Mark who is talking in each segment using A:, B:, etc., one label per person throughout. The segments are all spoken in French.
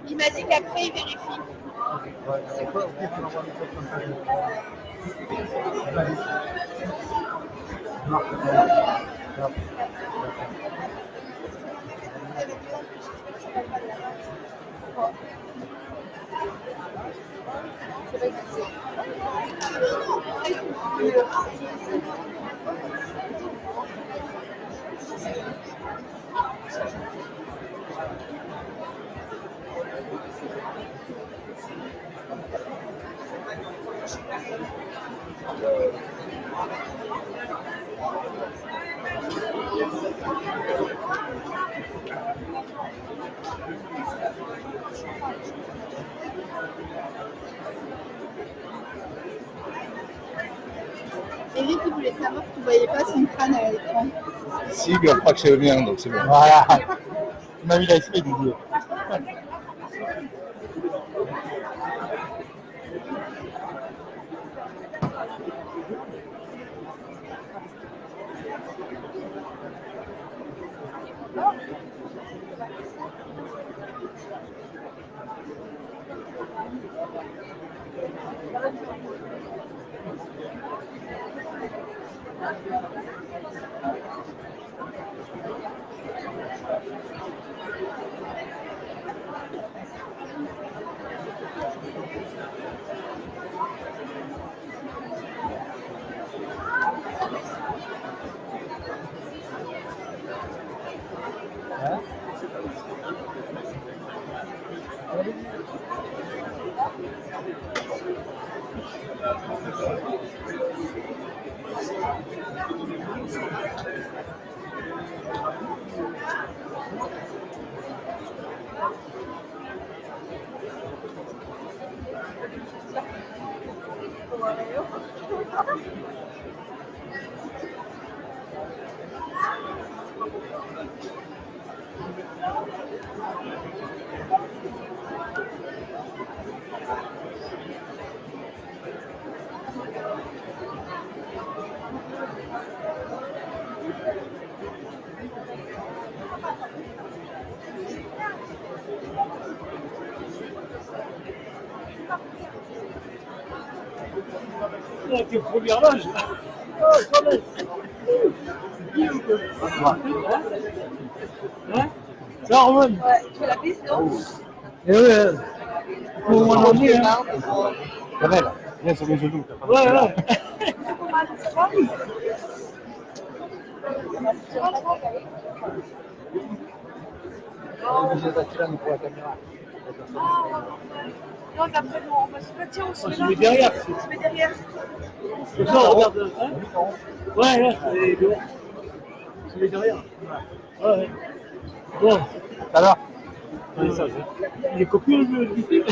A: Il m'a dit qu'après, il vérifie.
B: Ouais, c'est quoi? Ok, tu m'envoies un message comme ça. Non. Non.
A: Eric, il voulait savoir que tu voyais pas son crâne à l'écran.
C: Si, mais on croit que c'est le mien, donc c'est bon.
B: Voilà. Tu m'as mis l'esprit, Didier.
D: Oh, t'es première loge. Oh, quand même. Hein? Ça, Roman?
A: Ouais, tu fais la piste, non?
D: Eh ouais. Faut m'en emmener, hein.
B: Cannelle, viens sur mes genoux.
D: Ouais, ouais.
B: Obligé d'attirer pour la caméra.
A: Non, d'après nous, on va se mettre aussi.
D: On se met derrière.
A: On se met derrière.
D: Comme ça, on regarde. Hein? Ouais, ouais, c'est bon. On se met derrière. Ouais, ouais. Bon.
B: Ça va?
D: Ouais, ça, il est copié du film.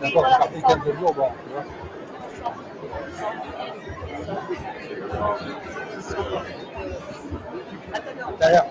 B: D'accord, je partais 15 jours, bon, tu vois. Tout à l'heure.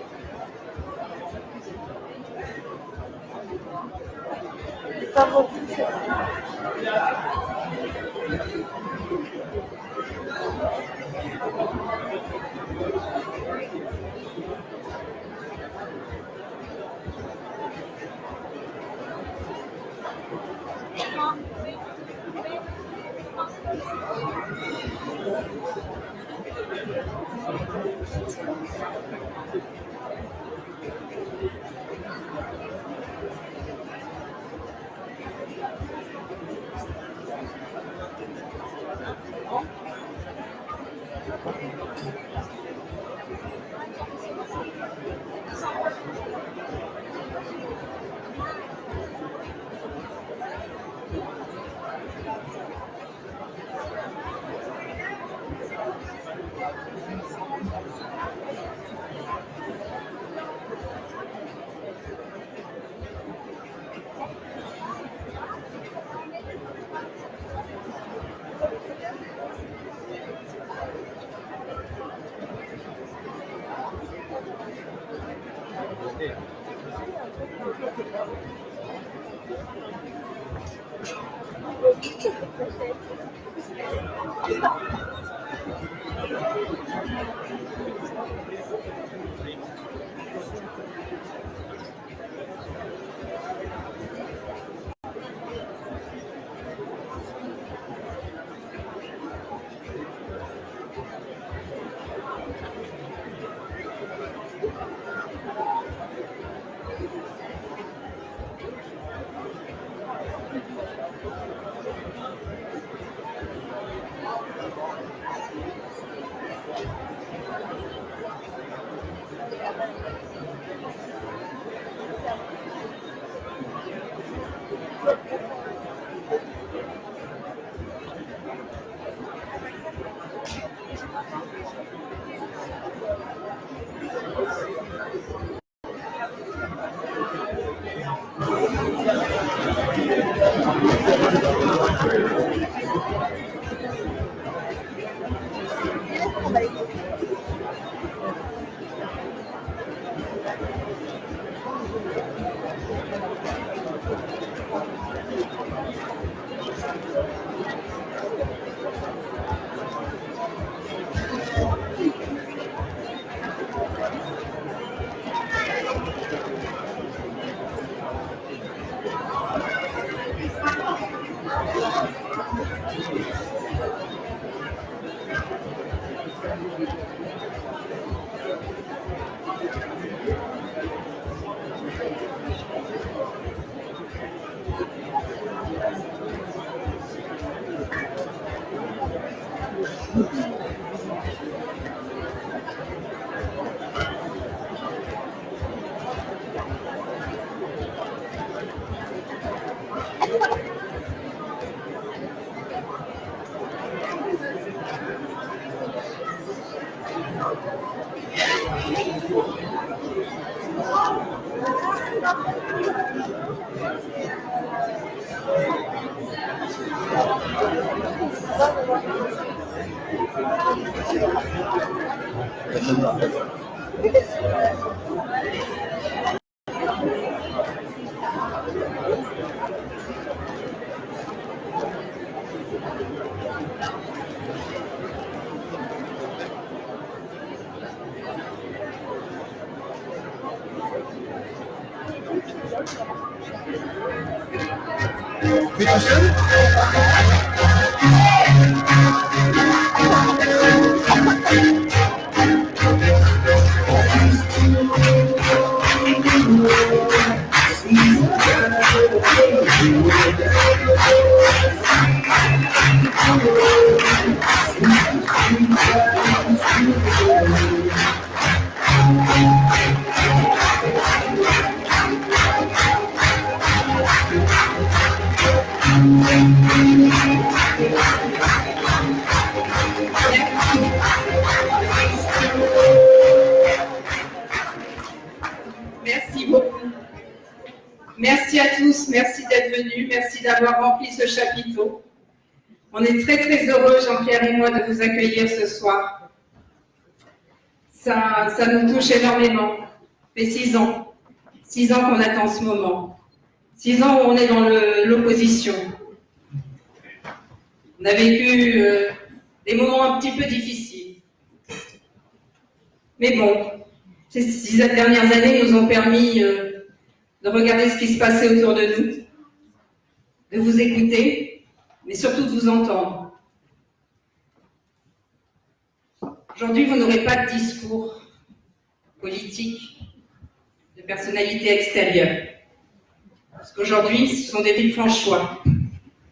C: Mais tout seul?
E: Merci beaucoup. Merci à tous, merci d'être venus, merci d'avoir rempli ce chapiteau. On est très très heureux, Jean-Pierre et moi, de vous accueillir ce soir. Ça nous touche énormément. Ça fait 6 ans. 6 ans qu'on attend ce moment. 6 ans où on est dans l'opposition. On a vécu des moments un petit peu difficiles. Mais bon, ces 6 dernières années nous ont permis de regarder ce qui se passait autour de nous, de vous écouter, mais surtout de vous entendre. Aujourd'hui, vous n'aurez pas de discours politique de personnalité extérieure. Parce qu'aujourd'hui, ce sont des Villefranchois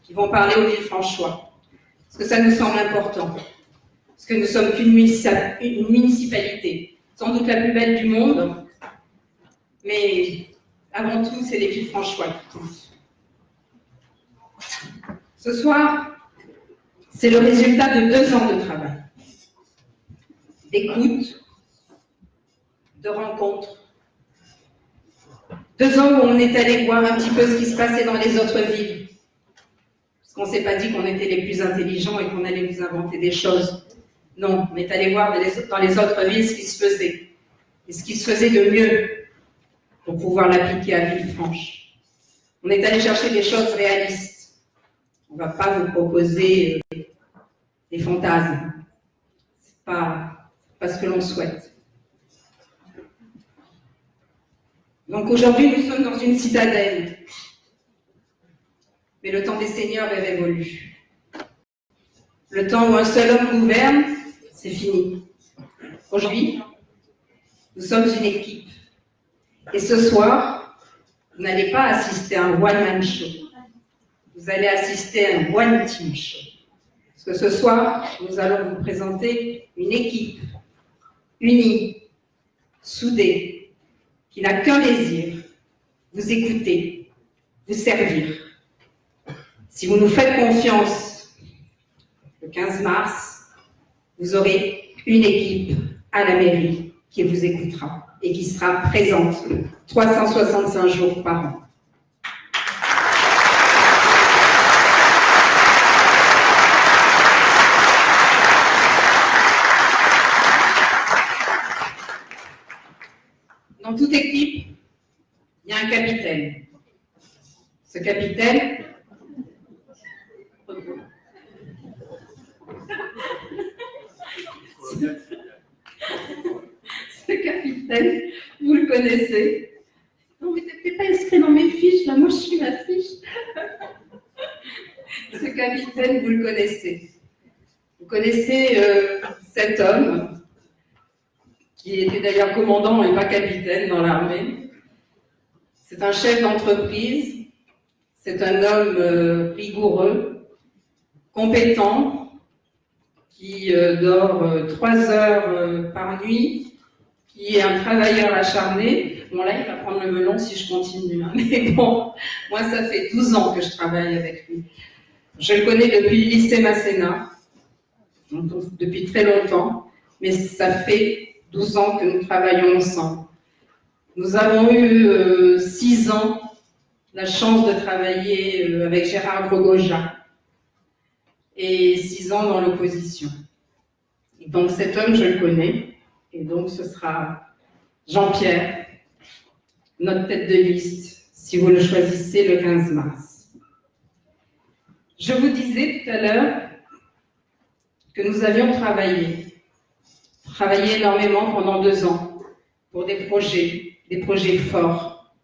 E: qui vont parler aux Villefranchois. Parce que ça nous semble important. Parce que nous sommes qu'une municipalité, sans doute la plus belle du monde, mais avant tout, c'est les Villefranchois qui comptent. Ce soir, c'est le résultat de 2 ans de travail, d'écoute, de rencontres. 2 ans où on est allé voir un petit peu ce qui se passait dans les autres villes. Parce qu'on ne s'est pas dit qu'on était les plus intelligents et qu'on allait vous inventer des choses. Non, on est allé voir dans les autres villes ce qui se faisait. Et ce qui se faisait de mieux pour pouvoir l'appliquer à Villefranche. On est allé chercher des choses réalistes. On ne va pas vous proposer des fantasmes. Ce n'est pas ce que l'on souhaite. Donc aujourd'hui, nous sommes dans une citadelle. Mais le temps des seigneurs est révolu. Le temps où un seul homme gouverne, c'est fini. Aujourd'hui, nous sommes une équipe. Et ce soir, vous n'allez pas assister à un one-man show. Vous allez assister à un one-team show. Parce que ce soir, nous allons vous présenter une équipe unie, soudée, qui n'a qu'un désir, vous écouter, vous servir. Si vous nous faites confiance, le 15 mars, vous aurez une équipe à la mairie qui vous écoutera et qui sera présente 365 jours par an. Dans toute équipe, il y a un capitaine. Ce capitaine, vous le connaissez. Non, mais tu n'es pas inscrit dans mes fiches, là, moi je suis ma fiche. Ce capitaine, vous le connaissez. Vous connaissez cet homme, qui était d'ailleurs commandant et pas capitaine dans l'armée. C'est un chef d'entreprise, c'est un homme rigoureux, compétent, qui dort 3 heures par nuit, qui est un travailleur acharné. Bon là, il va prendre le melon si je continue, hein. Mais bon, moi ça fait 12 ans que je travaille avec lui. Je le connais depuis le lycée Masséna, donc depuis très longtemps, mais ça fait 12 ans que nous travaillons ensemble. Nous avons eu 6 ans la chance de travailler avec Gérard Grogoja et 6 ans dans l'opposition. Donc cet homme, je le connais, et donc ce sera Jean-Pierre, notre tête de liste, si vous le choisissez le 15 mars. Je vous disais tout à l'heure que nous avions travaillé énormément pendant 2 ans pour des projets forts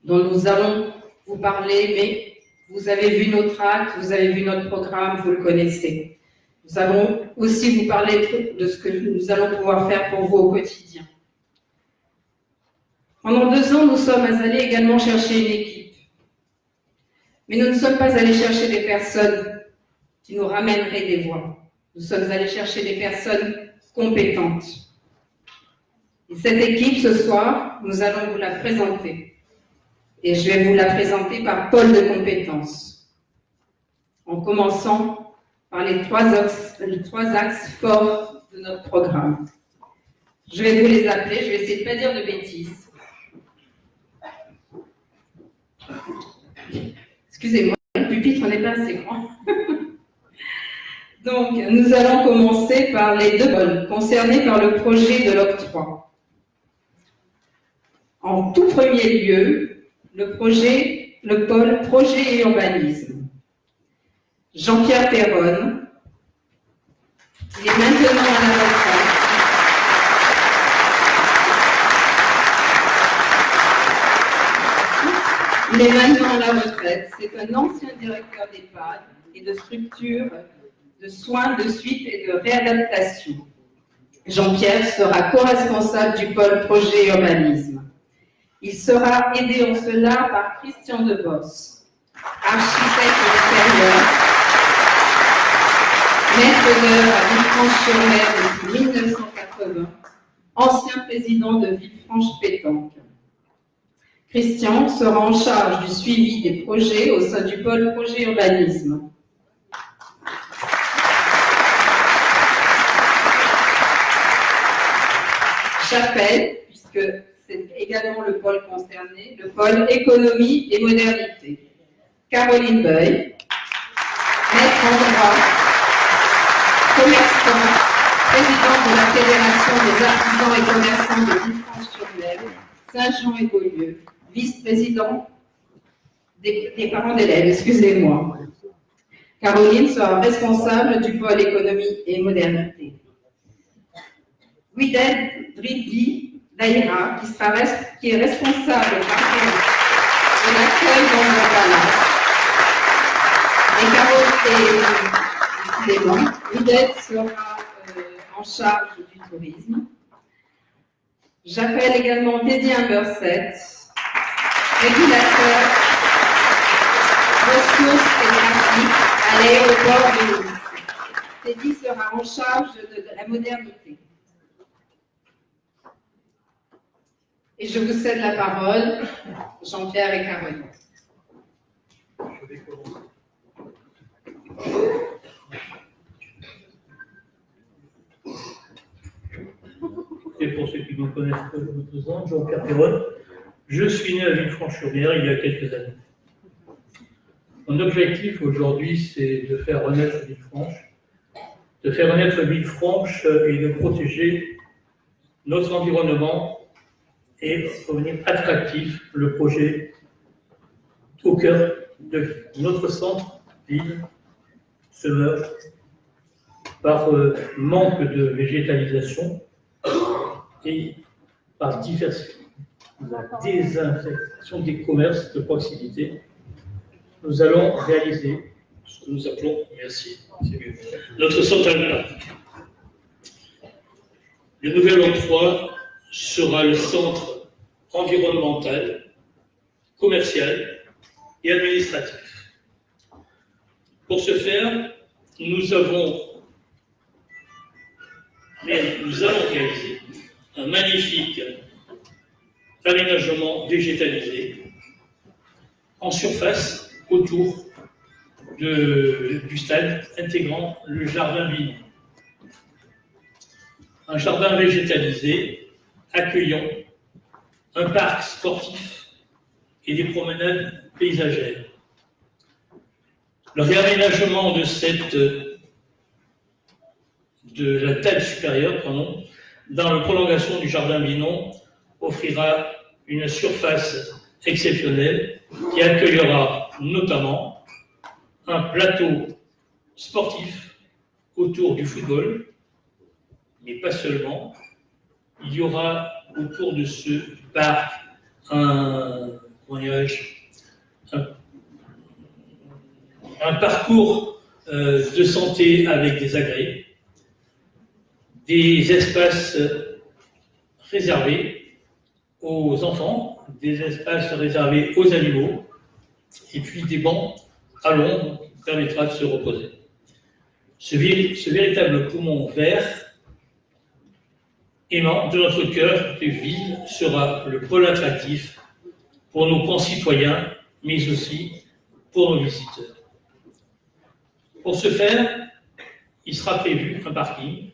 E: dont nous allons vous parler, mais vous avez vu notre acte, vous avez vu notre programme, vous le connaissez. Nous allons aussi vous parler de ce que nous allons pouvoir faire pour vous au quotidien. Pendant 2 ans, nous sommes allés également chercher une équipe. Mais nous ne sommes pas allés chercher des personnes qui nous ramèneraient des voix. Nous sommes allés chercher des personnes compétentes. Et cette équipe, ce soir, nous allons vous la présenter. Et je vais vous la présenter par pôle de compétences. En commençant par les 3 axes forts de notre programme. Je vais vous les appeler, je vais essayer de ne pas dire de bêtises. Excusez-moi, le pupitre n'est pas assez grand. Donc, nous allons commencer par les 2 pôles concernés par le projet de l'octroi. En tout premier lieu, le pôle projet et urbanisme. Jean-Pierre Perronne, il est maintenant à la retraite. Il est maintenant à la retraite. C'est un ancien directeur d'EHPAD et de structures de soins, de suite et de réadaptation. Jean-Pierre sera co-responsable du pôle projet urbanisme. Il sera aidé en cela par Christian Debos, architecte d'intérieur, maître d'œuvre à Villefranche-sur-Mer depuis 1980, ancien président de Villefranche-Pétanque. Christian sera en charge du suivi des projets au sein du pôle projet urbanisme. J'appelle, puisque c'est également le pôle concerné, le pôle économie et modernité. Caroline Beuil, maître en droit, commerçant, présidente de la Fédération des artisans et commerçants de Villefranche-sur-Mer, Saint-Jean-et-Beaulieu, vice-président des parents d'élèves, excusez-moi. Caroline sera responsable du pôle économie et modernité. Guidel Dridli Daïra, qui est responsable de l'accueil dans le palace. Et Caroline Guidel sera en charge du tourisme. J'appelle également Teddy Humberset, régulateur ressources et trafic à l'aéroport de Nice. Teddy sera en charge de la modernité. Et je vous cède la parole, Jean-Pierre et Caroline.
D: Je vais commencer. Et pour ceux qui ne me connaissent pas, je me présente, Jean-Pierre Perron. Je suis né à Villefranche-sur-Mer il y a quelques années. Mon objectif aujourd'hui, c'est de faire renaître Villefranche, et de protéger notre environnement et revenir attractif, le projet au cœur de notre centre-ville se meurt par manque de végétalisation et par la désinfection des commerces de proximité. Nous allons réaliser ce que nous appelons, merci, c'est mieux, notre centre aquatique. Le nouvel endroit sera le centre environnemental, commercial et administratif. Pour ce faire, nous allons réaliser un magnifique aménagement végétalisé en surface autour du stade intégrant le jardin Vignon. Un jardin végétalisé accueillant un parc sportif et des promenades paysagères. Le réaménagement de la dalle supérieure, dans la prolongation du jardin Vignon, offrira une surface exceptionnelle qui accueillera notamment un plateau sportif autour du football, mais pas seulement. Il y aura autour de ce parc un parcours de santé avec des agrès, des espaces réservés aux enfants, des espaces réservés aux animaux, et puis des bancs à l'ombre qui permettra de se reposer. Ce véritable poumon vert aimant de notre cœur de ville sera le pôle attractif pour nos concitoyens, mais aussi pour nos visiteurs. Pour ce faire, il sera prévu un parking,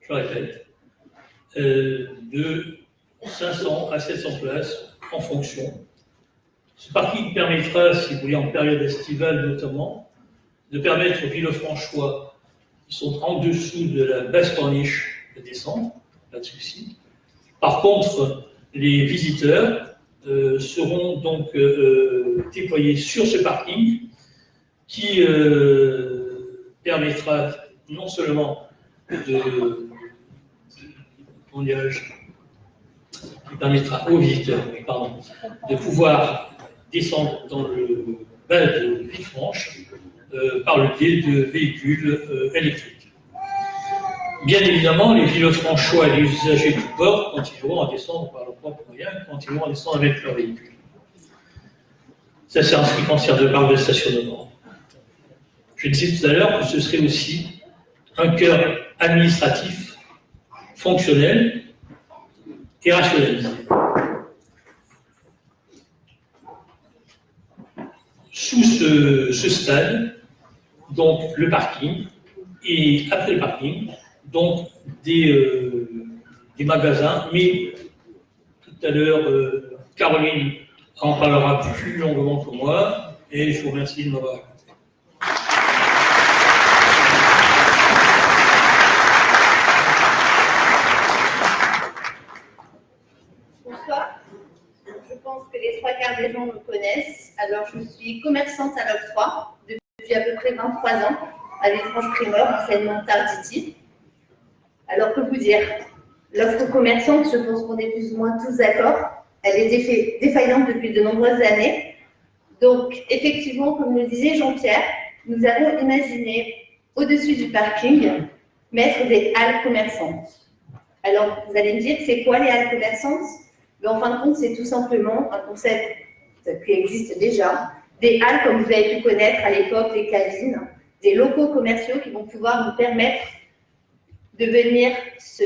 D: je répète, de 500 à 700 places en fonction. Ce parking permettra, si vous voulez, en période estivale notamment, de permettre aux Villefranchois qui sont en dessous de la basse corniche de descendre, pas de souci. Par contre, les visiteurs seront donc déployés sur ce parking qui permettra non seulement qui permettra aux visiteurs de pouvoir descendre dans le bas de Villefranche par le biais de véhicules électriques. Bien évidemment, les Villefranchois et les usagers du port continueront à descendre par leurs propres moyens, continueront à descendre avec leurs véhicules. Ça, c'est en ce qui concerne le parc de stationnement. Je disais tout à l'heure que ce serait aussi un cœur administratif, fonctionnel et rationalisé. Sous ce stade, donc le parking, et après le parking, donc des magasins, mais tout à l'heure, Caroline en parlera plus longuement que moi, et je vous remercie de m'avoir écouté.
F: Bonsoir. Je pense que les 3/4 des gens me connaissent. Alors, je suis commerçante à l'octroi depuis à peu près 23 ans à Villefranche-Primeur, enseignement Tarditi. Alors, que vous dire? L'offre commerçante, je pense qu'on est plus ou moins tous d'accord. Elle est défaillante depuis de nombreuses années. Donc, effectivement, comme le disait Jean-Pierre, nous avons imaginé, au-dessus du parking, mettre des halles commerçantes. Alors, vous allez me dire, c'est quoi les halles commerçantes? Mais en fin de compte, c'est tout simplement un concept qui existe déjà. Des halles, comme vous avez pu connaître à l'époque, les cabines, des locaux commerciaux qui vont pouvoir nous permettre de venir se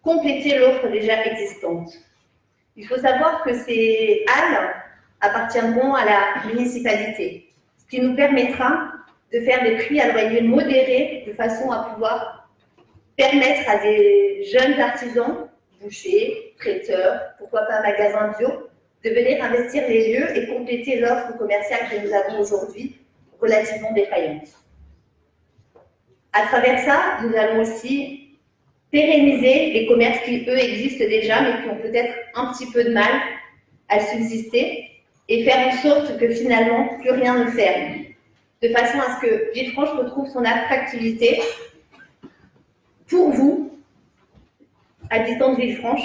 F: compléter l'offre déjà existante. Il faut savoir que ces halles appartiendront à la municipalité, ce qui nous permettra de faire des prix à loyer modérés de façon à pouvoir permettre à des jeunes artisans, bouchers, traiteurs, pourquoi pas magasins bio, de venir investir les lieux et compléter l'offre commerciale que nous avons aujourd'hui, relativement défaillante. À travers ça, nous allons aussi pérenniser les commerces qui, eux, existent déjà, mais qui ont peut-être un petit peu de mal à subsister, et faire en sorte que finalement, plus rien ne ferme, de façon à ce que Villefranche retrouve son attractivité pour vous, habitants de Villefranche,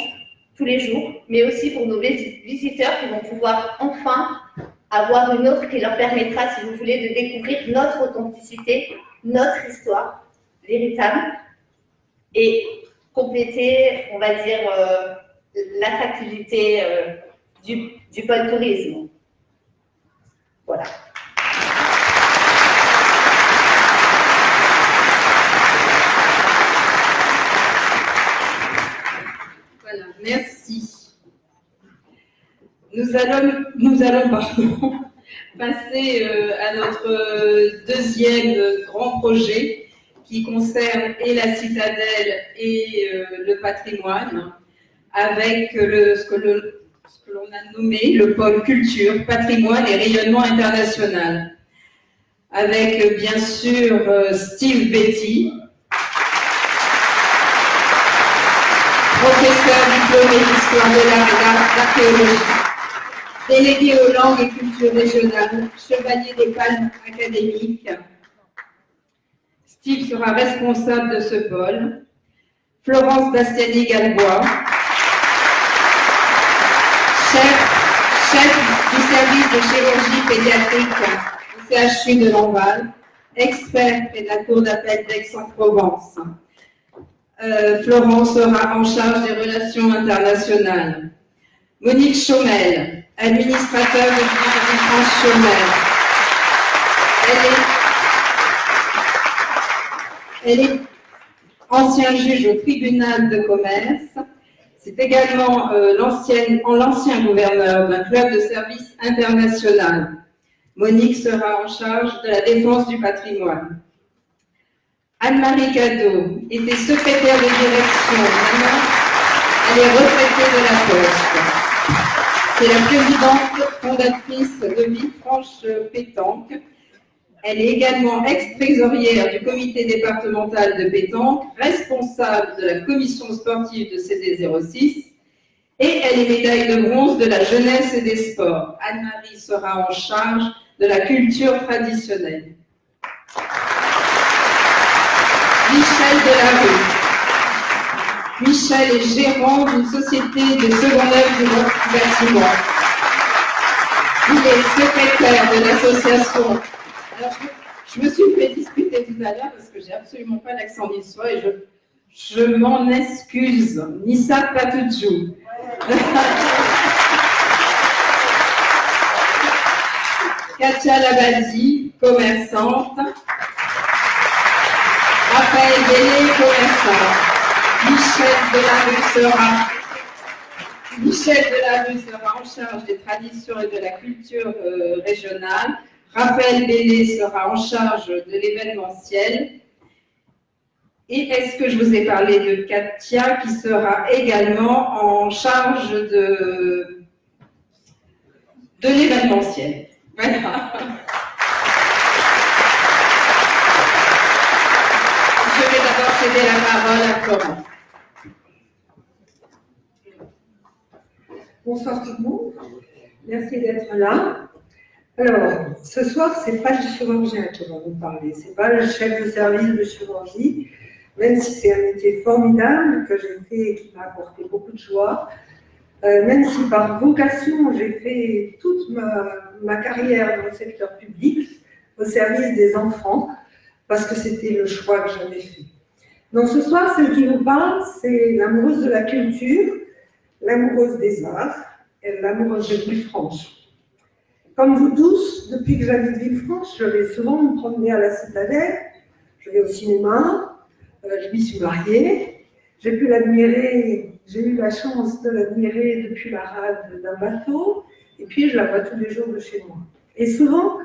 F: tous les jours, mais aussi pour nos visiteurs qui vont pouvoir enfin avoir une offre qui leur permettra, si vous voulez, de découvrir notre authenticité, notre histoire véritable et compléter, on va dire, l'attractivité du pôle tourisme. Voilà.
E: Voilà, merci. Nous allons passer à notre deuxième grand projet qui concerne et la citadelle et le patrimoine, avec ce que l'on a nommé le pôle culture, patrimoine et rayonnement international. Avec bien sûr Steve Betty, professeur diplômé d'histoire de l'art et d'archéologie, délégué aux langues et cultures régionales, chevalier des palmes académiques. Steve sera responsable de ce pôle. Florence Bastiani-Galbois, chef du service de chirurgie pédiatrique au CHU de Lamballe, expert près de la Cour d'appel d'Aix-en-Provence. Florence sera en charge des relations internationales. Monique Chaumel, administrateur de Villefranche Chaumel. Elle est ancien juge au tribunal de commerce. C'est également l'ancien gouverneur d'un club de service international. Monique sera en charge de la défense du patrimoine. Anne-Marie Cadeau était secrétaire de direction. Maintenant, elle est retraitée de la Poste. C'est la présidente fondatrice de Villefranche Pétanque. Elle est également ex-trésorière du comité départemental de pétanque, responsable de la commission sportive de CD06 et elle est médaille de bronze de la jeunesse et des sports. Anne-Marie sera en charge de la culture traditionnelle. Michel Delarue. Michel est gérant d'une société de seconde œuvre du bâtiment. Il est secrétaire de l'association. Alors, je me suis fait discuter tout à l'heure parce que j'ai absolument pas l'accent niçois et Je m'en excuse. Nissa Patoudzou. Katia Labadi, commerçante. Raphaël Bellé, commerçant. Michel Delarue sera en charge des traditions et de la culture régionale. Raphaël Bellé sera en charge de l'événementiel. Et est-ce que je vous ai parlé de Katia qui sera également en charge de l'événementiel. Voilà. Je vais d'abord céder la parole à Florent.
G: Bonsoir tout le monde, merci d'être là. Alors, ce soir, c'est pas le chirurgien qui va vous parler, c'est pas le chef de service de chirurgie, même si c'est un métier formidable que j'ai fait et qui m'a apporté beaucoup de joie. Même si par vocation, j'ai fait toute ma carrière dans le secteur public, au service des enfants, parce que c'était le choix que j'avais fait. Donc ce soir, celle qui vous parle, c'est l'amoureuse de la culture, l'amoureuse des arts et l'amoureuse de Villefranche. Comme vous tous, depuis que j'habite Villefranche, je vais souvent me promener à la Citadelle, je vais au cinéma, je m'y suis mariée, j'ai pu l'admirer, j'ai eu la chance de l'admirer depuis la rade d'un bateau, et puis je la vois tous les jours de chez moi. Et souvent,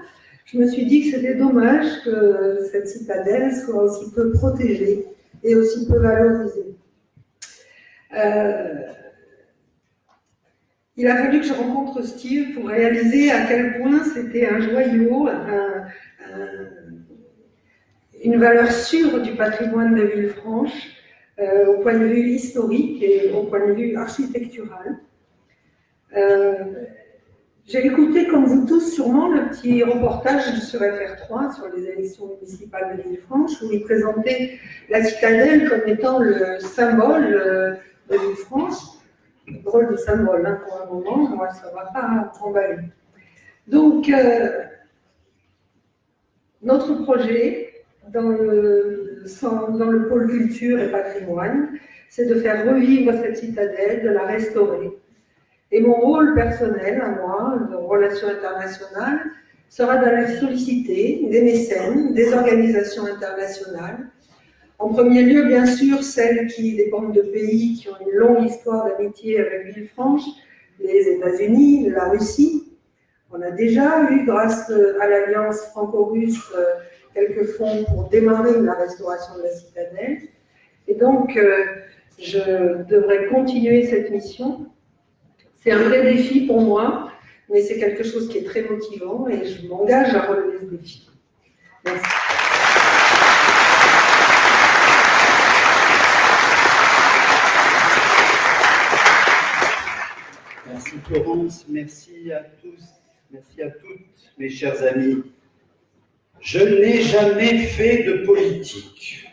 G: je me suis dit que c'était dommage que cette citadelle soit aussi peu protégée et aussi peu valorisée. Il a fallu que je rencontre Steve pour réaliser à quel point c'était un joyau, une valeur sûre du patrimoine de Villefranche, au point de vue historique et au point de vue architectural. J'ai écouté, comme vous tous sûrement, le petit reportage sur FR3 sur les élections municipales de Villefranche, où il présentait la citadelle comme étant le symbole de Villefranche. Drôle de symbole, hein, pour un moment, moi ça ne va pas m'emballer. Donc, notre projet dans le pôle culture et patrimoine, c'est de faire revivre cette citadelle, de la restaurer. Et mon rôle personnel, à moi, de relations internationales, sera d'aller solliciter des mécènes, des organisations internationales. En premier lieu, bien sûr, celles qui dépendent de pays qui ont une longue histoire d'amitié avec Villefranche, les États-Unis, la Russie. On a déjà eu, grâce à l'alliance franco-russe, quelques fonds pour démarrer la restauration de la citadelle. Et donc, je devrais continuer cette mission. C'est un vrai défi pour moi, mais c'est quelque chose qui est très motivant et je m'engage à relever ce défi. Merci.
H: Merci Florence, merci à tous, merci à toutes, mes chers amis. Je n'ai jamais fait de politique.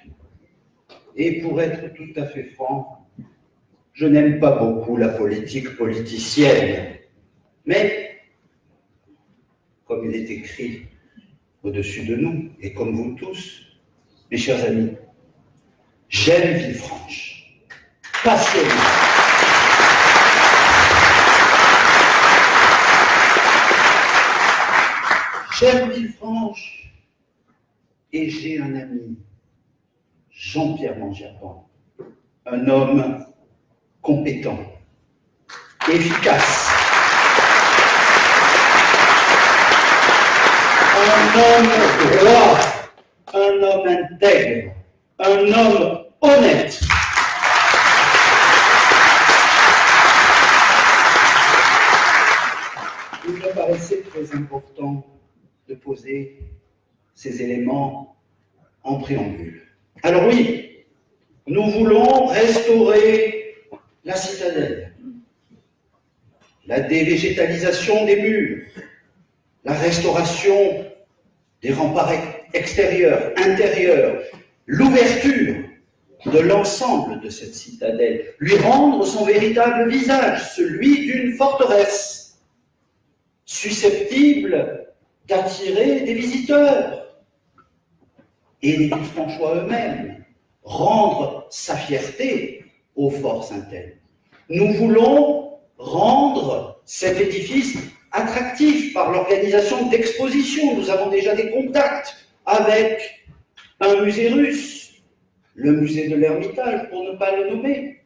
H: Et pour être tout à fait franc, je n'aime pas beaucoup la politique politicienne. Mais, comme il est écrit au-dessus de nous, et comme vous tous, mes chers amis, j'aime Villefranche, passionnément. J'aime Villefranche et j'ai un ami, Jean-Pierre Mangiapane, un homme compétent, efficace, un homme droit, un homme intègre, un homme honnête. Il me paraissait très important de poser ces éléments en préambule. Alors oui, nous voulons restaurer la citadelle, la dévégétalisation des murs, la restauration des remparts extérieurs, intérieurs, l'ouverture de l'ensemble de cette citadelle, lui rendre son véritable visage, celui d'une forteresse, susceptible d'attirer des visiteurs et les Villefranchois eux-mêmes, rendre sa fierté aux forces internes. Nous voulons rendre cet édifice attractif par l'organisation d'expositions. Nous avons déjà des contacts avec un musée russe, le musée de l'Ermitage, pour ne pas le nommer.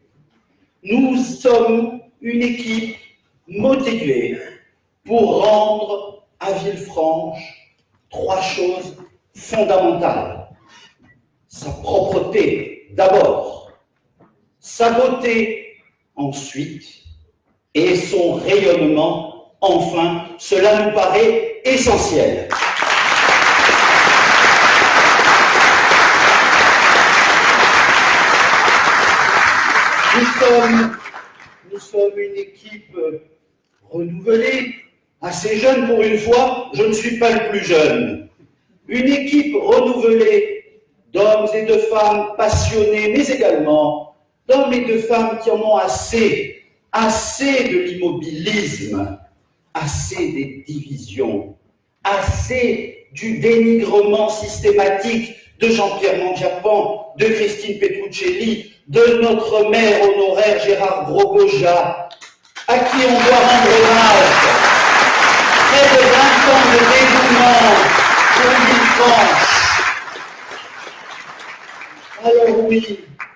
H: Nous sommes une équipe motivée pour rendre à Villefranche 3 choses fondamentales. Sa propreté, d'abord, sa beauté, ensuite, et son rayonnement, enfin. Cela nous paraît essentiel. Nous sommes une équipe renouvelée, assez jeune pour une fois, je ne suis pas le plus jeune. Une équipe renouvelée d'hommes et de femmes passionnés, mais également d'hommes et de femmes qui en ont assez de l'immobilisme, assez des divisions, assez du dénigrement systématique de Jean-Pierre Mandiapan, de Christine Petruccelli, de notre maire honoraire Gérard Brogoja, à qui on doit rendre hommage. Près de 20 ans de dévouement pour Villefranche. Alors oui,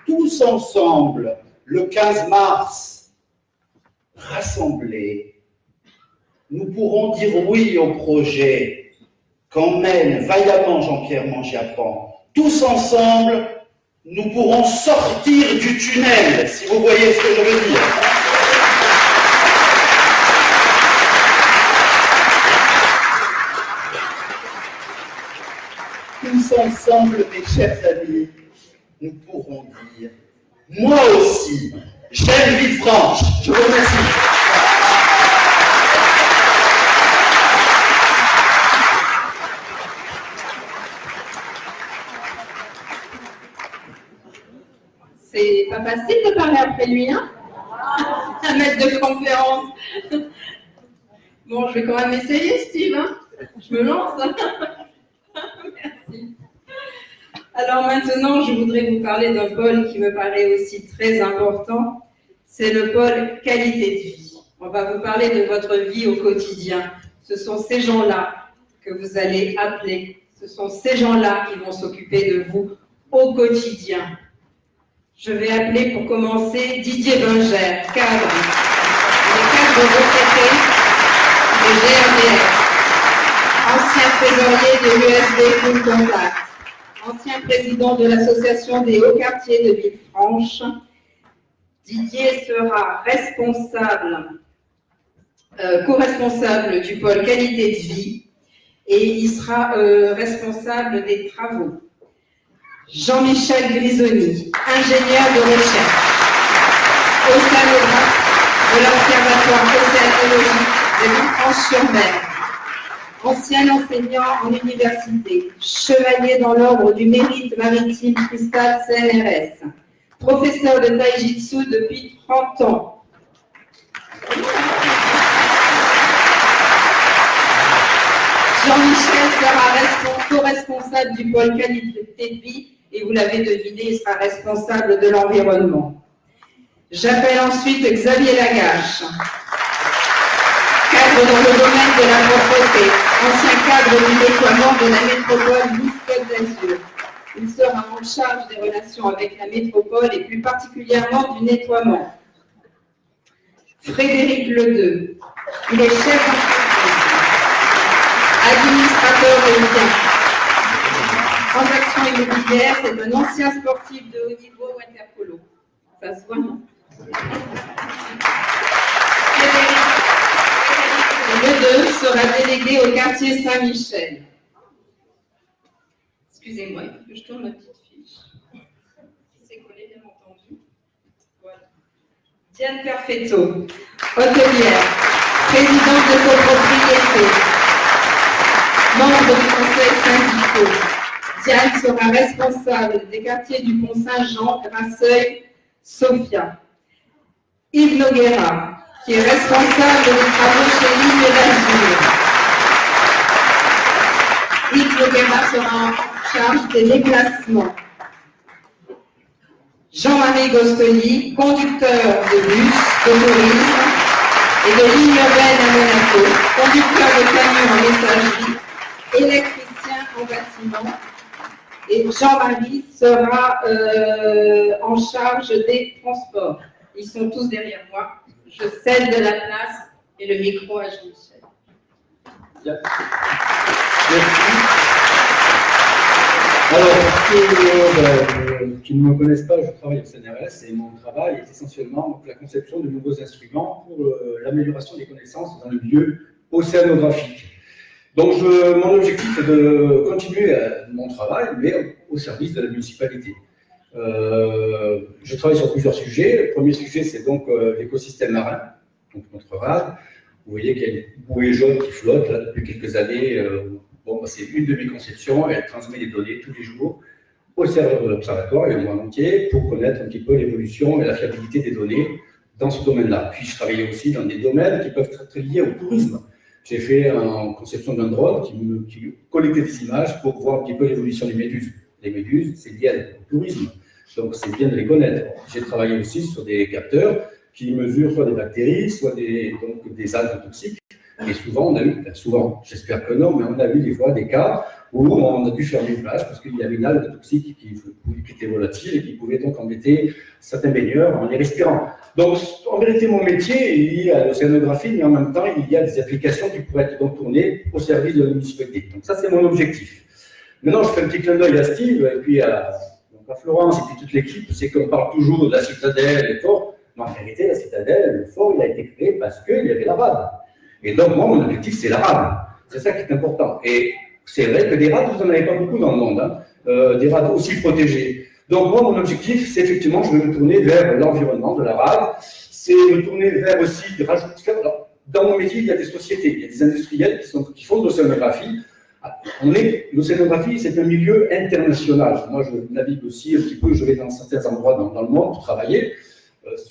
H: tous ensemble, le 15 mars, rassemblés, nous pourrons dire oui au projet qu'emmène vaillamment Jean-Pierre Mandiapan. Tous ensemble, nous pourrons sortir du tunnel, si vous voyez ce que je veux dire. Tous ensemble, mes chers amis, nous pourrons dire « Moi aussi, j'aime Villefranche ». Je vous remercie.
E: C'est pas facile de parler après lui, hein? Un maître de conférence. Bon, je vais quand même essayer, Steve, hein? Je me lance. Merci. Alors maintenant, je voudrais vous parler d'un pôle qui me paraît aussi très important. C'est le pôle qualité de vie. On va vous parler de votre vie au quotidien. Ce sont ces gens-là que vous allez appeler. Ce sont ces gens-là qui vont s'occuper de vous au quotidien. Je vais appeler pour commencer Didier Binger, cadre. Il est cadre retraité de GRDF, ancien trésorier de l'USB Full Contact, ancien président de l'association des hauts quartiers de Villefranche. Didier sera responsable, co-responsable du pôle qualité de vie et il sera responsable des travaux. Jean-Michel Grisoni, ingénieur de recherche, océanographe de l'Observatoire océanologique de Villefranche-sur-Mer, ancien enseignant en université, chevalier dans l'ordre du mérite maritime cristal CNRS, professeur de taijitsu depuis 30 ans. Jean-Michel sera co-responsable du pôle qualité de vie et vous l'avez deviné, il sera responsable de l'environnement. J'appelle ensuite Xavier Lagache, cadre dans le domaine de la propreté, ancien cadre du déploiement de la métropole Nice-Côte d'Azur. Il sera en charge des relations avec la métropole et plus particulièrement du nettoiement. Frédéric Ledeux, il est chef administrateur résident. Transaction immobilière, c'est un ancien sportif de haut niveau waterpolo. Ça se voit, non? Le 2 sera délégué au quartier Saint-Michel. Excusez-moi, il faut que je tourne ma petite fiche. C'est collé, bien entendu. Voilà. Diane Perfetto, hôtelière, présidente de copropriété, membre du conseil syndical. Diane sera responsable des quartiers du Pont-Saint-Jean, Grasseuil, Sophia. Yves Noguera, qui est responsable des travaux chez Ligne d'Azur. Yves Noguera sera en charge des déplacements. Jean-Marie Gostoni, conducteur de bus, de tourisme et de ligne urbaine à Monaco, conducteur de camion en messagerie, électricien en bâtiment. Et Jean-Marie sera en charge des transports. Ils sont tous derrière moi. Je cède de la place et le micro à Jean-Michel.
B: Bien. Merci. Alors, pour ceux qui ne me connaissent pas, je travaille au CNRS et mon travail est essentiellement la conception de nouveaux instruments pour l'amélioration des connaissances dans le milieu océanographique. Donc, mon objectif est de continuer mon travail, mais au service de la municipalité. Je travaille sur plusieurs sujets. Le premier sujet, c'est donc l'écosystème marin, donc notre rade. Vous voyez qu'il y a une bouée jaune qui flotte là, depuis quelques années. C'est une de mes conceptions et elle transmet des données tous les jours au serveur de l'observatoire et au monde entier pour connaître un petit peu l'évolution et la fiabilité des données dans ce domaine-là. Puis je travaillais aussi dans des domaines qui peuvent être très liés au tourisme. J'ai fait en conception d'un drone qui collectait des images pour voir un petit peu l'évolution des méduses. Les méduses, c'est lié au tourisme, donc c'est bien de les connaître. J'ai travaillé aussi sur des capteurs qui mesurent soit des bactéries, soit des algues toxiques. Et souvent, j'espère que non, mais on a vu des fois des cas où on a dû fermer une plage parce qu'il y avait une algue toxique qui était volatile et qui pouvait donc embêter certains baigneurs en les respirant. Donc, en vérité, mon métier est lié à l'océanographie, mais en même temps, il y a des applications qui pourraient être donc tournées au service de la municipalité. Donc, ça, c'est mon objectif. Maintenant, je fais un petit clin d'œil à Steve et puis à Florence et puis toute l'équipe. C'est qu'on parle toujours de la citadelle et fort. Mais en vérité, la citadelle, le fort, il a été créé parce qu'il y avait la rade. Et donc, moi, mon objectif, c'est la rade. C'est ça qui est important. Et c'est vrai que des rades, vous n'en avez pas beaucoup dans le monde, hein, des rades aussi protégées. Donc, moi, mon objectif, c'est effectivement, je vais me tourner vers l'environnement de la rade. C'est me tourner vers aussi, dans mon métier, il y a des sociétés, il y a des industriels qui font de l'océanographie. L'océanographie, c'est un milieu international. Moi, je navigue aussi un petit peu, je vais dans certains endroits dans le monde pour travailler.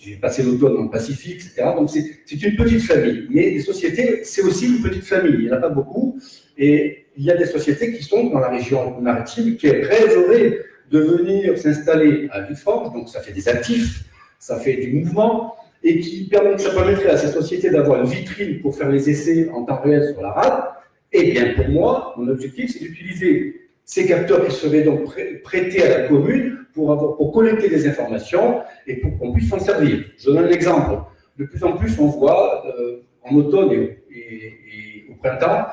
B: J'ai passé l'automne dans le Pacifique, etc. Donc, c'est une petite famille. Mais les sociétés, c'est aussi une petite famille. Il n'y en a pas beaucoup. Et il y a des sociétés qui sont dans la région maritime, qui rêveraient de venir s'installer à Villefranche. Donc, ça fait des actifs, ça fait du mouvement, et ça permettrait à ces sociétés d'avoir une vitrine pour faire les essais en temps réel sur la rade. Et bien, pour moi, mon objectif, c'est d'utiliser ces capteurs qui seraient donc prêtés à la commune pour collecter des informations et pour qu'on puisse s'en servir. Je donne un exemple. De plus en plus, on voit en automne et au printemps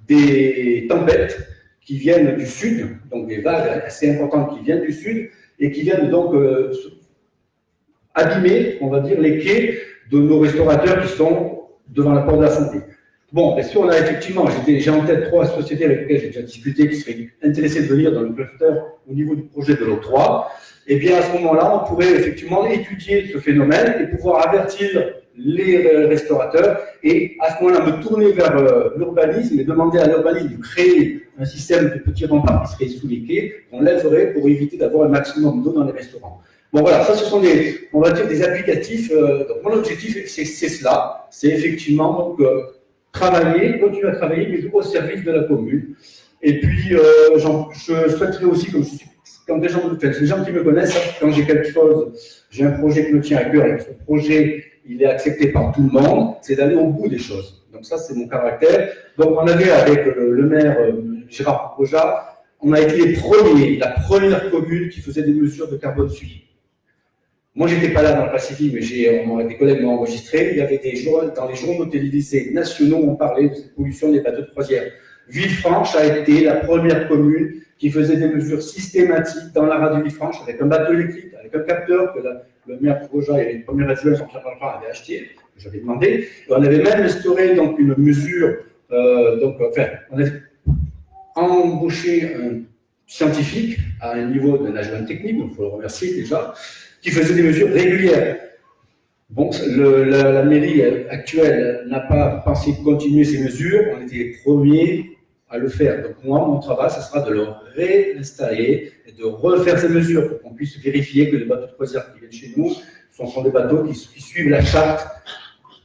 B: des tempêtes qui viennent du sud, donc des vagues assez importantes qui viennent du sud et qui viennent donc abîmer, on va dire, les quais de nos restaurateurs qui sont devant la porte de la santé. Bon, est-ce qu'on a effectivement, j'ai en tête 3 sociétés avec lesquelles j'ai déjà discuté qui seraient intéressées de venir dans le cluster au niveau du projet de l'octroi. Eh bien, à ce moment-là, on pourrait effectivement étudier ce phénomène et pouvoir avertir les restaurateurs et à ce moment-là me tourner vers l'urbanisme et demander à l'urbanisme de créer un système de petits remparts qui seraient sous les quais qu'on lèverait pour éviter d'avoir un maximum d'eau dans les restaurants. Bon voilà, ça ce sont on va dire des applicatifs. Donc mon objectif, c'est cela, c'est effectivement donc, continuer à travailler, mais au service de la commune. Et puis, je souhaiterais aussi, comme je suis, quand les gens qui me connaissent, quand j'ai quelque chose, j'ai un projet qui me tient à cœur, et que ce projet, il est accepté par tout le monde, c'est d'aller au bout des choses. Donc ça, c'est mon caractère. Donc on avait, avec le maire Gérard Poja, on a été la première commune qui faisait des mesures de carbone suivi. Moi, je n'étais pas là dans le Pacifique, mais des collègues m'ont enregistré. Il y avait dans les journaux télévisés nationaux, on parlait de cette pollution des bateaux de croisière. Villefranche a été la première commune qui faisait des mesures systématiques dans la rade de Villefranche avec un bateau électrique, avec un capteur que le maire Poja et les premiers adjoints avaient acheté, que j'avais demandé. Et on avait même instauré donc une mesure, on avait embauché un scientifique à un niveau de management technique, donc il faut le remercier déjà, qui faisait des mesures régulières. Bon, la mairie actuelle n'a pas pensé continuer ces mesures, on était les premiers à le faire. Donc moi, mon travail, ce sera de le réinstaller et de refaire ces mesures pour qu'on puisse vérifier que les bateaux de croisière qui viennent chez nous sont des bateaux qui suivent la charte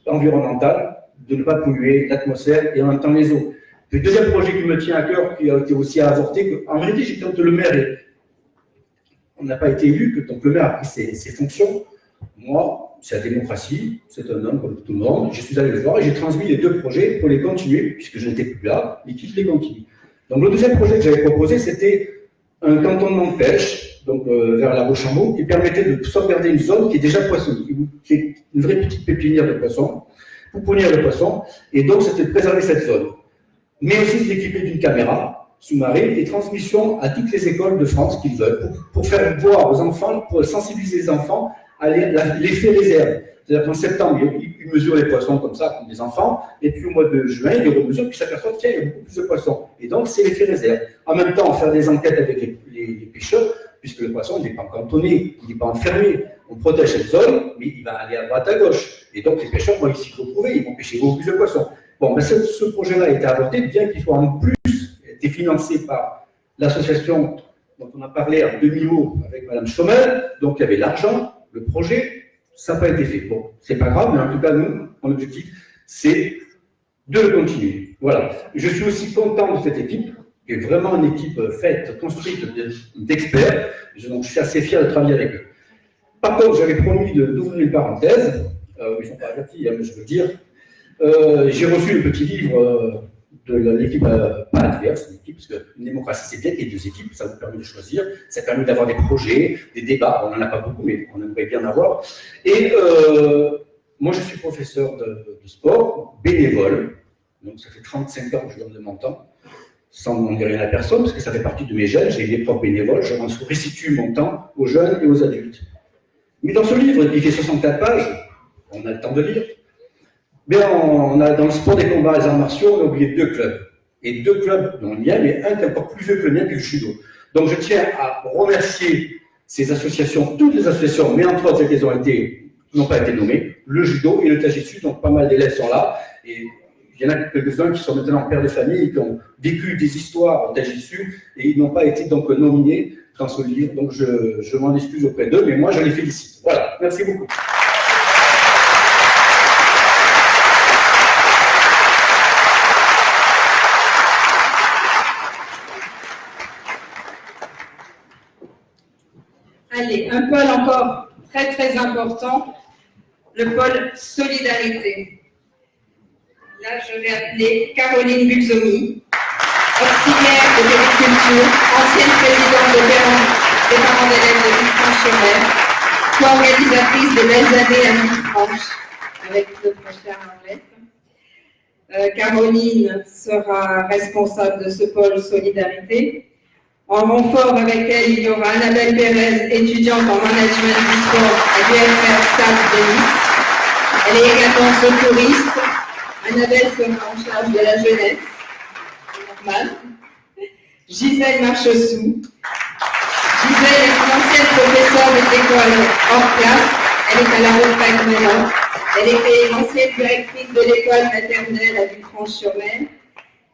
B: environnementale de ne pas polluer l'atmosphère et en même temps les eaux. Le deuxième projet qui me tient à cœur, qui a été aussi avorté, en réalité, quand le maire on n'a pas été élu, que donc le maire a pris ses fonctions. Moi, c'est la démocratie, c'est un homme comme tout le monde. Je suis allé le voir et j'ai transmis les 2 projets pour les continuer, puisque je n'étais plus là, l'équipe les continue. Donc le deuxième projet que j'avais proposé, c'était un cantonnement de pêche, donc vers la Rochambeau, qui permettait de sauvegarder une zone qui est déjà poissonnière, qui est une vraie petite pépinière de poissons, pour punir le poisson, et donc c'était de préserver cette zone. Mais aussi de l'équiper d'une caméra sous-marine et transmission à toutes les écoles de France qu'ils veulent, pour faire voir aux enfants, pour sensibiliser les enfants à l'effet réserve. C'est-à-dire qu'en septembre, ils mesurent les poissons comme ça, comme des enfants, et puis au mois de juin, ils les remesurent, puis s'aperçoivent qu'il y a beaucoup plus de poissons. Et donc, c'est l'effet réserve. En même temps, faire des enquêtes avec les pêcheurs, puisque le poisson n'est pas cantonné, il n'est pas enfermé. On protège cette zone, mais il va aller à droite, à gauche. Et donc, les pêcheurs vont s'y retrouver, ils vont pêcher beaucoup plus de poissons. Bon, mais ce projet-là a été avorté, bien qu'il soit en plus été financé par l'association dont on a parlé en demi-mot avec Mme Chaumel. Donc, il y avait l'argent, le projet, ça n'a pas été fait. Bon, c'est pas grave, mais en tout cas, nous, mon objectif, c'est de le continuer. Voilà. Je suis aussi content de cette équipe, qui est vraiment une équipe faite, construite d'experts. Donc, je suis assez fier de travailler avec eux. Par contre, j'avais promis d'ouvrir une parenthèse. Ils ne sont pas avertis, mais je veux dire. J'ai reçu le petit livre de l'équipe pas adverse, l'équipe, parce qu'une démocratie, c'est bien qu'il y ait 2 équipes, ça vous permet de choisir, ça permet d'avoir des projets, des débats, on n'en a pas beaucoup, mais on aimerait bien en avoir. Et moi, je suis professeur de sport, bénévole, donc ça fait 35 ans que je donne de mon temps, sans demander rien à personne, parce que ça fait partie de mes gènes, j'ai des profs bénévoles, je restitue mon temps aux jeunes et aux adultes. Mais dans ce livre, qui fait 64 pages, on a le temps de lire, mais on a, dans le sport des combats, les arts martiaux, on a oublié 2 clubs. Et 2 clubs, dont le mien, mais un qui est encore plus vieux que le mien, qui est le judo. Donc je tiens à remercier ces associations, toutes les associations, mais entre autres celles qui n'ont pas été nommées, le judo et le taijitsu, donc pas mal d'élèves sont là. Et il y en a quelques-uns qui sont maintenant pères de famille et qui ont vécu des histoires en taijitsu et ils n'ont pas été donc nominés dans ce livre. Donc je m'en excuse auprès d'eux, mais moi je les félicite. Voilà, merci beaucoup.
E: Allez, un pôle encore très très important, le pôle solidarité. Là, je vais appeler Caroline Buxomi, auxiliaire de périculture, ancienne présidente des parents d'élèves de Villefranche-sur-Mer, co-organisatrice des belles années à Villefranche avec notre chère Arlette. Caroline sera responsable de ce pôle solidarité. En renfort avec elle, il y aura Annabelle Pérez, étudiante en management du sport à l'UFR Stade de Nice. Elle est également secouriste. Annabelle sera en charge de la jeunesse. Normal. Gisèle Marchessou. Gisèle est une ancienne professeure des écoles hors classe. Elle est à la retraite maintenant. Elle était l'ancienne directrice de l'école maternelle à Villefranche-sur-Mer.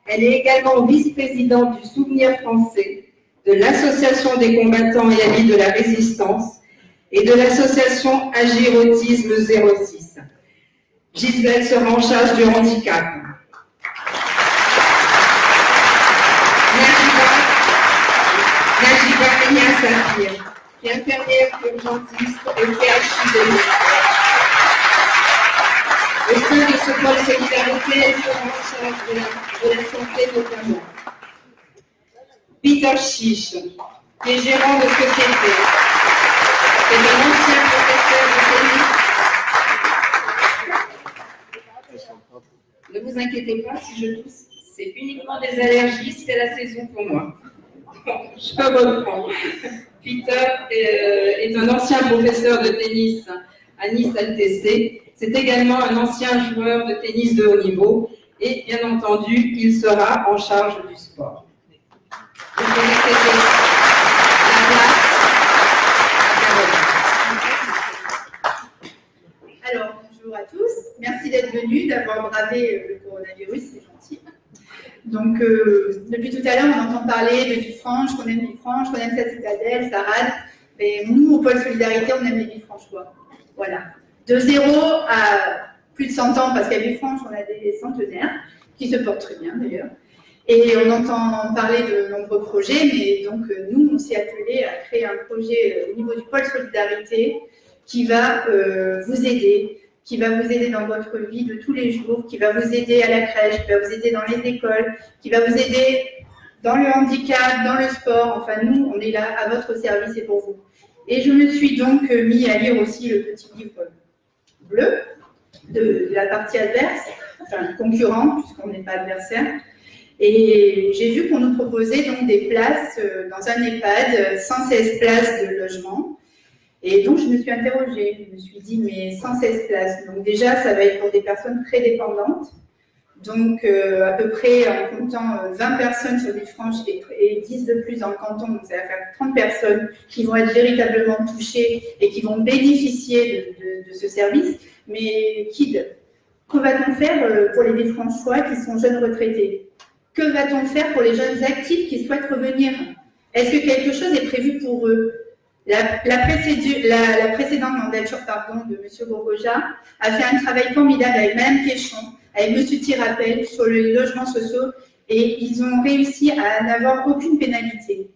E: Elle est également vice-présidente du Souvenir français, de l'Association des combattants et amis de la résistance et de l'association Agir Autisme 06. Gisèle sera en charge du handicap. Najiba Enia Safir, qui est infirmière urgentiste au PHU de Nice. Au sein de ce pôle solidarité, elle sera en charge de la santé notamment. Peter Chiche, qui est gérant de société. C'est un ancien professeur de tennis. Ne vous inquiétez pas, si je tousse, c'est uniquement des allergies, c'est la saison pour moi. Je reprends. Peter est un ancien professeur de tennis à Nice LTC. C'est également un ancien joueur de tennis de haut niveau et bien entendu, il sera en charge du sport. Je vais laisser la place à Caroline.
A: Alors, bonjour à tous. Merci d'être venus, d'avoir bravé le coronavirus, c'est gentil. Donc, depuis tout à l'heure, on entend parler de Villefranche, qu'on aime Villefranche, qu'on aime cette citadelle, sa rade. Mais nous, au pôle Solidarité, on aime les Villefranchois. Voilà. De 0 à plus de 100 ans, parce qu'à Villefranche, on a des centenaires, qui se portent très bien d'ailleurs. Et on entend parler de nombreux projets, mais donc nous, on s'est attelé à créer un projet au niveau du pôle solidarité qui va vous aider, dans votre vie de tous les jours, qui va vous aider à la crèche, qui va vous aider dans les écoles, qui va vous aider dans le handicap, dans le sport. Enfin, nous, on est là à votre service et pour vous. Et je me suis donc mis à lire aussi le petit livre bleu de la partie adverse, enfin concurrente, puisqu'on n'est pas adversaire. Et j'ai vu qu'on nous proposait donc des places dans un EHPAD, 116 places de logement. Et donc, je me suis interrogée, je me suis dit, mais 116 places, donc déjà, ça va être pour des personnes très dépendantes. Donc, à peu près, en comptant 20 personnes sur Villefranche et 10 de plus dans le canton, donc ça va faire 30 personnes qui vont être véritablement touchées et qui vont bénéficier de ce service. Mais que va-t-on faire pour les Villefranchois qui sont jeunes retraités? Que va-t-on faire pour les jeunes actifs qui souhaitent revenir? Est-ce que quelque chose est prévu pour eux? La précédente mandature de M. Goroja a fait un travail formidable avec Mme Quéchon, avec M. Tirapel sur les logements sociaux et ils ont réussi à n'avoir aucune pénalité.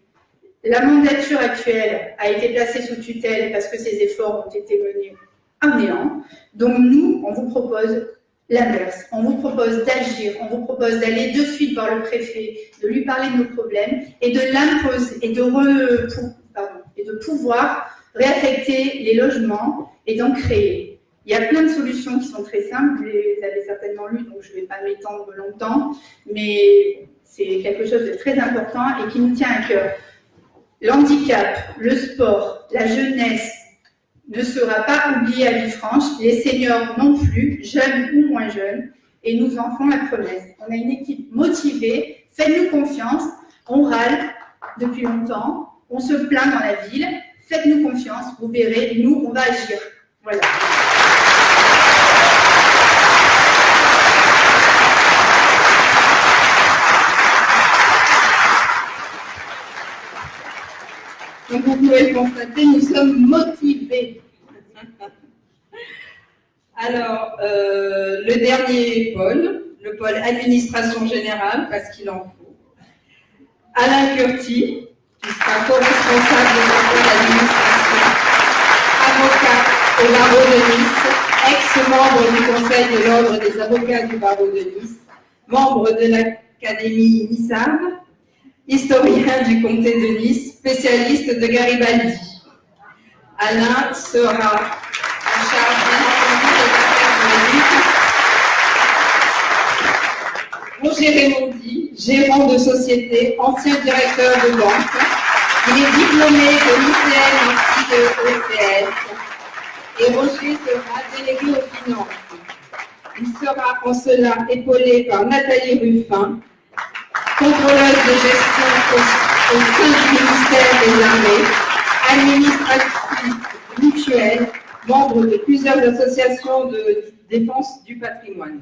A: La mandature actuelle a été placée sous tutelle parce que ces efforts ont été menés à néant. Donc nous, on vous propose l'inverse. On vous propose d'agir, on vous propose d'aller de suite voir le préfet, de lui parler de nos problèmes et de l'imposer et de pouvoir réaffecter les logements et d'en créer. Il y a plein de solutions qui sont très simples, vous les avez certainement lues, donc je ne vais pas m'étendre longtemps, mais c'est quelque chose de très important et qui nous tient à cœur. L'handicap, le sport, la jeunesse ne sera pas oublié à Villefranche, les seniors non plus, jeunes ou moins jeunes, et nous en faisons la promesse. On a une équipe motivée, faites-nous confiance, on râle depuis longtemps, on se plaint dans la ville, faites-nous confiance, vous verrez, nous, on va agir. Voilà.
E: Donc vous pouvez le constater, nous sommes motivés. Alors, le dernier pôle, le pôle administration générale, parce qu'il en faut. Alain Curti, qui sera co-responsable de la pôle administration, avocat au barreau de Nice, ex-membre du Conseil de l'Ordre des avocats du barreau de Nice, membre de l'Académie Nissave, historien du comté de Nice, spécialiste de Garibaldi. Alain sera en charge bien entendu des affaires juridiques. Roger Raymondi, gérant de société, ancien directeur de banque. Il est diplômé de l'ICN ainsi de l'ECS. Et Roger sera délégué aux finances. Il sera en cela épaulé par Nathalie Ruffin, contrôleuse de gestion au sein du ministère des Armées, administratrice mutuelle, membre de plusieurs associations de défense du patrimoine.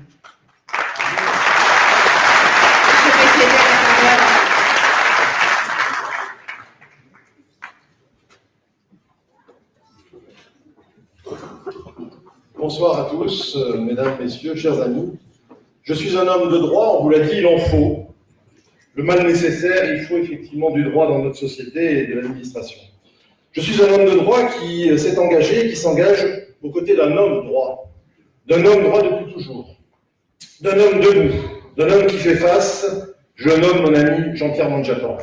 C: Bonsoir à tous, mesdames, messieurs, chers amis. Je suis un homme de droit, on vous l'a dit, il en faut. Le mal nécessaire, il faut effectivement du droit dans notre société et de l'administration. Je suis un homme de droit qui s'est engagé, qui s'engage aux côtés d'un homme droit depuis toujours, d'un homme debout, d'un homme qui fait face, je nomme mon ami Jean-Pierre Mandjatan.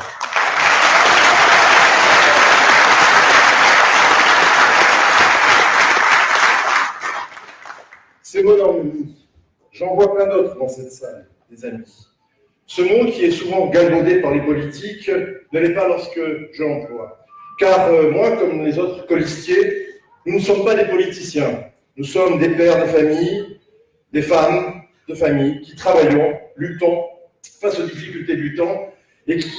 C: C'est mon ami. J'en vois plein d'autres dans cette salle, des amis. Ce mot qui est souvent galvaudé par les politiques ne l'est pas lorsque je l'emploie. Car moi, comme les autres colistiers, nous ne sommes pas des politiciens. Nous sommes des pères de famille, des femmes de famille qui travaillons, luttons face aux difficultés du temps et qui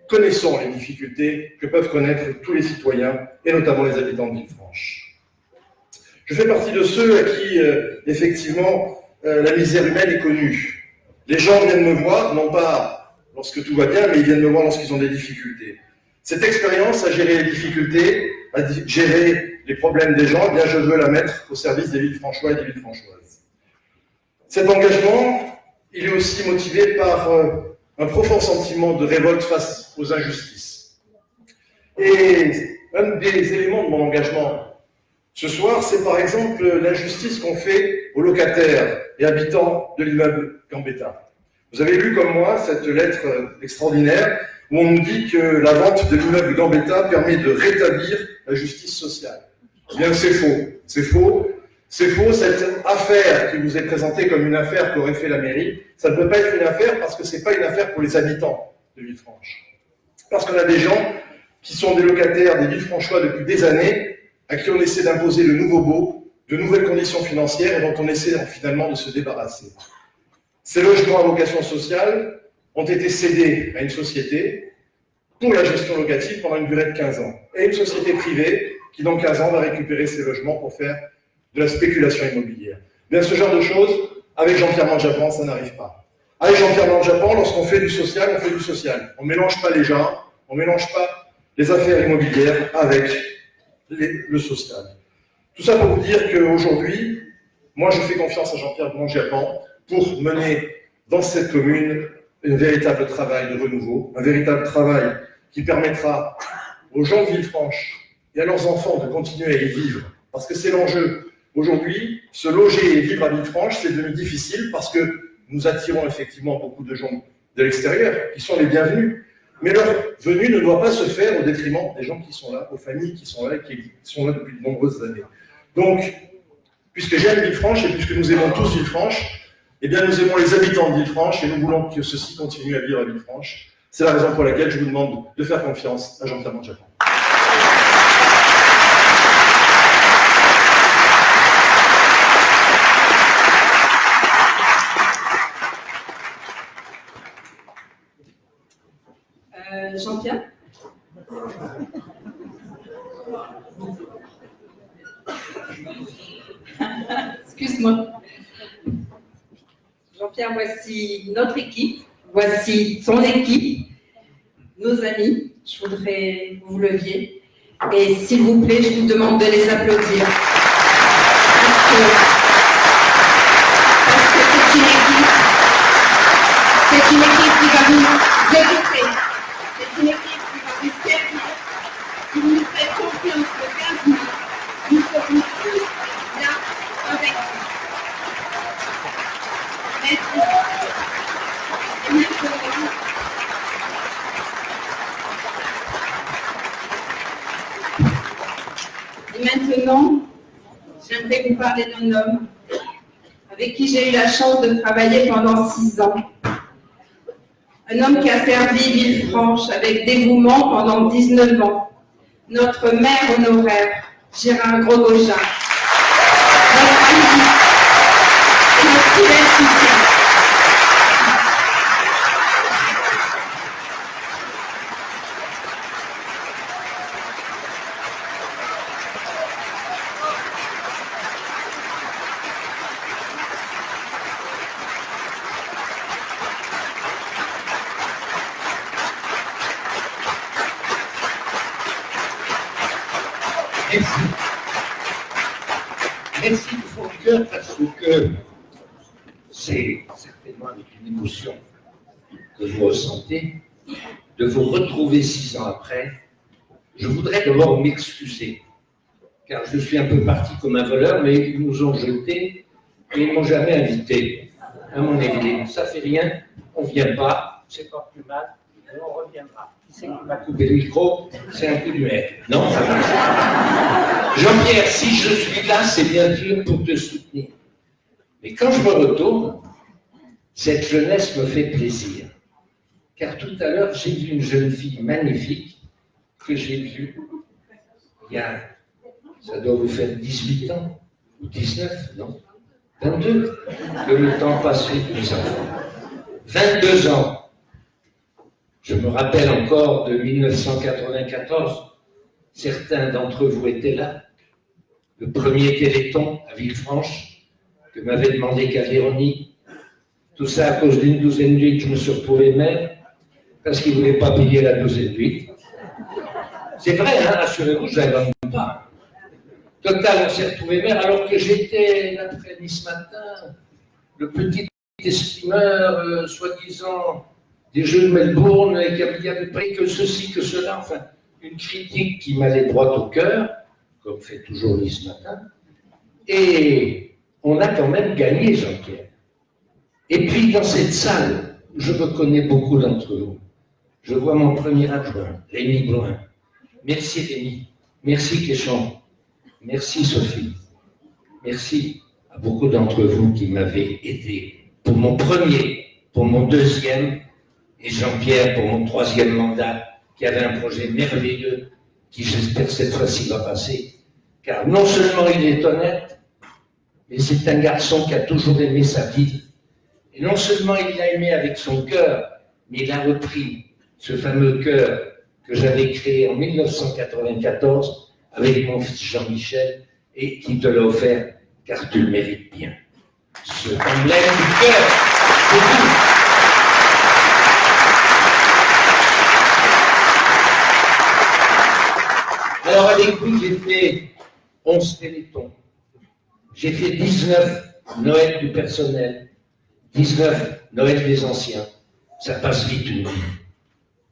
C: connaissons les difficultés que peuvent connaître tous les citoyens et notamment les habitants de Villefranche. Je fais partie de ceux à qui, effectivement, la misère humaine est connue. Les gens viennent me voir, non pas lorsque tout va bien, mais ils viennent me voir lorsqu'ils ont des difficultés. Cette expérience à gérer les difficultés, à gérer les problèmes des gens, eh bien, je veux la mettre au service des Villefranchois et des Villefranchoises. Cet engagement, il est aussi motivé par un profond sentiment de révolte face aux injustices. Et un des éléments de mon engagement ce soir, c'est par exemple l'injustice qu'on fait aux locataires et habitants de l'immeuble Gambetta. Vous avez lu comme moi cette lettre extraordinaire où on nous dit que la vente de l'immeuble Gambetta permet de rétablir la justice sociale. Eh bien, c'est faux. C'est faux. C'est faux, cette affaire qui vous est présentée comme une affaire qu'aurait fait la mairie, ça ne peut pas être une affaire parce que ce n'est pas une affaire pour les habitants de Villefranche. Parce qu'on a des gens qui sont des locataires des Villefranchois depuis des années, à qui on essaie d'imposer le nouveau beau, de nouvelles conditions financières et dont on essaie finalement de se débarrasser. Ces logements à vocation sociale ont été cédés à une société pour la gestion locative pendant une durée de 15 ans. Et une société privée qui, dans 15 ans, va récupérer ces logements pour faire de la spéculation immobilière. Bien, ce genre de choses, avec Jean-Pierre Manjapan, ça n'arrive pas. Avec Jean-Pierre Manjapan, lorsqu'on fait du social, on fait du social. On ne mélange pas les gens, on ne mélange pas les affaires immobilières avec le social. Tout ça pour vous dire qu'aujourd'hui, moi je fais confiance à Jean-Pierre Manjapan pour mener dans cette commune un véritable travail de renouveau, un véritable travail qui permettra aux gens de Villefranche et à leurs enfants de continuer à y vivre. Parce que c'est l'enjeu. Aujourd'hui, se loger et vivre à Villefranche, c'est devenu difficile parce que nous attirons effectivement beaucoup de gens de l'extérieur qui sont les bienvenus. Mais leur venue ne doit pas se faire au détriment des gens qui sont là, aux familles qui sont là et qui sont là depuis de nombreuses années. Donc, puisque j'aime Villefranche et puisque nous aimons tous Villefranche, eh bien nous aimons les habitants de Villefranche et nous voulons que ceux-ci continuent à vivre à Villefranche. C'est la raison pour laquelle je vous demande de faire confiance à Jean-Pierre Manjapan.
E: Jean-Pierre? Excuse-moi. Jean-Pierre, voici notre équipe, voici son équipe, nos amis. Je voudrais que vous vous leviez. Et s'il vous plaît, je vous demande de les applaudir. Parce que c'est une équipe qui va nous écouter. C'est une équipe qui va vous servir, qui nous fait confiance le 15 mai. Nous serons tous là avec vous. Merci. Et maintenant, j'aimerais vous parler d'un homme avec qui j'ai eu la chance de travailler pendant 6 ans. Un homme qui a servi Villefranche avec dévouement pendant 19 ans. Notre maire honoraire, Gérard Grosgoja. Notre ami et notre fidèle soutien.
I: Merci. Merci du fond du cœur parce que c'est certainement avec une émotion que vous ressentez de vous retrouver 6 ans après. Je voudrais d'abord m'excuser car je suis un peu parti comme un voleur, mais ils nous ont jetés et ils ne m'ont jamais invité à mon église. Ça fait rien, on ne vient pas, c'est pas plus mal, et on reviendra. C'est qui m'a coupé le micro, c'est un coup de mer. Non, ça marche. Jean-Pierre, si je suis là, c'est bien sûr pour te soutenir. Mais quand je me retourne, cette jeunesse me fait plaisir. Car tout à l'heure, j'ai vu une jeune fille magnifique que j'ai vue il y a, ça doit vous faire 18 ans, ou 19, non 22, que le temps passe vite, mes enfants. 22 ans. Je me rappelle encore de 1994, certains d'entre vous étaient là, le premier Téléthon à Villefranche, que m'avait demandé Calderoni, tout ça à cause d'une douzaine d'huîtres, je me suis retrouvé maire, parce qu'il ne voulait pas payer la douzaine d'huîtres. C'est vrai, hein, rassurez-vous, je n'invente pas. Total, on s'est retrouvé maire, alors que j'étais l'après-midi ce matin, le petit estimeur, soi-disant, des Jeux de Melbourne, et qu'il n'y avait pas que ceci, que cela, enfin, une critique qui m'allait droit au cœur, comme fait toujours Lise ce matin, et on a quand même gagné, Jean-Pierre. Et puis, dans cette salle, je reconnais beaucoup d'entre vous. Je vois mon premier adjoint, Rémi Bloin. Merci Rémi, merci Kéchon, merci Sophie, merci à beaucoup d'entre vous qui m'avez aidé pour mon premier, pour mon deuxième, et Jean-Pierre pour mon troisième mandat, qui avait un projet merveilleux, qui j'espère cette fois-ci va passer, car non seulement il est honnête, mais c'est un garçon qui a toujours aimé sa ville, et non seulement il l'a aimé avec son cœur, mais il a repris ce fameux chœur que j'avais créé en 1994 avec mon fils Jean-Michel et qui te l'a offert car tu le mérites bien. Ce emblème du cœur, c'est tout. Alors avec lui, j'ai fait 11 télétons. J'ai fait 19 Noël du personnel, 19 Noël des anciens. Ça passe vite une vie.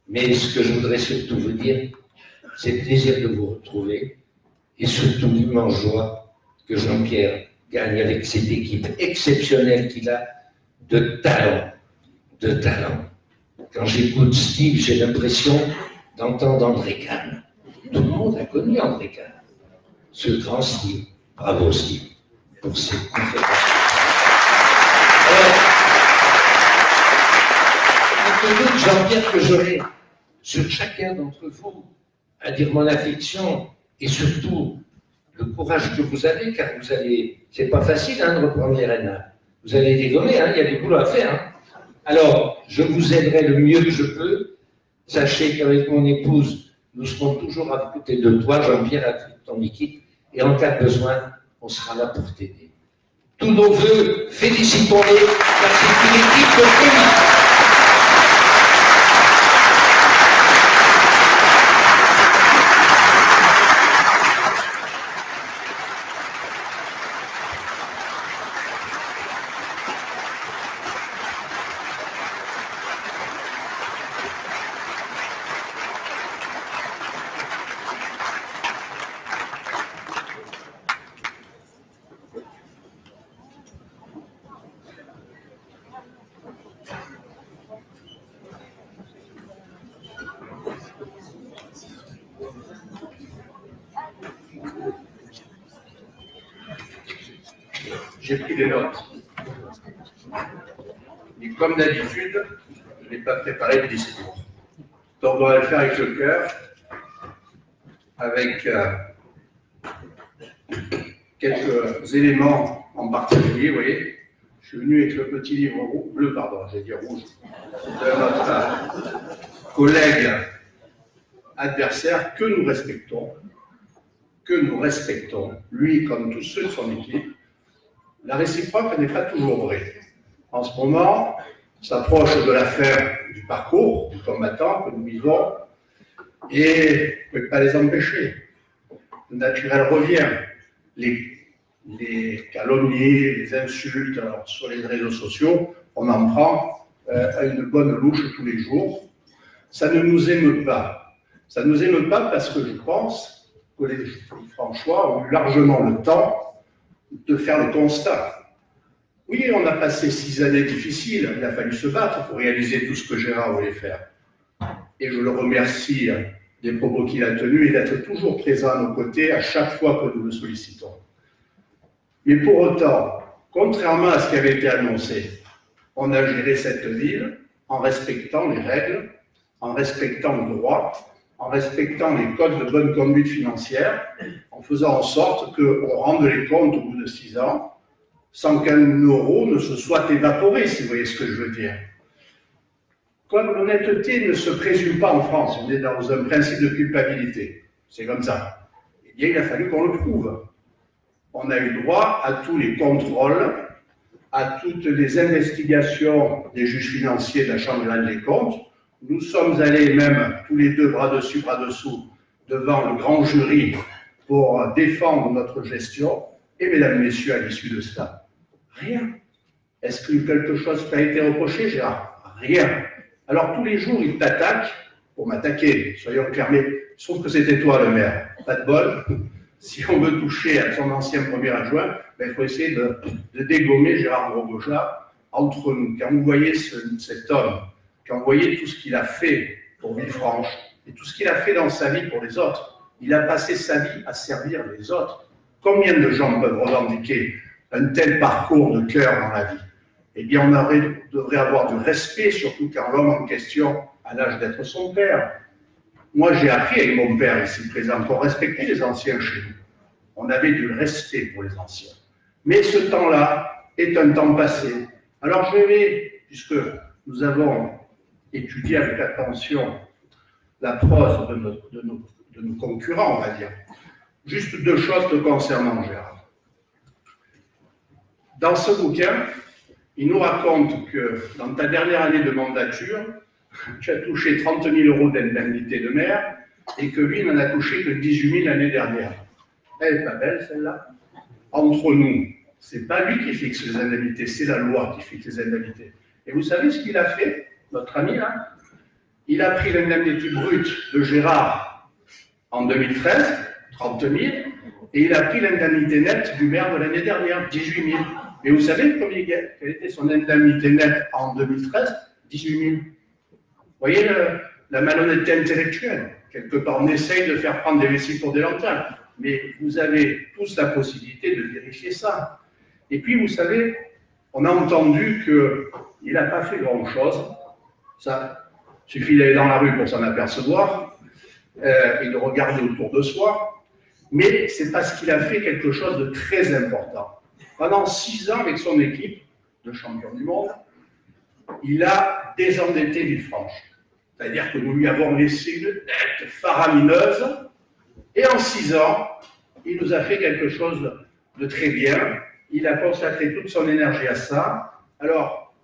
I: Mais ce que je voudrais surtout vous dire, c'est le plaisir de vous retrouver et surtout l'immense joie que Jean-Pierre gagne avec cette équipe exceptionnelle qu'il a de talent, de talent. Quand j'écoute Steve, j'ai l'impression d'entendre André Kahn. Tout le monde a connu André Kahn. Ce grand Steve. Bravo Steve pour cette conférence. Alors, Jean-Pierre, que j'aurai sur chacun d'entre vous à dire mon affection et surtout le courage que vous avez, car vous allez, c'est pas facile hein, de reprendre les rênes. Vous allez dégommer, hein, il y a du boulot à faire. Hein. Alors, je vous aiderai le mieux que je peux. Sachez qu'avec mon épouse, nous serons toujours à côté de toi, Jean-Pierre, à toute ton équipe, et en cas de besoin, on sera là pour t'aider. Tous nos voeux, félicitons-les, car c'est une équipe de folie.
B: J'ai pris des notes. Et comme d'habitude, je n'ai pas préparé de discours. Donc on va le faire avec le cœur, avec quelques éléments en particulier, vous voyez. Je suis venu avec le petit livre bleu, pardon, j'ai dit rouge, de notre collègue adversaire que nous respectons, lui comme tous ceux de son équipe. La réciproque n'est pas toujours vraie. En ce moment, s'approche de l'affaire du parcours du combattant que nous vivons et on ne peut pas les empêcher. Le naturel revient. Les calomnies, les insultes sur les réseaux sociaux, on en prend à une bonne louche tous les jours. Ça ne nous émeut pas. Ça ne nous émeut pas parce que je pense que les Franchois ont eu largement le temps de faire le constat. Oui, on a passé 6 années difficiles, il a fallu se battre pour réaliser tout ce que Gérard voulait faire. Et je le remercie des propos qu'il a tenus et d'être toujours présent à nos côtés à chaque fois que nous le sollicitons. Mais pour autant, contrairement à ce qui avait été annoncé, on a géré cette ville en respectant les règles, en respectant le droit, en respectant les codes de bonne conduite financière, en faisant en sorte qu'on rende les comptes au bout de 6 ans, sans qu'un euro ne se soit évaporé, si vous voyez ce que je veux dire. Comme l'honnêteté ne se présume pas en France, on est dans un principe de culpabilité, c'est comme ça. Eh bien, il a fallu qu'on le prouve. On a eu droit à tous les contrôles, à toutes les investigations des juges financiers de la Chambre des comptes. Nous sommes allés même tous les deux bras dessus, bras dessous, devant le grand jury pour défendre notre gestion. Et mesdames, messieurs, à l'issue de cela, rien. Est-ce que quelque chose t'a été reproché, Gérard? Rien. Alors tous les jours, il t'attaque pour m'attaquer, soyons clairs, mais je trouve que c'était toi le maire. Pas de bol. Si on veut toucher à son ancien premier adjoint, ben, il faut essayer de dégommer Gérard Gros-Gojat entre nous. Quand vous voyez cet homme, quand vous voyez tout ce qu'il a fait pour Villefranche et tout ce qu'il a fait dans sa vie pour les autres, il a passé sa vie à servir les autres. Combien de gens peuvent revendiquer un tel parcours de cœur dans la vie? Eh bien, on devrait avoir du respect, surtout quand l'homme en question a l'âge d'être son père. Moi, j'ai appris avec mon père ici présent qu'on respectait les anciens chez nous. On avait du respect pour les anciens. Mais ce temps-là est un temps passé. Alors je vais, puisque nous avons étudié avec attention la prose de nos concurrents, on va dire, juste deux choses te concernant, Gérard. Dans ce bouquin, il nous raconte que dans ta dernière année de mandature, tu as touché 30 000 € d'indemnité de maire et que lui n'en a touché que 18 000 l'année dernière. Elle n'est pas belle, celle-là. Entre nous, ce n'est pas lui qui fixe les indemnités, c'est la loi qui fixe les indemnités. Et vous savez ce qu'il a fait, notre ami là? Il a pris l'indemnité brute de Gérard en 2013, 30 000, et il a pris l'indemnité nette du maire de l'année dernière, 18 000. Et vous savez quelle était son indemnité nette en 2013? 18 000. Vous voyez la malhonnêteté intellectuelle. Quelque part, on essaye de faire prendre des vessies pour des lanternes. Mais vous avez tous la possibilité de vérifier ça. Et puis, vous savez, on a entendu qu'il n'a pas fait grand-chose. Ça suffit d'aller dans la rue pour s'en apercevoir et de regarder autour de soi. Mais c'est parce qu'il a fait quelque chose de très important. Pendant 6 ans, avec son équipe de champion du monde, il a désendetté Villefranche. C'est-à-dire que nous lui avons laissé une dette faramineuse. Et en 6 ans, il nous a fait quelque chose de très bien. Il a consacré toute son énergie à ça. Alors,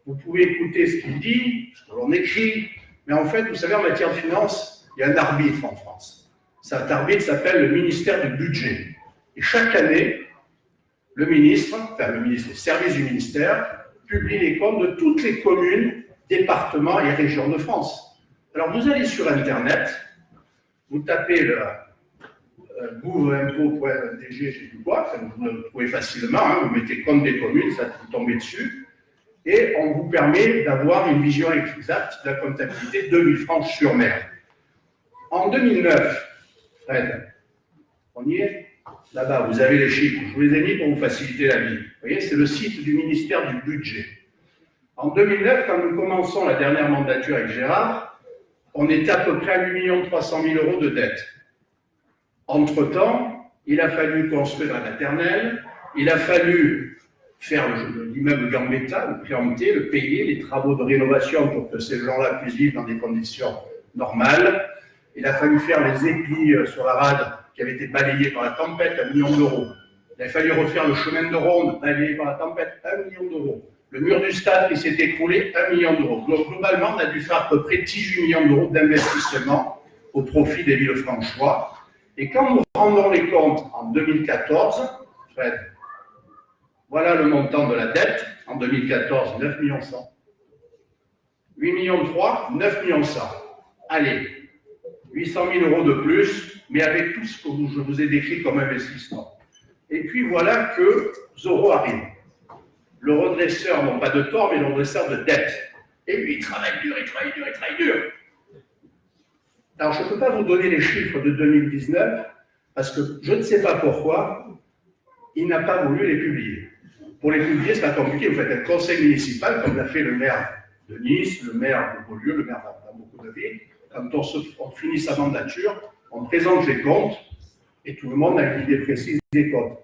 B: vous pouvez écouter ce qu'il dit, ce que l'on écrit, mais en fait, vous savez, en matière de finance, il y a un arbitre en France. Cet arbitre s'appelle le ministère du Budget. Et chaque année, le ministre, le service du ministère, publie les comptes de toutes les communes, départements et régions de France. Alors, vous allez sur Internet, vous tapez le gouv-impôt.dg, je ne sais plus quoi, vous le trouvez facilement, hein, vous mettez compte des communes, ça vous tombez dessus, et on vous permet d'avoir une vision exacte de la comptabilité de Villefranche-sur-Mer. En 2009, Fred, on y est? Là-bas, vous avez les chiffres, je vous les ai mis pour vous faciliter la vie. Vous voyez, c'est le site du ministère du Budget. En 2009, quand nous commençons la dernière mandature avec Gérard, on était à peu près à 8 300 000 € de dette. Entre-temps, il a fallu construire la maternelle, il a fallu faire l'immeuble Gambetta, le préempter, le payer, les travaux de rénovation pour que ces gens-là puissent vivre dans des conditions normales. Il a fallu faire les épis sur la rade qui avaient été balayés par la tempête, 1 million d'euros. Il a fallu refaire le chemin de ronde balayé par la tempête, 1 million d'euros. Le mur du stade qui s'est écroulé, 1 million d'euros. Donc, globalement, on a dû faire à peu près 18 millions d'euros d'investissement au profit des Villefranchois. Et quand nous rendons les comptes en 2014, Fred, voilà le montant de la dette. En 2014, 9 millions 100. 8 millions 3, 9 millions 100. Allez, 800 000 € de plus, mais avec tout ce que je vous ai décrit comme investissement. Et puis voilà que Zorro arrive. Le redresseur, non pas de tort, mais le redresseur de dette. Et lui, il travaille dur, il travaille dur, il travaille dur. Alors, je ne peux pas vous donner les chiffres de 2019, parce que je ne sais pas pourquoi, il n'a pas voulu les publier. Pour les publier, c'est pas compliqué. Vous faites un conseil municipal, comme l'a fait le maire de Nice, le maire de Beaulieu, le maire dans beaucoup de villes. Quand on finit sa mandature, on présente les comptes, et tout le monde a une idée précise des comptes.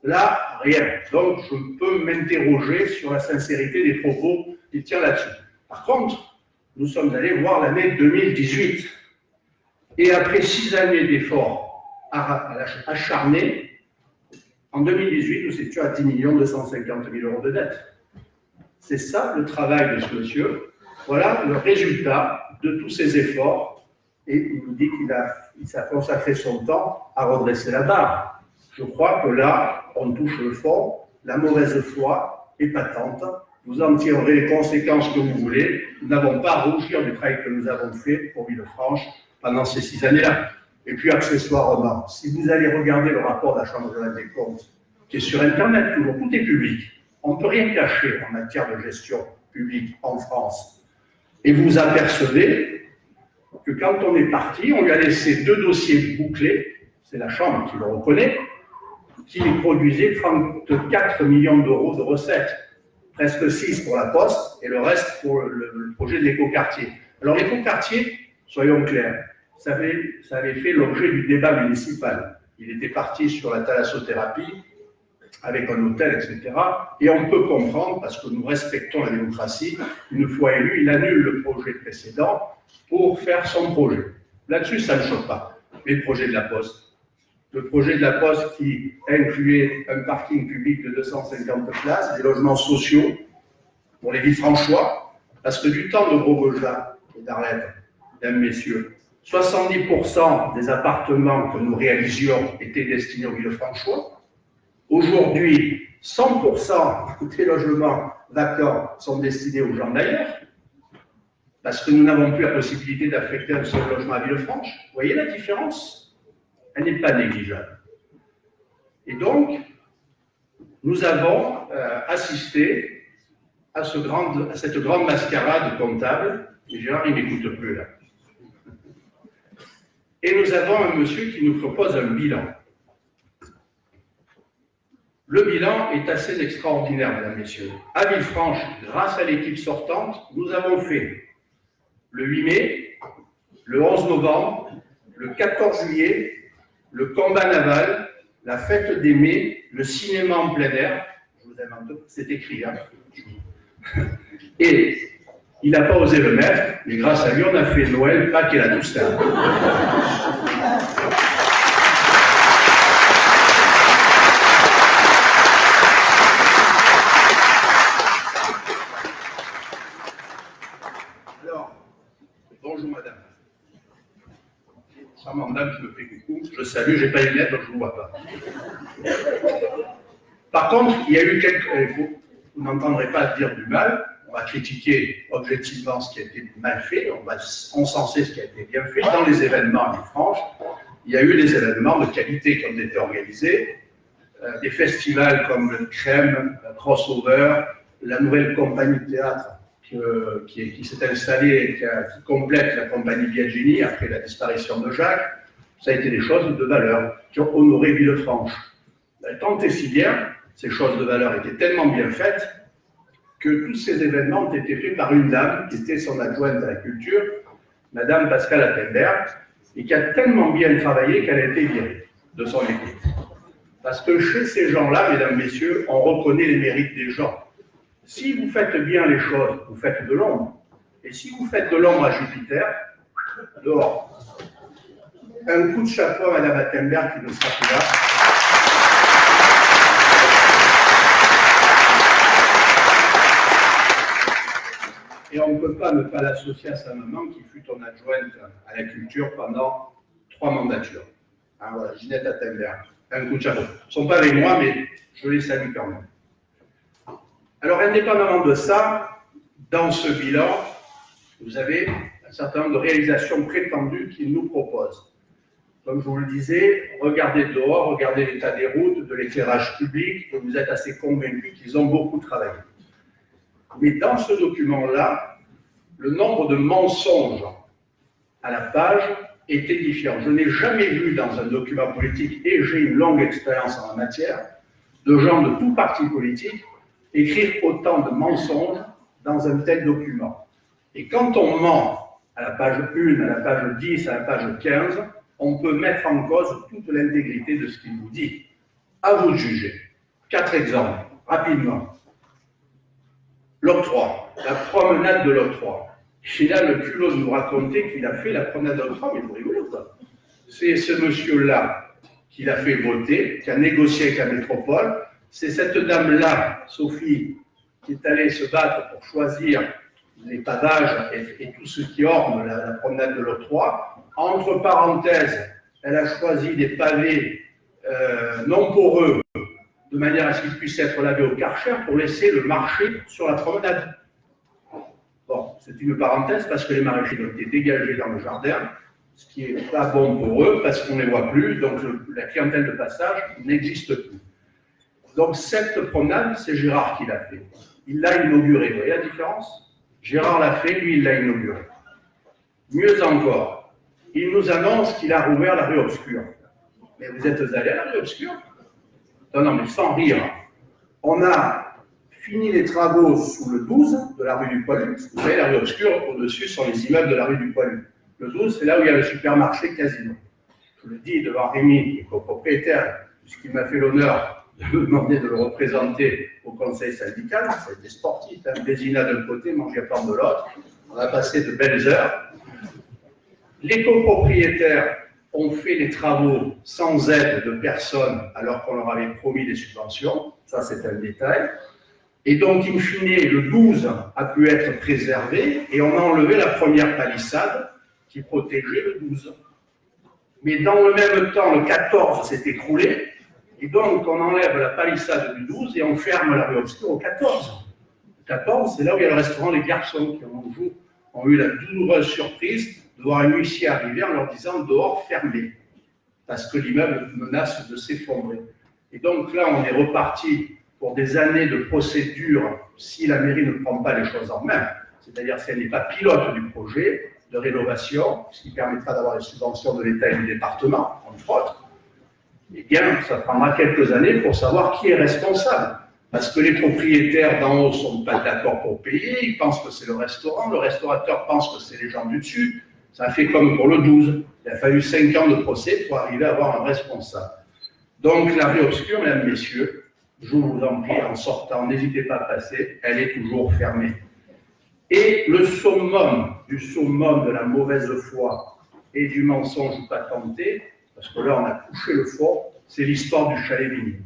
B: Là, rien. Donc, je peux m'interroger sur la sincérité des propos qui tient là-dessus. Par contre, nous sommes allés voir l'année 2018. Et après 6 années d'efforts acharnés, en 2018, nous étions à 10 250 000 € de dette. C'est ça le travail de ce monsieur. Voilà le résultat de tous ces efforts. Et il nous dit qu'il a consacré son temps à redresser la barre. Je crois que là, on touche le fond. La mauvaise foi est patente. vous en tirerez les conséquences que vous voulez. Nous n'avons pas à rougir du travail que nous avons fait pour Villefranche pendant ces 6 années-là. Et puis, accessoirement, si vous allez regarder le rapport de la Chambre des comptes, qui est sur Internet, toujours, tout est public. On ne peut rien cacher en matière de gestion publique en France. Et vous vous apercevez que quand on est parti, on lui a laissé 2 dossiers bouclés, c'est la Chambre qui le reconnaît, qui produisait 34 millions d'euros de recettes, presque 6 pour la Poste et le reste pour le projet de l'écoquartier. Alors l'écoquartier, soyons clairs, ça avait fait l'objet du débat municipal. Il était parti sur la thalassothérapie, avec un hôtel, etc. Et on peut comprendre, parce que nous respectons la démocratie, une fois élu, il annule le projet précédent pour faire son projet. Là-dessus, ça ne choque pas. Mais le projet de la Poste, qui incluait un parking public de 250 places, des logements sociaux pour les Villefranchois, parce que du temps de Gros-Gojat et d'Arlette, mesdames, messieurs, 70% des appartements que nous réalisions étaient destinés aux Villefranchois. Aujourd'hui, 100% des logements vacants sont destinés aux gens d'ailleurs, parce que nous n'avons plus la possibilité d'affecter un seul logement à Villefranche. Vous voyez la différence? Elle n'est pas négligeable. Et donc, nous avons assisté à cette grande mascarade comptable, et Gérard, il ne m'écoute plus là. Et nous avons un monsieur qui nous propose un bilan. Le bilan est assez extraordinaire, mesdames, messieurs. À Villefranche, grâce à l'équipe sortante, nous avons fait le 8 mai, le 11 novembre, le 14 juillet, le combat naval, la fête des mai, le cinéma en plein air. Je vous invente, c'est écrit. Hein. Et il n'a pas osé le mettre, mais grâce à lui, on a fait Noël, Pâques et la Toussaint. Bonjour madame. Charmante dame qui me fait coucou, je salue, j'ai pas les lunettes donc je ne vous vois pas. Par contre, il y a eu quelques. Vous n'entendrez pas dire du mal, on va critiquer objectivement ce qui a été mal fait, on va encenser ce qui a été bien fait. Dans les événements à Villefranche, il y a eu des événements de qualité qui ont été organisés, des festivals comme le Crème, Crossover, la nouvelle compagnie de théâtre qui s'est installée et qui complète la compagnie Biagini après la disparition de Jacques. Ça a été des choses de valeur qui ont honoré Villefranche. Tant et si bien, ces choses de valeur étaient tellement bien faites que tous ces événements ont été faits par une dame qui était son adjointe à la culture, Madame Pascal Attenberg, et qui a tellement bien travaillé qu'elle a été virée de son équipe. Parce que chez ces gens-là, mesdames, messieurs, on reconnaît les mérites des gens. Si vous faites bien les choses, vous faites de l'ombre. Et si vous faites de l'ombre à Jupiter, dehors. Un coup de chapeau à Madame Attenberg qui ne sera plus là. Et on ne peut pas ne pas l'associer à sa maman qui fut ton adjointe à la culture pendant 3 mandatures. Ah, voilà, Ginette Attenberg. Un coup de chapeau. Ils ne sont pas avec moi, mais je les salue quand même. Alors, indépendamment de ça, dans ce bilan, vous avez un certain nombre de réalisations prétendues qu'il nous propose. Comme je vous le disais, regardez dehors, regardez l'état des routes, de l'éclairage public, et vous êtes assez convaincus qu'ils ont beaucoup travaillé. Mais dans ce document-là, le nombre de mensonges à la page est édifiant. Je n'ai jamais vu dans un document politique, et j'ai une longue expérience en la matière, de gens de tout parti politique écrire autant de mensonges dans un tel document. Et quand on ment à la page 1, à la page 10, à la page 15, on peut mettre en cause toute l'intégrité de ce qu'il vous dit. À vous de juger. 4 exemples, rapidement. L'octroi, la promenade de l'octroi. Il a le culot de nous raconter qu'il a fait la promenade de l'octroi, mais vous rigolez ou pas? C'est ce monsieur-là qui l'a fait voter, qui a négocié avec la métropole. C'est cette dame-là, Sophie, qui est allée se battre pour choisir les pavages et tout ce qui orne la promenade de l'octroi. Entre parenthèses, elle a choisi des pavés non poreux, de manière à ce qu'il puisse être lavé au Karcher pour laisser le marché sur la promenade. Bon, c'est une parenthèse parce que les maraîchers ont été dégagés dans le jardin, ce qui n'est pas bon pour eux parce qu'on ne les voit plus, donc la clientèle de passage n'existe plus. Donc cette promenade, c'est Gérard qui l'a fait. Il l'a inaugurée. Vous voyez la différence? Gérard l'a fait, lui, il l'a inaugurée. Mieux encore, il nous annonce qu'il a rouvert la rue Obscure. Mais vous êtes allé à la rue Obscure? Non, non, mais sans rire. On a fini les travaux sous le 12 de la rue du Poilu. Vous savez, la rue Obscure, au-dessus, sont les immeubles de la rue du Poilu. Le 12, c'est là où il y a le supermarché Casino. Je le dis devant Rémi, qui est copropriétaire, puisqu'il m'a fait l'honneur de me demander de le représenter au conseil syndical. Ça a été sportif, hein, Bézina d'un côté, manger à part de l'autre. On a passé de belles heures. Les copropriétaires ont fait les travaux sans aide de personne, alors qu'on leur avait promis des subventions. Ça, c'est un détail. Et donc, in fine, le 12 a pu être préservé et on a enlevé la première palissade qui protégeait le 12. Mais dans le même temps, le 14 s'est écroulé. Et donc, on enlève la palissade du 12 et on ferme la rue Obscure au 14. Le 14, c'est là où il y a le restaurant Les Garçons qui ont eu la douloureuse surprise de voir un huissier arriver en leur disant dehors fermé, parce que l'immeuble menace de s'effondrer. Et donc là, on est reparti pour des années de procédure si la mairie ne prend pas les choses en main, c'est-à-dire si elle n'est pas pilote du projet de rénovation, ce qui permettra d'avoir les subventions de l'État et du département, entre autres. Eh bien, ça prendra quelques années pour savoir qui est responsable. Parce que les propriétaires d'en haut ne sont pas d'accord pour payer, ils pensent que c'est le restaurateur pense que c'est les gens du dessus. Ça a fait comme pour le 12. Il a fallu 5 ans de procès pour arriver à avoir un responsable. Donc, la rue Obscure, mesdames, messieurs, je vous en prie, en sortant, n'hésitez pas à passer, elle est toujours fermée. Et le summum de la mauvaise foi et du mensonge patenté, parce que là, on a couché le fond, c'est l'histoire du chalet Vignon.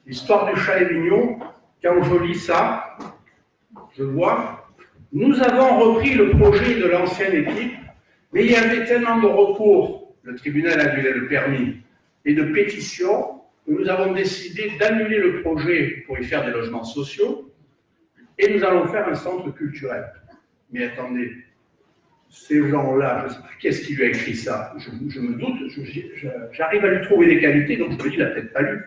B: L'histoire du chalet Vignon, quand je lis ça, je vois, nous avons repris le projet de l'ancienne équipe, mais il y avait tellement de recours, le tribunal a annulé le permis, et de pétitions, que nous avons décidé d'annuler le projet pour y faire des logements sociaux, et nous allons faire un centre culturel. Mais attendez, ces gens-là, je ne sais plus qu'est-ce qui lui a écrit ça, je me doute, j'arrive à lui trouver des qualités, donc je me dis, il n'a peut-être pas lu.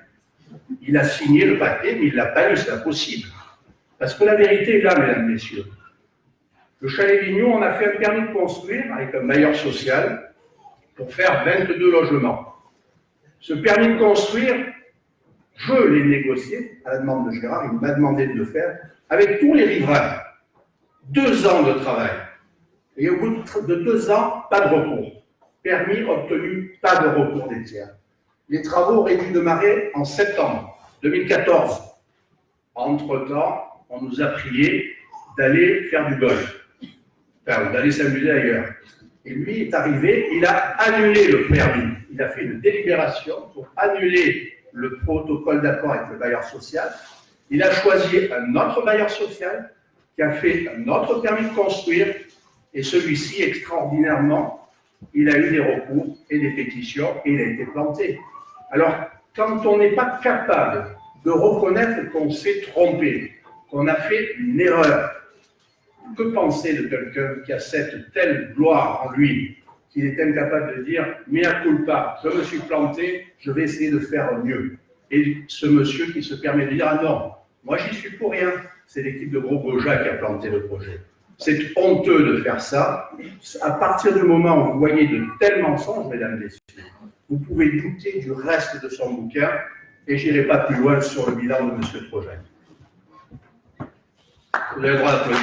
B: Il a signé le papier, mais il ne l'a pas lu, c'est impossible. Parce que la vérité est là, mesdames, messieurs. Le chalet Vignon, on a fait un permis de construire avec un bailleur social pour faire 22 logements. Ce permis de construire, je l'ai négocié à la demande de Gérard, il m'a demandé de le faire avec tous les riverains. 2 ans de travail. Et au bout de 2 ans, pas de recours. Permis obtenu, pas de recours des tiers. Les travaux auraient dû démarrer en septembre 2014. Entre-temps, on nous a prié d'aller faire du golf, enfin, d'aller s'amuser ailleurs. Et lui est arrivé, il a annulé le permis. Il a fait une délibération pour annuler le protocole d'accord avec le bailleur social. Il a choisi un autre bailleur social qui a fait un autre permis de construire. Et celui-ci, extraordinairement, il a eu des recours et des pétitions et il a été planté. Alors, quand on n'est pas capable de reconnaître qu'on s'est trompé, qu'on a fait une erreur, que penser de quelqu'un qui a cette telle gloire en lui, qu'il est incapable de dire « mea culpa, je me suis planté, je vais essayer de faire mieux ». Et ce monsieur qui se permet de dire « ah non, moi j'y suis pour rien, c'est l'équipe de Gros Boja qui a planté le projet ». C'est honteux de faire ça. À partir du moment où vous voyez de tels mensonges, mesdames et messieurs, vous pouvez douter du reste de son bouquin, et je n'irai pas plus loin sur le bilan de M. Trojani. Vous avez le droit d'applaudir.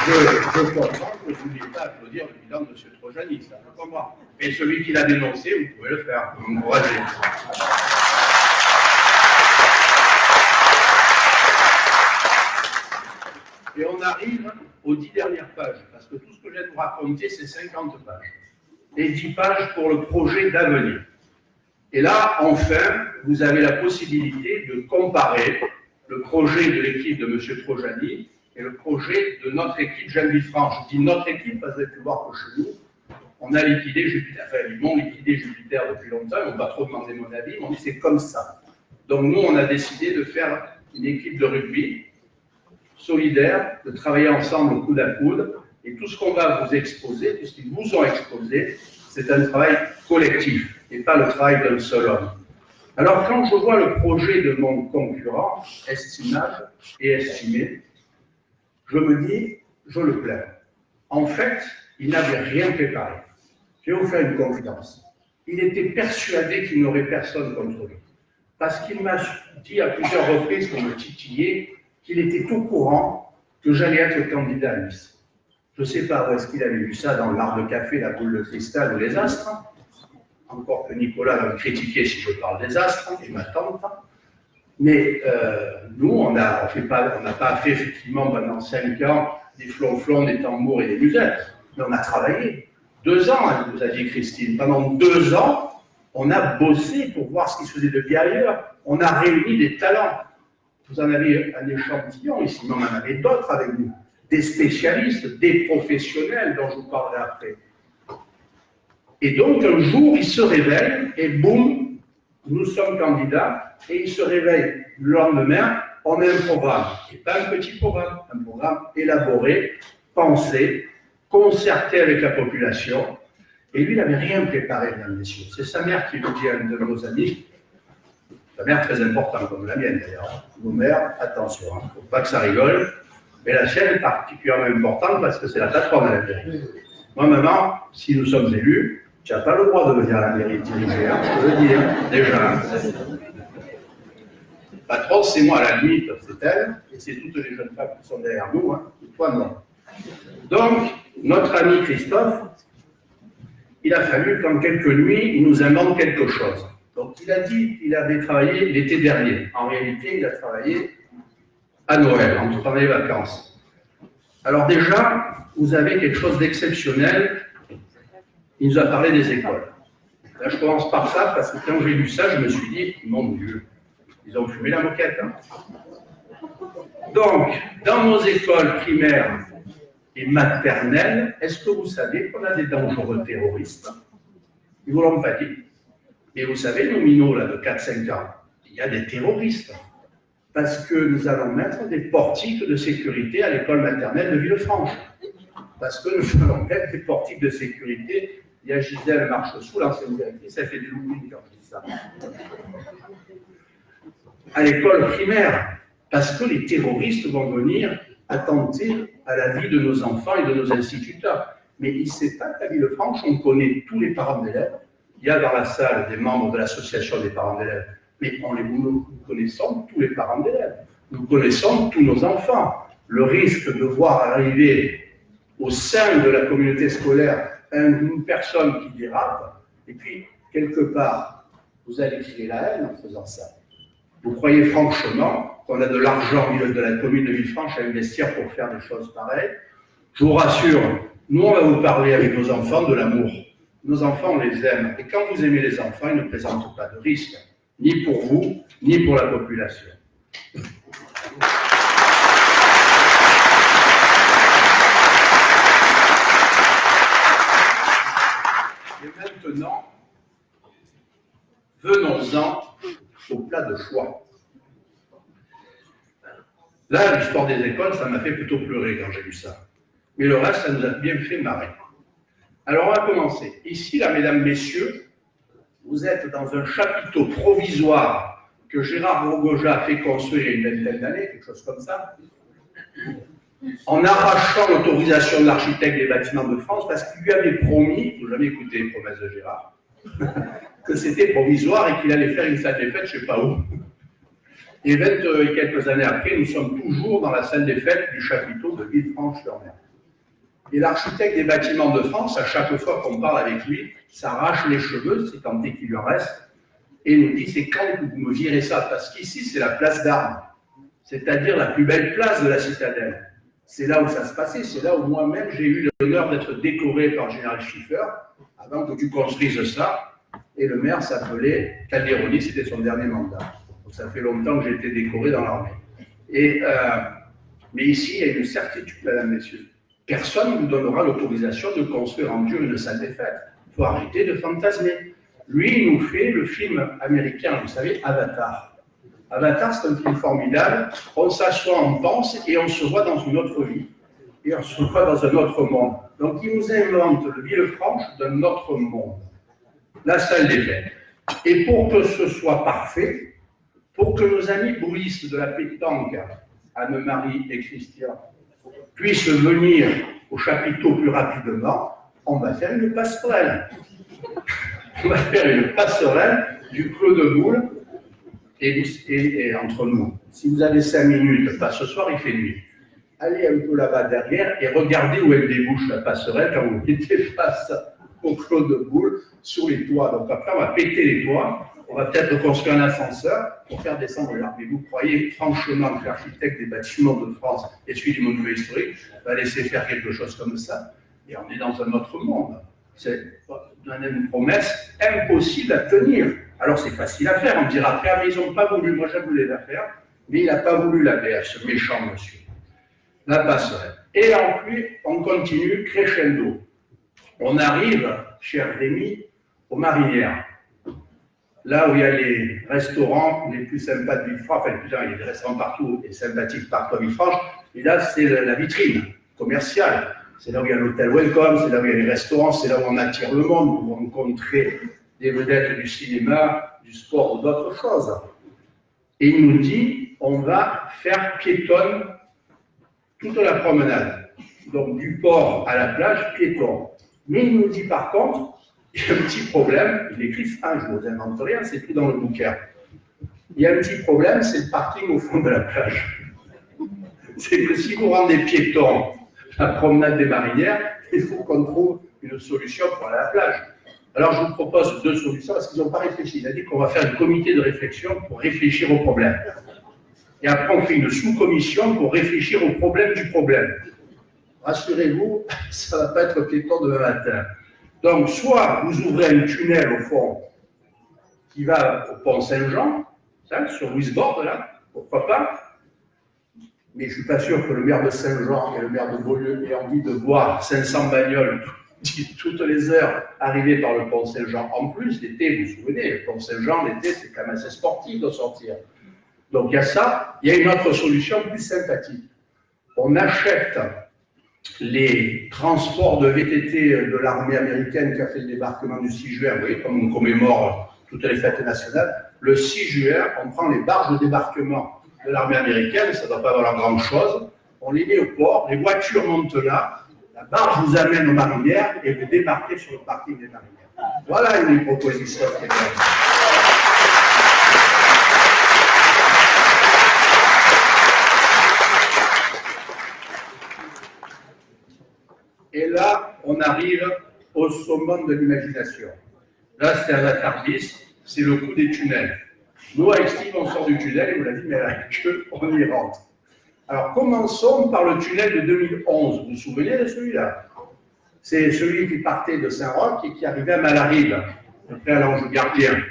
B: Je comprends que vous ne vouliez pas applaudir le bilan de M. Trojani, ça je comprends. Et celui qui l'a dénoncé, vous pouvez le faire, vous m'encouragez. Et on arrive aux 10 dernières pages, parce que tout ce que je viens de vous raconter, c'est 50 pages. Et 10 pages pour le projet d'avenir. Et là, enfin, vous avez la possibilité de comparer le projet de l'équipe de M. Trojani et le projet de notre équipe Jeanne Villefranche. Je dis notre équipe, parce que vous avez pu voir que chez nous, on a liquidé Jupiter. Enfin, ils m'ont liquidé Jupiter depuis longtemps, ils n'ont pas trop demandé mon avis, ils m'ont dit c'est comme ça. Donc nous, on a décidé de faire une équipe de rugby solidaire, de travailler ensemble coude à coude, et tout ce qu'on va vous exposer, tout ce qu'ils vous ont exposé, c'est un travail collectif, et pas le travail d'un seul homme. Alors quand je vois le projet de mon concurrent, estimable et estimé, je me dis, je le plains. En fait, il n'avait rien préparé. Je vais vous faire une confidence. Il était persuadé qu'il n'aurait personne contre lui. Parce qu'il m'a dit à plusieurs reprises, pour me titiller, qu'il était au courant que j'allais être candidat à Nice. Je ne sais pas où est-ce qu'il avait vu ça, dans l'art de café, la boule de cristal ou les astres. Encore que Nicolas va me critiquer si je parle des astres, et ma tante. Mais nous, on n'a pas fait effectivement pendant 5 ans des flonflons, des tambours et des musettes. Mais on a travaillé. 2 ans, elle nous a dit Christine. Pendant 2 ans, on a bossé pour voir ce qui se faisait de bien ailleurs. On a réuni des talents. Vous en avez un échantillon ici, mais on en avait d'autres avec nous. Des spécialistes, des professionnels dont je vous parlerai après. Et donc, un jour, il se réveille et boum, nous sommes candidats. Et il se réveille le lendemain, on a un programme. Et pas un petit programme, un programme élaboré, pensé, concerté avec la population. Et lui, il n'avait rien préparé, mesdames et messieurs. C'est sa mère qui le dit à un de nos amis. Sa mère très importante, comme la mienne d'ailleurs. Nos mères, attention, il ne faut pas que ça rigole. Mais la sienne est particulièrement importante parce que c'est la patronne à la mairie. Moi, maman, si nous sommes élus, tu n'as pas le droit de venir à la mairie diriger, hein, je peux le dire, déjà. Hein. Patronne, c'est moi, à la limite, c'est elle, et c'est toutes les jeunes femmes qui sont derrière nous, hein, et toi, non. Donc, notre ami Christophe, il a fallu qu'en quelques nuits, il nous invente quelque chose. Donc, il a dit qu'il avait travaillé l'été dernier. En réalité, il a travaillé à Noël, pendant les vacances. Alors déjà, vous avez quelque chose d'exceptionnel. Il nous a parlé des écoles. Là, je commence par ça, parce que quand j'ai lu ça, je me suis dit, mon Dieu, ils ont fumé la moquette. Hein. Donc, dans nos écoles primaires et maternelles, est-ce que vous savez qu'on a des dangereux terroristes? Ils ne vous l'ont pas dit. Et vous savez, nos minots là, de 4-5 ans, il y a des terroristes. Parce que nous allons mettre des portiques de sécurité à l'école maternelle de Villefranche. Parce que nous allons mettre des portiques de sécurité. Il y a Gisèle Marchessou, l'ancienne directrice, elle fait des loopings quand je dis ça. À l'école primaire, parce que les terroristes vont venir attenter à la vie de nos enfants et de nos instituteurs. Mais il ne sait pas qu'à Villefranche, on connaît tous les parents d'élèves. Il y a dans la salle des membres de l'association des parents d'élèves. Mais nous connaissons tous les parents d'élèves. Nous connaissons tous nos enfants. Le risque de voir arriver au sein de la communauté scolaire une personne qui dérape, et puis, quelque part, vous allez créer la haine en faisant ça. Vous croyez franchement qu'on a de l'argent de la commune de Villefranche à investir pour faire des choses pareilles? Je vous rassure, nous, on va vous parler avec nos enfants de l'amour. Nos enfants, on les aime. Et quand vous aimez les enfants, ils ne présentent pas de risque, ni pour vous, ni pour la population. Et maintenant, venons-en au plat de choix. Là, l'histoire des écoles, ça m'a fait plutôt pleurer quand j'ai lu ça. Mais le reste, ça nous a bien fait marrer. Alors, on va commencer. Ici, là, mesdames, messieurs, vous êtes dans un chapiteau provisoire que Gérard Rogoja a fait construire il y a une vingtaine d'années, quelque chose comme ça, en arrachant l'autorisation de l'architecte des bâtiments de France parce qu'il lui avait promis, vous n'avez jamais écouté les promesses de Gérard, que c'était provisoire et qu'il allait faire une salle des fêtes, je ne sais pas où. Et quelques années après, nous sommes toujours dans la salle des fêtes du chapiteau de Villefranche-sur-Mer. Et l'architecte des bâtiments de France, à chaque fois qu'on parle avec lui, s'arrache les cheveux, c'est tant qu'il lui en reste, et nous dit, c'est quand que vous me virez ça? Parce qu'ici, c'est la place d'Armes, c'est-à-dire la plus belle place de la citadelle. C'est là où ça se passait, c'est là où moi-même j'ai eu l'honneur d'être décoré par le général Schiffer, avant que tu construises ça, et le maire s'appelait Calderoni, c'était son dernier mandat. Donc ça fait longtemps que j'ai été décoré dans l'armée. Mais ici, il y a une certitude, mesdames, messieurs. personne ne vous donnera l'autorisation de construire en dur une salle des fêtes. Il faut arrêter de fantasmer. Lui, il nous fait le film américain, vous savez, Avatar. Avatar, c'est un film formidable. On s'assoit, on pense et on se voit dans une autre vie. Et on se voit dans un autre monde. Donc, il nous invente le Villefranche d'un autre monde. La salle des fêtes. Et pour que ce soit parfait, pour que nos amis boulistes de la pétanque, Anne-Marie et Christian, puissent venir au chapiteau plus rapidement, on va faire une passerelle. On va faire une passerelle du Clos de Boule et entre nous. Si vous avez 5 minutes, pas ce soir, il fait nuit. Allez un peu là-bas derrière et regardez où elle débouche la passerelle quand vous mettez face au Clos de Boule sur les toits. Donc après, on va péter les toits. On va peut-être construire un ascenseur pour faire descendre l'arbre. Mais vous croyez franchement que l'architecte des bâtiments de France et celui du monument historique va laisser faire quelque chose comme ça? Et on est dans un autre monde. C'est une promesse impossible à tenir. Alors c'est facile à faire. On me dira après, mais ils n'ont pas voulu. Moi, je voulais la faire, mais il n'a pas voulu la faire, ce méchant monsieur. La passerelle. Et en plus, on continue crescendo. On arrive, cher Rémi, aux Marinières. Là où il y a les restaurants les plus sympas de Villefranche, enfin, il y a des restaurants partout et sympathiques partout à Villefranche, et là, c'est la vitrine commerciale. C'est là où il y a l'hôtel Welcome, c'est là où il y a les restaurants, c'est là où on attire le monde, où vous rencontrez des vedettes du cinéma, du sport ou d'autres choses. Et il nous dit, on va faire piétonne toute la promenade. Donc, du port à la plage, piéton. Mais il nous dit par contre, il y a un petit problème, il écrit, je ne vous invente rien, c'est tout dans le bouquin. Il y a un petit problème, c'est le parking au fond de la plage. C'est que si vous rendez piéton la promenade des Marinières, il faut qu'on trouve une solution pour aller à la plage. Alors je vous propose 2 solutions parce qu'ils n'ont pas réfléchi. Il a dit qu'on va faire un comité de réflexion pour réfléchir au problème. Et après on fait une sous-commission pour réfléchir au problème du problème. Rassurez-vous, ça ne va pas être piéton demain matin. Donc, soit vous ouvrez un tunnel au fond qui va au pont Saint-Jean, sur Wisborne, là, pourquoi pas, mais je ne suis pas sûr que le maire de Saint-Jean et le maire de Beaulieu aient envie de voir 500 bagnoles toutes les heures arriver par le pont Saint-Jean. En plus, l'été, vous vous souvenez, le pont Saint-Jean, l'été, c'est quand même assez sportif de sortir. Donc, il y a ça. Il y a une autre solution plus sympathique. On achète les transports de VTT de l'armée américaine qui a fait le débarquement du 6 juin, vous voyez, comme on commémore toutes les fêtes nationales, le 6 juin, on prend les barges de débarquement de l'armée américaine, ça ne doit pas valoir grand-chose, on les met au port, les voitures montent là, la barge vous amène aux Marinières et vous débarquez sur le parking des Marinières. Voilà une proposition qui est bien. Et là, on arrive au summum de l'imagination. Là, c'est un attardiste, c'est le coup des tunnels. Nous, avec Steve, on sort du tunnel et on a dit, mais avec eux, on y rentre. Alors, commençons par le tunnel de 2011. Vous vous souvenez de celui-là? C'est celui qui partait de Saint-Roch et qui arrivait à Malarive, après à l'Ange Gardien,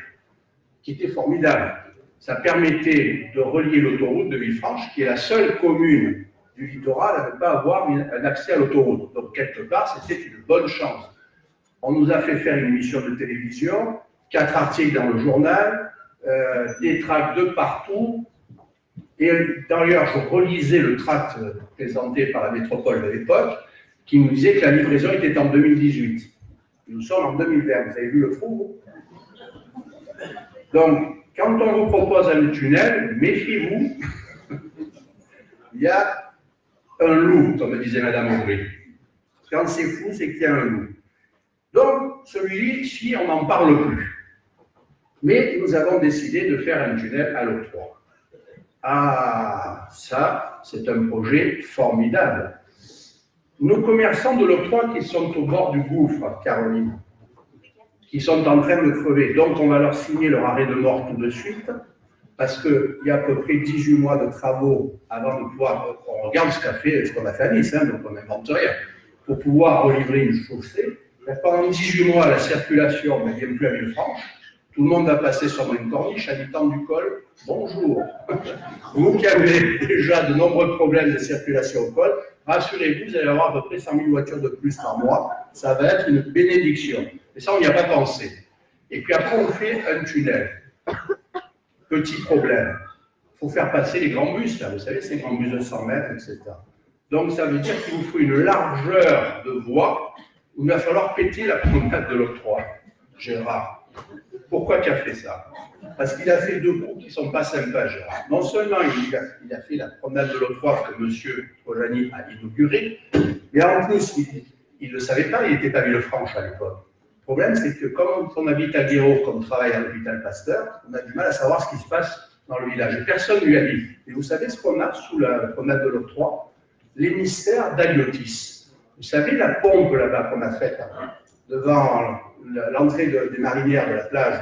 B: qui était formidable. Ça permettait de relier l'autoroute de Villefranche, qui est la seule commune du littoral à ne pas avoir un accès à l'autoroute. Donc, quelque part, c'était une bonne chance. On nous a fait faire une émission de télévision, 4 articles dans le journal, des tracts de partout. Et d'ailleurs, je relisais le tract présenté par la métropole de l'époque, qui nous disait que la livraison était en 2018. Nous sommes en 2020. Vous avez vu le trou? Donc, quand on vous propose un tunnel, méfiez-vous. Il y a un loup, comme disait Madame Aubry. Quand c'est fou, c'est qu'il y a un loup. Donc, celui-ci, on n'en parle plus. Mais nous avons décidé de faire un tunnel à l'octroi. Ah, ça, c'est un projet formidable. Nos commerçants de l'octroi qui sont au bord du gouffre, Caroline, qui sont en train de crever, donc on va leur signer leur arrêt de mort tout de suite, parce qu'il y a à peu près 18 mois de travaux avant de pouvoir, on regarde ce qu'on a fait à Nice, donc on n'invente rien, pour pouvoir relivrer une chaussée. Pendant 18 mois, la circulation ne vient plus à Villefranche. Tout le monde va passer sur une corniche, habitant du col. Bonjour. Vous qui avez déjà de nombreux problèmes de circulation au col, rassurez-vous, vous allez avoir à peu près 100 000 voitures de plus par mois. Ça va être une bénédiction. Et ça, on n'y a pas pensé. Et puis après, on fait un tunnel. Petit problème. Il faut faire passer les grands bus, là. Vous savez, ces grands bus de 100 mètres, etc. Donc, ça veut dire qu'il vous faut une largeur de voie où il va falloir péter la promenade de l'octroi. Gérard. Pourquoi qu'il a fait ça? Parce qu'il a fait deux coups qui ne sont pas sympas, Gérard. Non seulement il a fait la promenade de l'octroi que M. Trojani a inaugurée, mais en plus, il ne le savait pas, il n'était pas Villefranche à l'époque. Le problème, c'est que comme on habite à Guéraud, comme on travaille à l'hôpital Pasteur, on a du mal à savoir ce qui se passe dans le village. Et personne ne lui a dit. Et vous savez ce qu'on a sous la promenade de l'octroi? L'émissaire d'Agliotis. Vous savez la pompe là-bas qu'on a faite devant l'entrée des marinières de la plage,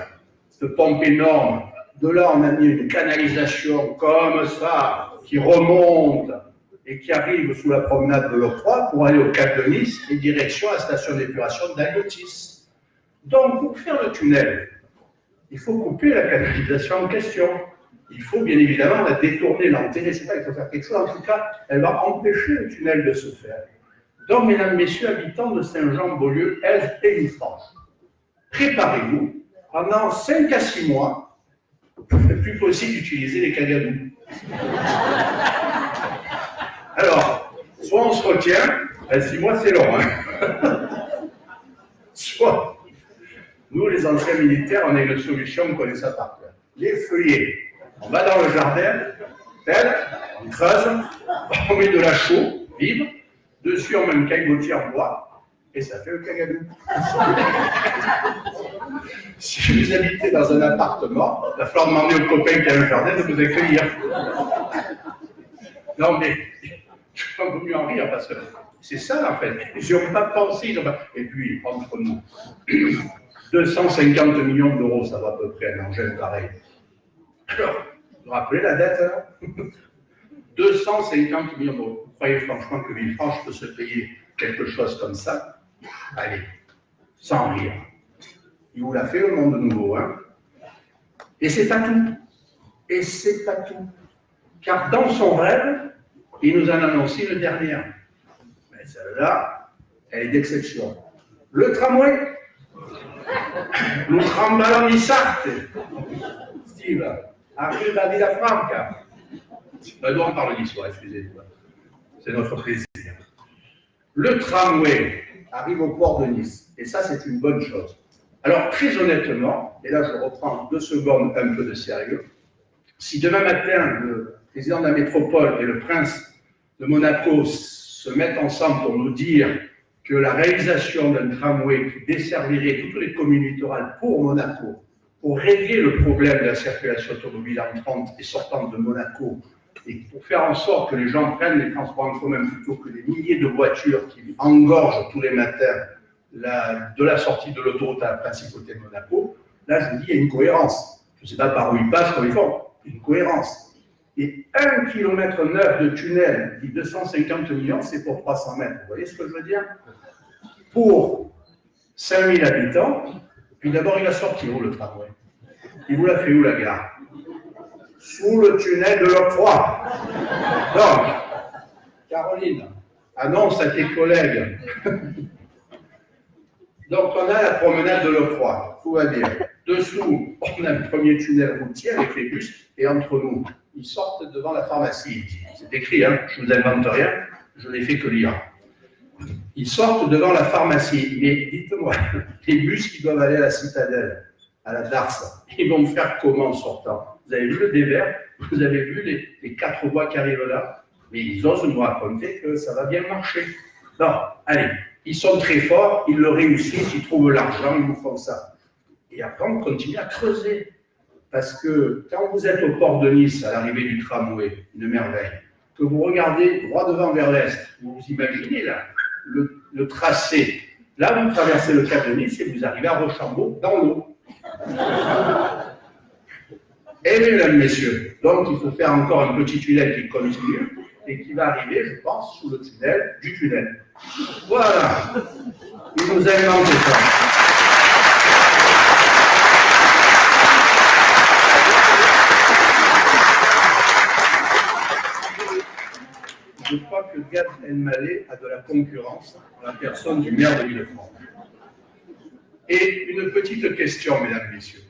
B: cette pompe énorme. De là, on a mis une canalisation comme ça, qui remonte et qui arrive sous la promenade de l'octroi pour aller au Cap de Nice et direction à la station d'épuration d'Agliotis. Donc, pour faire le tunnel, il faut couper la canalisation en question. Il faut bien évidemment la détourner, l'enterrer, c'est pas, il faut faire quelque chose. En tout cas, elle va empêcher le tunnel de se faire. Donc, mesdames, messieurs, habitants de Saint-Jean-Beaulieu, Èze et Villefranche, préparez-vous, pendant 5 à 6 mois, il n'est plus possible d'utiliser les cagadous. Alors, soit on se retient, 6 mois c'est long, hein. Soit, nous les anciens militaires, on a une solution, on connaît ça par cœur. Les feuillets. On va dans le jardin, on creuse, on met de la chaux vive, dessus on met un caillebotier en bois, et ça fait le cagadou. Si vous habitez dans un appartement, il va falloir demander au copain qui a un jardin de vous accueillir. Non mais, je ne peux mieux en rire parce que c'est ça en fait. Ils n'ont pas pensé. Et puis, entre nous, 250 millions d'euros, ça va à peu près un engin pareil. Alors, vous vous rappelez la dette là 250 millions d'euros. Vous croyez franchement que Villefranche peut se payer quelque chose comme ça? Allez, sans rire. Il vous l'a fait au monde nouveau, hein? Et c'est pas tout. Et c'est pas tout. Car dans son rêve, il nous en a annoncé le dernier. Mais celle-là, elle est d'exception. Le tramway. Le tramballo di Sarte. Steve, arrive à Villafranca. On parle d'histoire, excusez-moi. C'est notre plaisir. Le tramway arrive au port de Nice. Et ça, c'est une bonne chose. Alors, très honnêtement, et là je reprends 2 secondes un peu de sérieux, si demain matin, le président de la métropole et le prince de Monaco se mettent ensemble pour nous dire que la réalisation d'un tramway qui desservirait toutes les communes littorales pour Monaco, pour régler le problème de la circulation automobile entrante et sortante de Monaco, et pour faire en sorte que les gens prennent les transports en commun plutôt que les milliers de voitures qui engorgent tous les matins de la sortie de l'autoroute à la principauté de Monaco, là je vous dis, il y a une cohérence. Je ne sais pas par où ils passent, comme ils font, une cohérence. Et 1,9 km de tunnel qui 250 millions, c'est pour 300 mètres. Vous voyez ce que je veux dire? Pour 5000 habitants, puis d'abord il a sorti où le tramway? Il vous l'a fait où la gare? Sous le tunnel de l'octroi. Donc, Caroline, annonce à tes collègues. Donc, on a la promenade de l'octroi, tout va bien. Dessous, on a le premier tunnel routier avec les bus, et entre nous, ils sortent devant la pharmacie. C'est écrit, hein, je ne vous invente rien, je n'ai fait que lire. Ils sortent devant la pharmacie, mais dites-moi, les bus qui doivent aller à la Citadelle, à la Darse, ils vont faire comment en sortant? Vous avez vu le dévers? Vous avez vu les 4 voies qui arrivent là? Mais ils osent nous raconter que ça va bien marcher. Non, allez. Ils sont très forts, ils le réussissent, ils trouvent l'argent, ils nous font ça. Et après, on continue à creuser. Parce que quand vous êtes au port de Nice, à l'arrivée du tramway, une merveille, que vous regardez droit devant vers l'est, vous imaginez là, le tracé. Là, vous traversez le Cap de Nice et vous arrivez à Rochambeau, dans l'eau. Et mesdames, messieurs, donc il faut faire encore un petit tunnel qui continue et qui va arriver, je pense, sous le tunnel du tunnel. Voilà. Il nous a inventé ça. Je crois que Gad Elmaleh a de la concurrence dans la personne du maire de Villefranche. Et une petite question, mesdames, messieurs.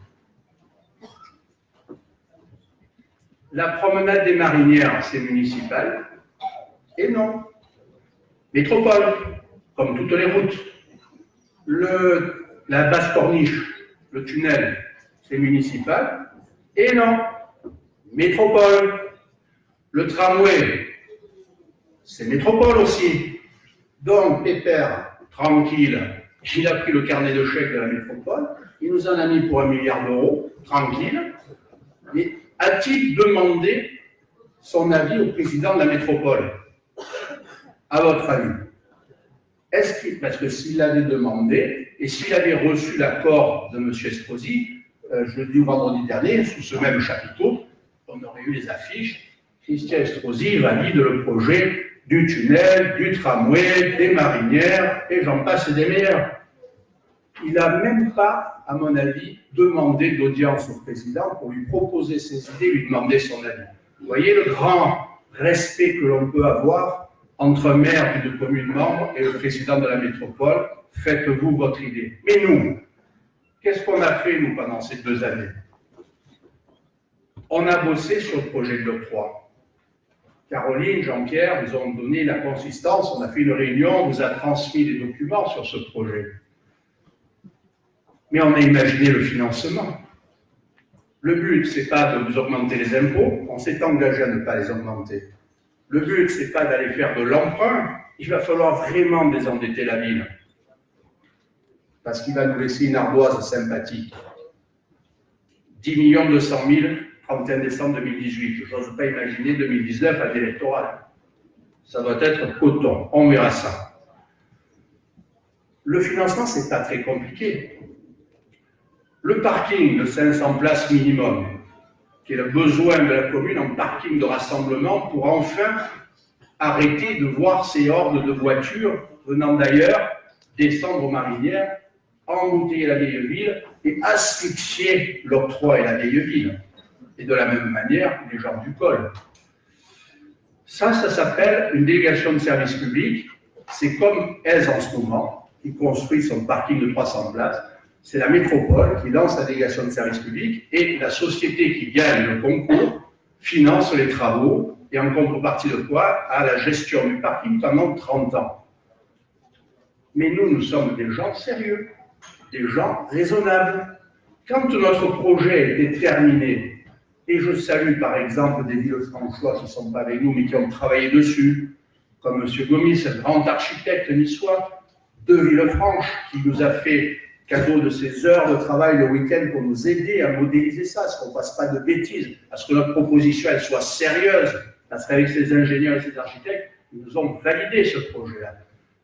B: La promenade des Marinières, c'est municipal? Et non. Métropole, comme toutes les routes. La basse corniche, le tunnel, c'est municipal? Et non. Métropole. Le tramway, c'est métropole aussi. Donc, Pépère, tranquille, il a pris le carnet de chèques de la métropole, il nous en a mis pour 1 milliard d'euros, tranquille. Mais a-t-il demandé son avis au président de la métropole? À votre avis? Parce que s'il l'avait demandé, et s'il avait reçu l'accord de M. Estrosi, je le dis vendredi dernier, sous ce même chapiteau, on aurait eu les affiches. Christian Estrosi valide le projet du tunnel, du tramway, des Marinières, et j'en passe et des meilleurs. Il n'a même pas, à mon avis, demandé d'audience au président pour lui proposer ses idées, lui demander son avis. Vous voyez le grand respect que l'on peut avoir entre un maire d'une commune membre et le président de la métropole. Faites-vous votre idée. Mais nous, qu'est-ce qu'on a fait, nous, pendant ces 2 années? On a bossé sur le projet de l'octroi. Caroline, Jean-Pierre nous ont donné la consistance, on a fait une réunion, on vous a transmis des documents sur ce projet. Mais on a imaginé le financement. Le but, ce n'est pas de vous augmenter les impôts, on s'est engagé à ne pas les augmenter. Le but, ce n'est pas d'aller faire de l'emprunt, il va falloir vraiment désendetter la ville. Parce qu'il va nous laisser une ardoise sympathique. 10 200 000 31 décembre 2018. Je n'ose pas imaginer 2019 à l'électoral. Ça doit être coton. On verra ça. Le financement, ce n'est pas très compliqué. Le parking de 500 places minimum, qui est le besoin de la commune en parking de rassemblement pour enfin arrêter de voir ces hordes de voitures venant d'ailleurs descendre aux Marinières, embouteiller la vieille ville et asphyxier l'octroi et la vieille ville. Et de la même manière, les gens du col. Ça s'appelle une délégation de service public. C'est comme Aise en ce moment, qui construit son parking de 300 places. C'est la métropole qui lance la délégation de service public et la société qui gagne le concours finance les travaux et en contrepartie de quoi a la gestion du parking pendant 30 ans. Mais nous sommes des gens sérieux, des gens raisonnables. Quand notre projet a été terminé, et je salue par exemple des Villefranchois qui ne sont pas avec nous, mais qui ont travaillé dessus, comme M. Gomis, un grand architecte niçois de Villefranche, qui nous a fait cadeau de ses heures de travail le week-end pour nous aider à modéliser ça, à ce qu'on ne fasse pas de bêtises, à ce que notre proposition elle soit sérieuse, parce qu'avec ces ingénieurs et ces architectes, ils nous ont validé ce projet-là.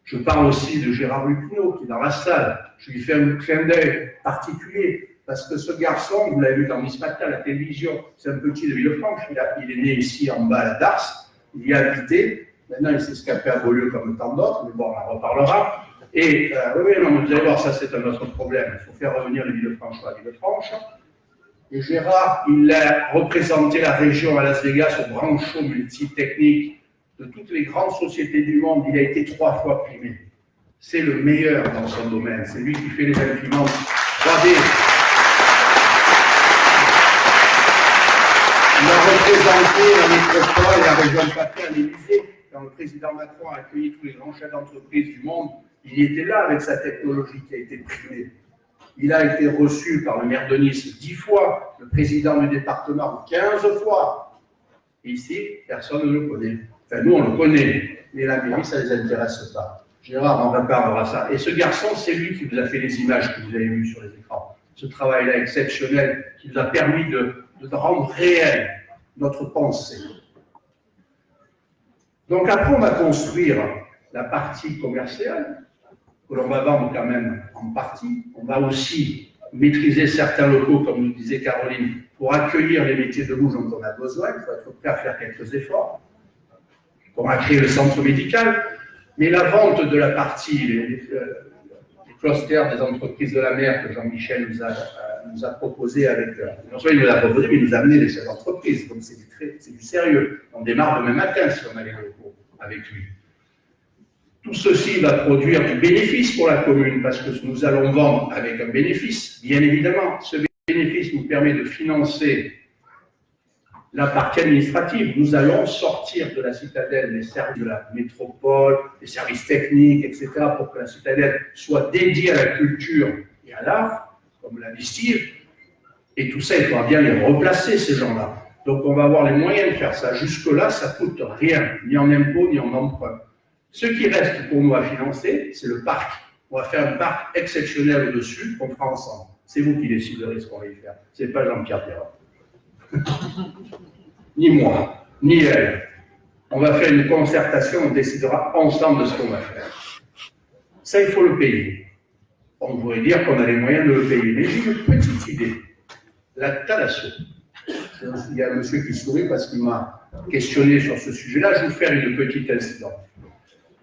B: Je parle aussi de Gérard Lupineau, qui est dans la salle. Je lui fais un clin d'œil particulier. Parce que ce garçon, vous l'avez vu dans Nice Matin à la télévision, c'est un petit de Villefranche, il est né ici en bas à la Darse, il y a habité, maintenant il s'est escapé à Beaulieu comme tant d'autres, mais bon, on en reparlera. Et oui, non, mais vous allez voir, ça c'est un autre problème, il faut faire revenir les Villefranchois à Villefranche. Et Gérard, il a représenté la région à Las Vegas au branchot multitechnique de toutes les grandes sociétés du monde, il a été 3 fois primé. C'est le meilleur dans son domaine, c'est lui qui fait les imprimantes 3D. Il a représenté la métropole et la région de Paris à l'Élysée. Quand le président Macron a accueilli tous les grands chefs d'entreprise du monde, il était là avec sa technologie qui a été primée. Il a été reçu par le maire de Nice 10 fois, le président du département 15 fois. Et ici, personne ne le connaît. Enfin, nous, on le connaît, mais la mairie, ça ne les intéresse pas. Gérard en reparlera ça. Et ce garçon, c'est lui qui vous a fait les images que vous avez vues sur les écrans. Ce travail-là exceptionnel qui nous a permis de rendre réelle notre pensée. Donc après, on va construire la partie commerciale, que l'on va vendre quand même en partie. On va aussi maîtriser certains locaux, comme nous disait Caroline, pour accueillir les métiers de bouche dont on a besoin. Il faut être prêt à faire quelques efforts. On va créer le centre médical, mais la vente de la partie, les clusters des entreprises de la mer que Jean-Michel nous a proposé avec... Non seulement il nous a proposé, mais il nous a amené les chefs d'entreprise. Donc c'est du sérieux. On démarre demain matin si on a les locaux.
J: avec lui. Tout ceci va produire du bénéfice pour la commune, parce que nous allons vendre avec un bénéfice, bien évidemment. Ce bénéfice nous permet de financer la partie administrative. Nous allons sortir de la citadelle les services de la métropole, les services techniques, etc., pour que la citadelle soit dédiée à la culture et à l'art, comme l'a dit Steve. Et tout ça, il faudra bien les replacer, ces gens-là. Donc on va avoir les moyens de faire ça. Jusque-là, ça ne coûte rien, ni en impôts, ni en emprunt. Ce qui reste pour nous à financer, c'est le parc. On va faire un parc exceptionnel au-dessus qu'on fera ensemble. C'est vous qui déciderez ce qu'on va y faire. Ce n'est pas Jean-Pierre Perron. Ni moi, ni elle. On va faire une concertation, on décidera ensemble de ce qu'on va faire. Ça, il faut le payer. On pourrait dire qu'on a les moyens de le payer. Mais j'ai une petite idée. La Thalasso. Il y a un monsieur qui sourit parce qu'il m'a questionné sur ce sujet-là. Je vais vous faire une petite incident.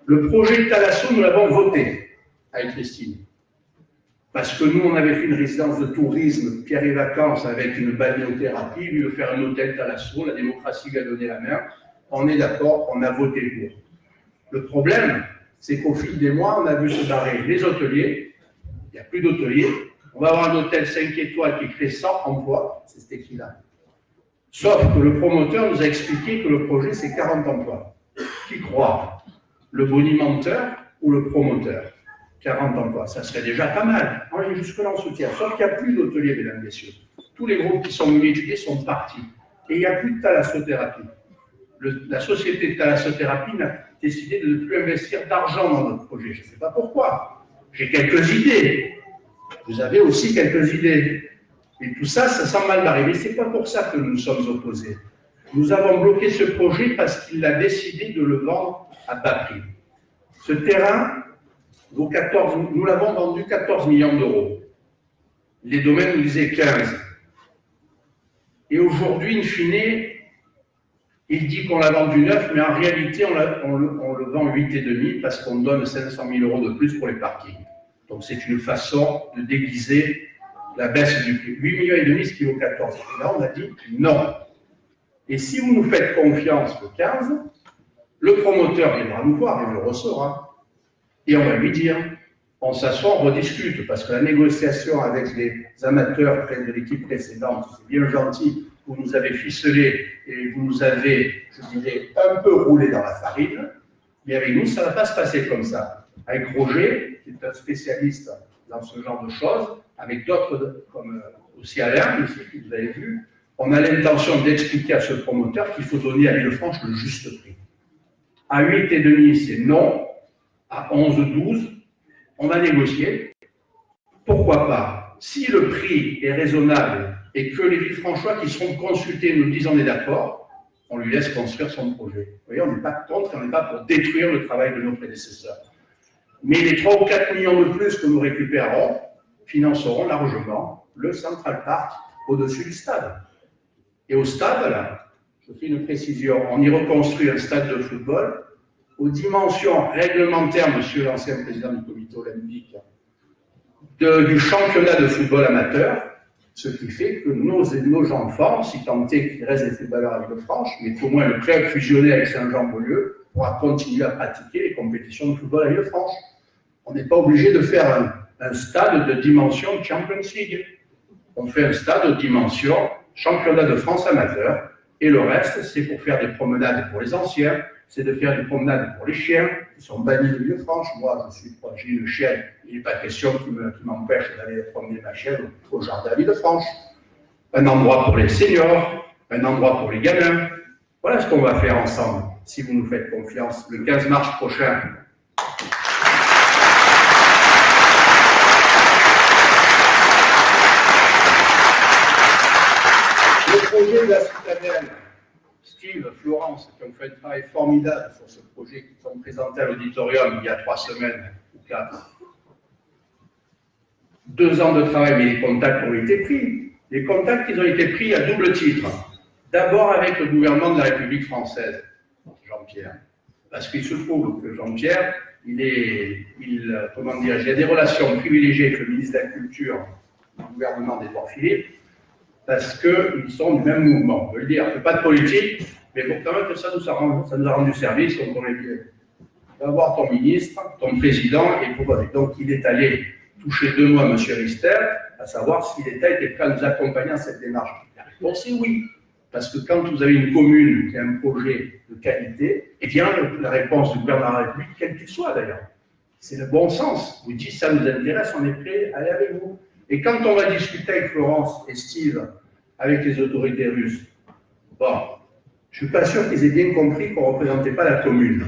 J: Le projet Thalasso, nous l'avons voté avec Christine. Parce que nous, on avait fait une résidence de tourisme, Pierre et Vacances, avec une balnéothérapie. Lui veut faire un hôtel Thalasso. La démocratie lui a donné la main. On est d'accord, on a voté pour. Le problème, c'est qu'au fil des mois, on a vu se barrer les hôteliers. Il n'y a plus d'hôteliers. On va avoir un hôtel 5 étoiles qui crée 100 emplois. C'est cet écrit-là. Sauf que le promoteur nous a expliqué que le projet, c'est 40 emplois. Qui croit? Le bonimenteur ou le promoteur? 40 emplois, ça serait déjà pas mal. Jusque-là, on soutient. Sauf qu'il n'y a plus d'hôteliers, mesdames et messieurs. Tous les groupes qui sont venus étudier sont partis. Et il n'y a plus de thalassothérapie. La société de thalassothérapie n'a décidé de ne plus investir d'argent dans notre projet. Je ne sais pas pourquoi. J'ai quelques idées. Vous avez aussi quelques idées. Et tout ça, ça sent mal barré. Mais ce n'est pas pour ça que nous nous sommes opposés. Nous avons bloqué ce projet parce qu'il a décidé de le vendre à bas prix. Ce terrain, nous l'avons vendu 14 millions d'euros. Les domaines nous disaient 15. Et aujourd'hui, in fine, il dit qu'on l'a vendu 9, mais en réalité, on le vend 8,5 parce qu'on donne 500 000 euros de plus pour les parkings. Donc c'est une façon de déguiser la baisse du prix. 8,5 millions, ce qui vaut 14. Et là, on a dit non. Et si vous nous faites confiance le 15, le promoteur viendra nous voir, il le recevra. Et on va lui dire, on s'assoit, on rediscute, parce que la négociation avec les amateurs près de l'équipe précédente, c'est bien gentil, vous nous avez ficelé et vous nous avez, je dirais, un peu roulé dans la farine, mais avec nous, ça ne va pas se passer comme ça. Avec Roger, qui est un spécialiste dans ce genre de choses, avec d'autres, comme aussi Alain, que vous avez vu, on a l'intention d'expliquer à ce promoteur qu'il faut donner à Villefranche le juste prix. À 8,5, c'est non. À 11,12, on va négocier. Pourquoi pas? Si le prix est raisonnable et que les Villefranchois qui seront consultés nous disent on est d'accord, on lui laisse construire son projet. Vous voyez, on n'est pas contre, on n'est pas pour détruire le travail de nos prédécesseurs. Mais les 3 ou 4 millions de plus que nous récupérerons financeront largement le Central Park au-dessus du stade. Et au stade, là, je fais une précision, on y reconstruit un stade de football aux dimensions réglementaires, monsieur l'ancien président du comité olympique, du championnat de football amateur, ce qui fait que nos enfants, si tant est qu'il reste des footballeurs à Villefranche, mais qu'au moins le club fusionné avec Saint-Jean-Beaulieu pourra continuer à pratiquer les compétitions de football à Villefranche. On n'est pas obligé de faire un stade de dimension Champions League. On fait un stade de dimension championnat de France amateur, et le reste, c'est pour faire des promenades pour les anciens, c'est de faire des promenades pour les chiens, qui sont bannis de Villefranche. Moi, j'ai une chienne, il n'est pas question qui m'empêche d'aller promener ma chienne au jardin à Villefranche. Un endroit pour les seniors, un endroit pour les gamins. Voilà ce qu'on va faire ensemble, si vous nous faites confiance, le 15 mars prochain. Le projet de la citadelle, Steve, Florence, qui ont fait un travail formidable sur ce projet, qui sont présentés à l'auditorium il y a 3 semaines ou 4. 2 ans de travail, mais les contacts ont été pris. Les contacts, ils ont été pris à double titre. D'abord avec le gouvernement de la République française, Jean-Pierre. Parce qu'il se trouve que Jean-Pierre, il y a des relations privilégiées avec le ministre de la Culture du gouvernement d'Édouard Philippe, parce qu'ils sont du même mouvement. On peut le dire, on ne fait pas de politique, Mais bon, quand même que ça nous a rendu service, donc on est bien. Va voir ton ministre, ton président, et pourquoi. Donc il est allé toucher 2 mois M. Rister, à savoir si l'État était prêt à nous accompagner dans cette démarche. La réponse est oui. Parce que quand vous avez une commune qui a un projet de qualité, eh bien, la réponse du gouvernement de la République, quel qu'il soit d'ailleurs, c'est le bon sens. Vous dites, ça nous intéresse, on est prêt à aller avec vous. Et quand on va discuter avec Florence et Steve, avec les autorités russes, bon, je ne suis pas sûr qu'ils aient bien compris qu'on ne représentait pas la commune.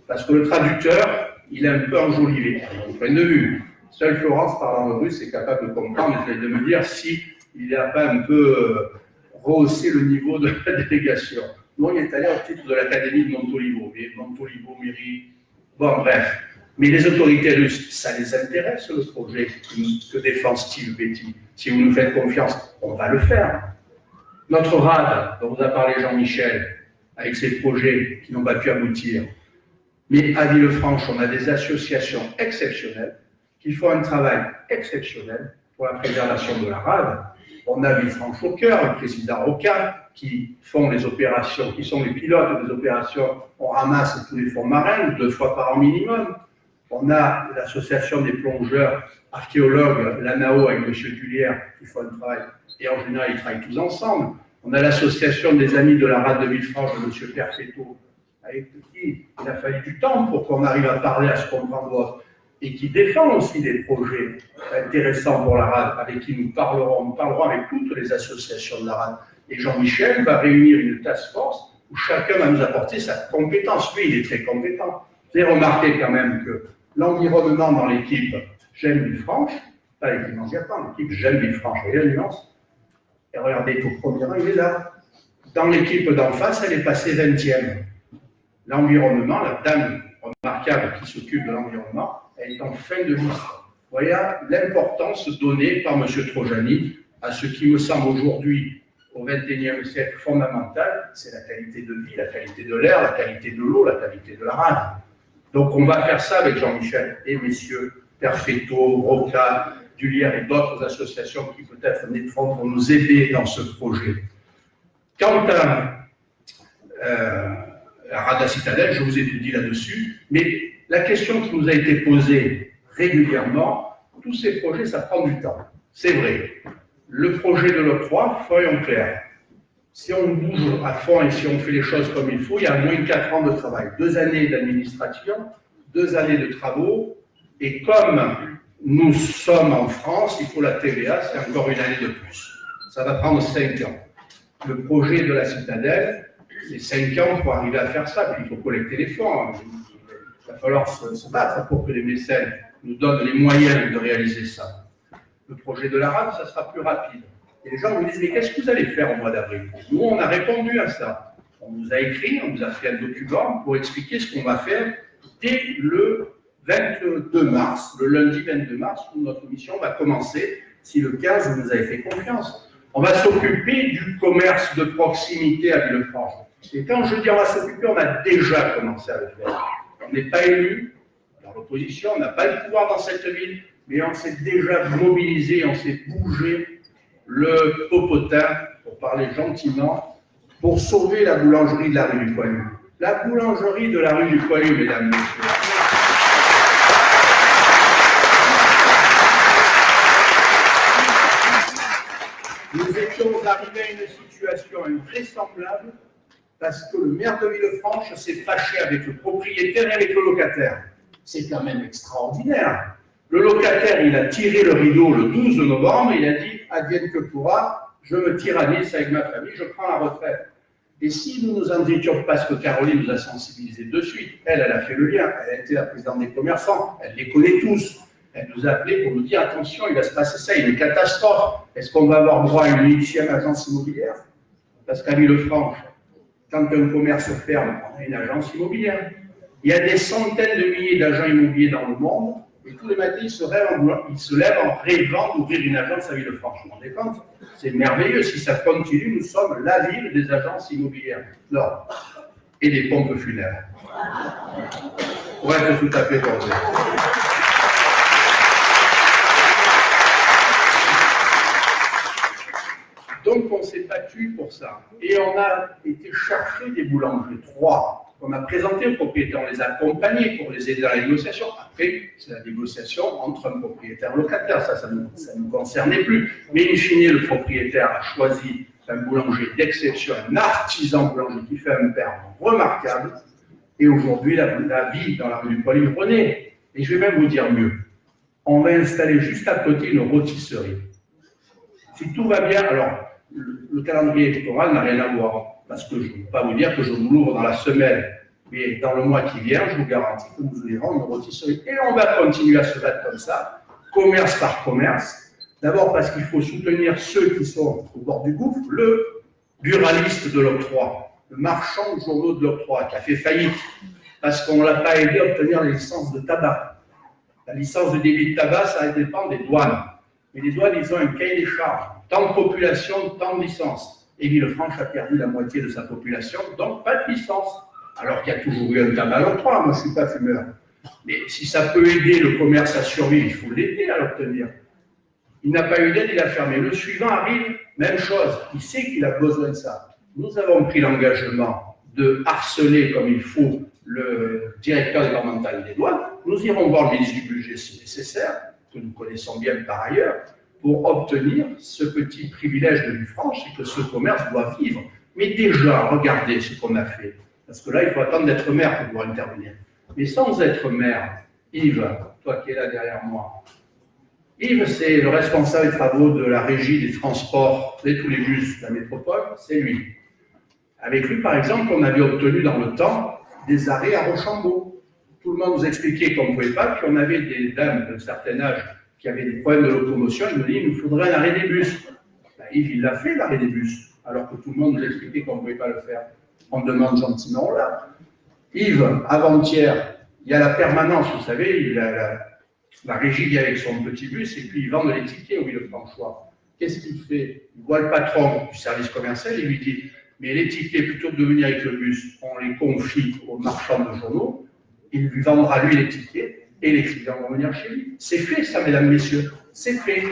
J: Parce que le traducteur, il est un peu enjolivé, à mon point de vue. Seule Florence, parlant russe, est capable de comprendre et de me dire si il n'a pas un peu rehaussé le niveau de la délégation. Nous, on est allé au titre de l'Académie de Montolivo, mairie. Bon, bref. Mais les autorités russes, ça les intéresse, le projet que défend Steve Betty. Si vous nous faites confiance, on va le faire. Notre RAD, dont vous a parlé Jean-Michel, avec ses projets qui n'ont pas pu aboutir. Mais à Villefranche, on a des associations exceptionnelles qui font un travail exceptionnel pour la préservation de la rade. On a Villefranche au cœur, le président Roca, qui font les opérations, qui sont les pilotes des opérations. On ramasse tous les fonds marins, 2 fois par an minimum. On a l'association des plongeurs archéologues, l'ANAO, avec M. Tullière, qui font un travail, et en général, ils travaillent tous ensemble. On a l'association des amis de la rade de Villefranche, de M. Perfetto, avec qui il a fallu du temps pour qu'on arrive à parler, à se comprendre, et qui défend aussi des projets intéressants pour la rade, avec qui nous parlerons. Nous parlerons avec toutes les associations de la rade. Et Jean-Michel va réunir une task force où chacun va nous apporter sa compétence. Lui, il est très compétent. Vous avez remarqué quand même que l'environnement dans l'équipe J'aime Villefranche, pas l'équipe Mangiapane, l'équipe J'aime Villefranche, vous voyez la nuance? Et regardez, au premier rang, il est là. Dans l'équipe d'en face, elle est passée 20e. L'environnement, la dame remarquable qui s'occupe de l'environnement, elle est en fin de liste. Vous voyez l'importance donnée par M. Trojani à ce qui me semble aujourd'hui, au XXIe siècle, fondamental, c'est la qualité de vie, la qualité de l'air, la qualité de l'eau, la qualité de la rade. Donc on va faire ça avec Jean-Michel et messieurs Perfetto, Roca, Dullière et d'autres associations qui peut-être naîtront pour nous aider dans ce projet. Quant à la rade à Citadelle, je vous ai tout dit là-dessus, mais la question qui nous a été posée régulièrement, tous ces projets, ça prend du temps. C'est vrai. Le projet de l'octroi, soyons clairs. Si on bouge à fond et si on fait les choses comme il faut, il y a au moins 4 ans de travail. 2 années d'administration, 2 années de travaux, et comme nous sommes en France, il faut la TVA, c'est encore une année de plus. Ça va prendre 5 ans. Le projet de la Citadelle, c'est 5 ans pour arriver à faire ça, puis il faut collecter les fonds. Il va falloir se battre pour que les mécènes nous donnent les moyens de réaliser ça. Le projet de la rade, ça sera plus rapide. Et les gens vous disent, mais qu'est-ce que vous allez faire au mois d'avril? Nous, on a répondu à ça. On nous a écrit, on nous a fait un document pour expliquer ce qu'on va faire dès le 22 mars, le lundi 22 mars, où notre mission va commencer, si le 15, vous nous avez fait confiance. On va s'occuper du commerce de proximité à Villefranche. Et quand je dis on va s'occuper, on a déjà commencé à le faire. On n'est pas élu, dans l'opposition, on n'a pas le pouvoir dans cette ville, mais on s'est déjà mobilisé, on s'est bougé le popotin, pour parler gentiment, pour sauver la boulangerie de la rue du Poilu. La boulangerie de la rue du Poilu, mesdames, messieurs. Nous étions arrivés à une situation invraisemblable parce que le maire de Villefranche s'est fâché avec le propriétaire et avec le locataire. C'est quand même extraordinaire. Le locataire, il a tiré le rideau le 12 novembre, il a dit « advienne que pourra, je me tire à Nice avec ma famille, je prends la retraite ». Et si nous nous en étions, parce que Caroline nous a sensibilisés de suite, elle a fait le lien, elle a été la présidente des commerçants, elle les connaît tous. Elle nous a appelé pour nous dire « attention, il va se passer ça, il y a une catastrophe. Est-ce qu'on va avoir droit à une 8e agence immobilière ?» Parce qu'à Villefranche, quand un commerce ferme, on a une agence immobilière. Il y a des centaines de milliers d'agents immobiliers dans le monde, et tous les matins, ils se lèvent en rêvant d'ouvrir une agence à Villefranche. Vous vous rendez compte? C'est merveilleux. Si ça continue, nous sommes la ville des agences immobilières. Non. Et des pompes funèbres. Pour être tout à fait cordial. Donc, on s'est battu battu pour ça. Et on a été chercher des boulangers, 3, qu'on a présentés aux propriétaires, on les a accompagnés pour les aider dans la négociation. Après, c'est la négociation entre un propriétaire et un locataire, ça ne nous concernait plus. Mais in fine, le propriétaire a choisi un boulanger d'exception, un artisan boulanger qui fait un pain remarquable. Et aujourd'hui, la vie dans la rue du Poilier renaît. Et je vais même vous dire mieux. On va installer juste à côté une rôtisserie. Si tout va bien, alors le calendrier électoral n'a rien à voir. Parce que je ne peux pas vous dire que je vous l'ouvre dans la semaine. Mais dans le mois qui vient, je vous garantis que nous ouvrirons une rôtisserie. Et on va continuer à se battre comme ça, commerce par commerce. D'abord parce qu'il faut soutenir ceux qui sont au bord du gouffre, le buraliste de l'octroi, le marchand de journaux de l'octroi qui a fait faillite parce qu'on ne l'a pas aidé à obtenir la licence de tabac. La licence de débit de tabac, ça dépend des douanes. Mais les douanes, ils ont un cahier des charges. Tant de population, tant de licences. Et Villefranche a perdu la moitié de sa population, donc pas de licence. Alors qu'il y a toujours eu un tabac à l'octroi, moi je ne suis pas fumeur. Mais si ça peut aider le commerce à survivre, il faut l'aider à l'obtenir. Il n'a pas eu d'aide, il a fermé. Le suivant arrive, même chose, il sait qu'il a besoin de ça. Nous avons pris l'engagement de harceler comme il faut le directeur départemental des douanes. Nous irons voir le ministre du budget si nécessaire, que nous connaissons bien par ailleurs, pour obtenir ce petit privilège de Villefranche et que ce commerce doit vivre. Mais déjà, regardez ce qu'on a fait. Parce que là, il faut attendre d'être maire pour pouvoir intervenir. Mais sans être maire, Yves, toi qui es là derrière moi, Yves, c'est le responsable des travaux de la régie des transports de tous les bus de la métropole, c'est lui. Avec lui, par exemple, on avait obtenu dans le temps des arrêts à Rochambeau. Tout le monde nous expliquait qu'on ne pouvait pas, puis on avait des dames d'un certain âge qui avaient des problèmes de locomotion, il nous dit, il nous faudrait un arrêt des bus. Ben, Yves, il l'a fait, l'arrêt des bus, alors que tout le monde nous expliquait qu'on ne pouvait pas le faire. On demande gentiment là. Yves, avant-hier, il y a la permanence, vous savez, la régie vient avec son petit bus et puis ils vendent les tickets au Villefranchois. Qu'est-ce qu'il fait? Il voit le patron du service commercial et lui dit, mais les tickets, plutôt que de venir avec le bus, on les confie aux marchands de journaux, il lui vendra lui les tickets et les clients vont venir chez lui. C'est fait ça, mesdames, messieurs. C'est fait.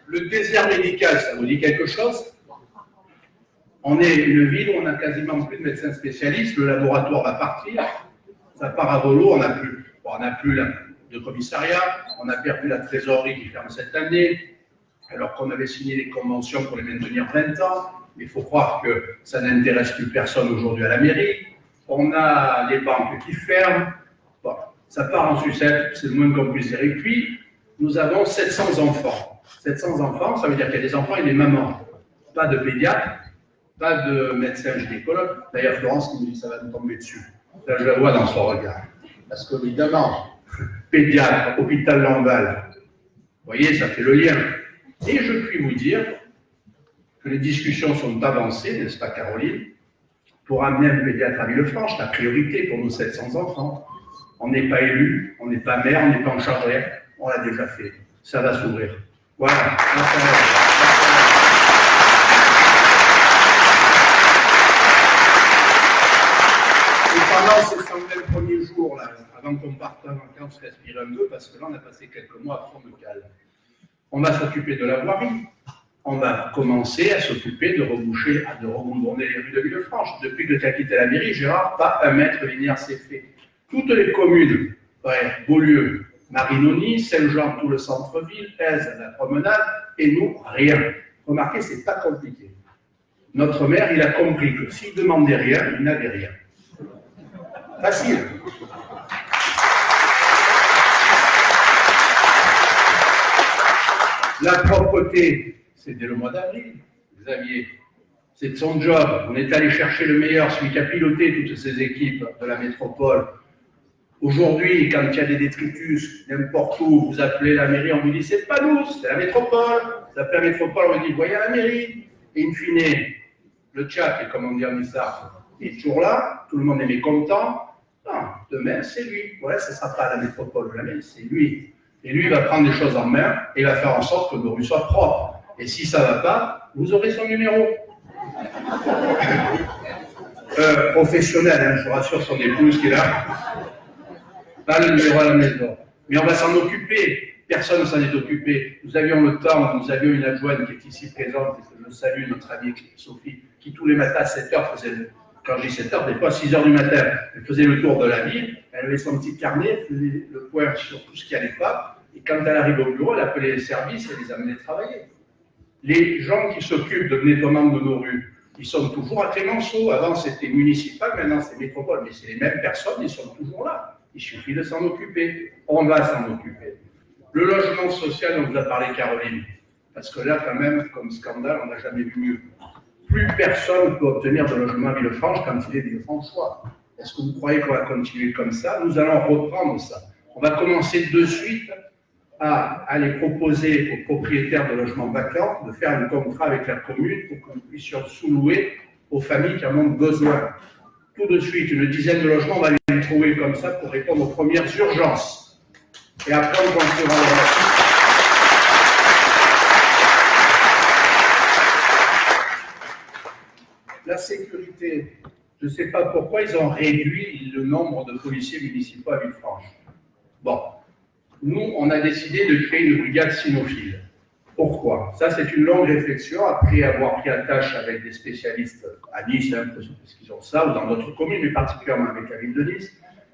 J: Le désert médical, ça vous dit quelque chose? On est une ville où on a quasiment plus de médecins spécialistes, le laboratoire va partir, ça part à volo, on n'a plus de commissariat, on a perdu la trésorerie qui ferme cette année, alors qu'on avait signé des conventions pour les maintenir 20 ans, mais il faut croire que ça n'intéresse plus personne aujourd'hui à la mairie, on a des banques qui ferment, bon, ça part en sucette, c'est le moins qu'on puisse dire, et puis nous avons 700 enfants. 700 enfants, ça veut dire qu'il y a des enfants et des mamans. Pas de pédiatre, pas de médecin gynécologue. D'ailleurs, Florence qui me dit ça va nous tomber dessus. Là, je la vois dans son regard. Parce que, évidemment, pédiatre, hôpital Lamballe, vous voyez, ça fait le lien. Et je puis vous dire que les discussions sont avancées, n'est-ce pas, Caroline, pour amener un pédiatre à Villefranche, la priorité pour nos 700 enfants. On n'est pas élu, on n'est pas maire, on n'est pas en charge de rien. On l'a déjà fait. Ça va s'ouvrir. Voilà. Et pendant ces 120 premiers jours, là, avant qu'on parte en vacances, respirer un peu, parce que là, on a passé quelques mois à fond de calme. On va s'occuper de la voirie. On va commencer à s'occuper de reboucher, de regoudronner les rues de Villefranche. Depuis que tu as quitté la mairie, Gérard, pas un mètre linéaire s'est fait. Toutes les communes, Beaulieu, Marinoni, Saint-Jean, tout le centre-ville, Aise, la promenade, et nous, rien. Remarquez, c'est pas compliqué. Notre maire, il a compris que s'il demandait rien, il n'avait rien. Facile. La propreté, c'était le mois d'avril, Xavier. C'est de son job. On est allé chercher le meilleur, celui qui a piloté toutes ces équipes de la métropole. Aujourd'hui, quand il y a des détritus, n'importe où, vous appelez la mairie, on vous dit c'est pas nous, c'est la métropole. Vous appelez la métropole, on vous dit voyez la mairie. Et in fine, le tchak, comme on dit en Issard, est toujours là, tout le monde est mécontent. Non, demain, c'est lui. Voilà, ce ne sera pas la métropole ou la mairie, c'est lui. Et lui, il va prendre les choses en main et il va faire en sorte que nos rues soient propres. Et si ça ne va pas, vous aurez son numéro. professionnel, hein, je vous rassure, son épouse qui est là. Pas le numéro à la maison. Mais on va s'en occuper. Personne ne s'en est occupé. Nous avions le temps, nous avions une adjointe qui est ici présente, et que je salue, notre amie Sophie, qui tous les matins à 7h faisait, quand je dis 7h, des fois à 6h du matin, elle faisait le tour de la ville, elle avait son petit carnet, elle faisait le point sur tout ce qui n'allait pas, et quand elle arrive au bureau, elle appelait les services et les amenait travailler. Les gens qui s'occupent de nettoiement de nos rues, ils sont toujours à Clémenceau. Avant c'était municipal, maintenant c'est métropole, mais c'est les mêmes personnes, ils sont toujours là. Il suffit de s'en occuper. On va s'en occuper. Le logement social dont vous a parlé Caroline, parce que là, quand même, comme scandale, on n'a jamais vu mieux. Plus personne peut obtenir de logement à Villefranche quand il est Villefranchois. Est-ce que vous croyez qu'on va continuer comme ça? Nous allons reprendre ça. On va commencer de suite à aller proposer aux propriétaires de logements vacants de faire un contrat avec la commune pour que nous puissions sous-louer aux familles qui en ont besoin. Tout de suite, une dizaine de logements, on va les trouver comme ça pour répondre aux premières urgences. Et après, on construira le reste. La sécurité, je ne sais pas pourquoi ils ont réduit le nombre de policiers municipaux à Villefranche. Bon, nous, on a décidé de créer une brigade cynophile. Pourquoi? Ça, c'est une longue réflexion, après avoir pris attache avec des spécialistes à Nice, hein, parce qu'ils ont ça, ou dans d'autres communes, mais particulièrement avec la ville de Nice,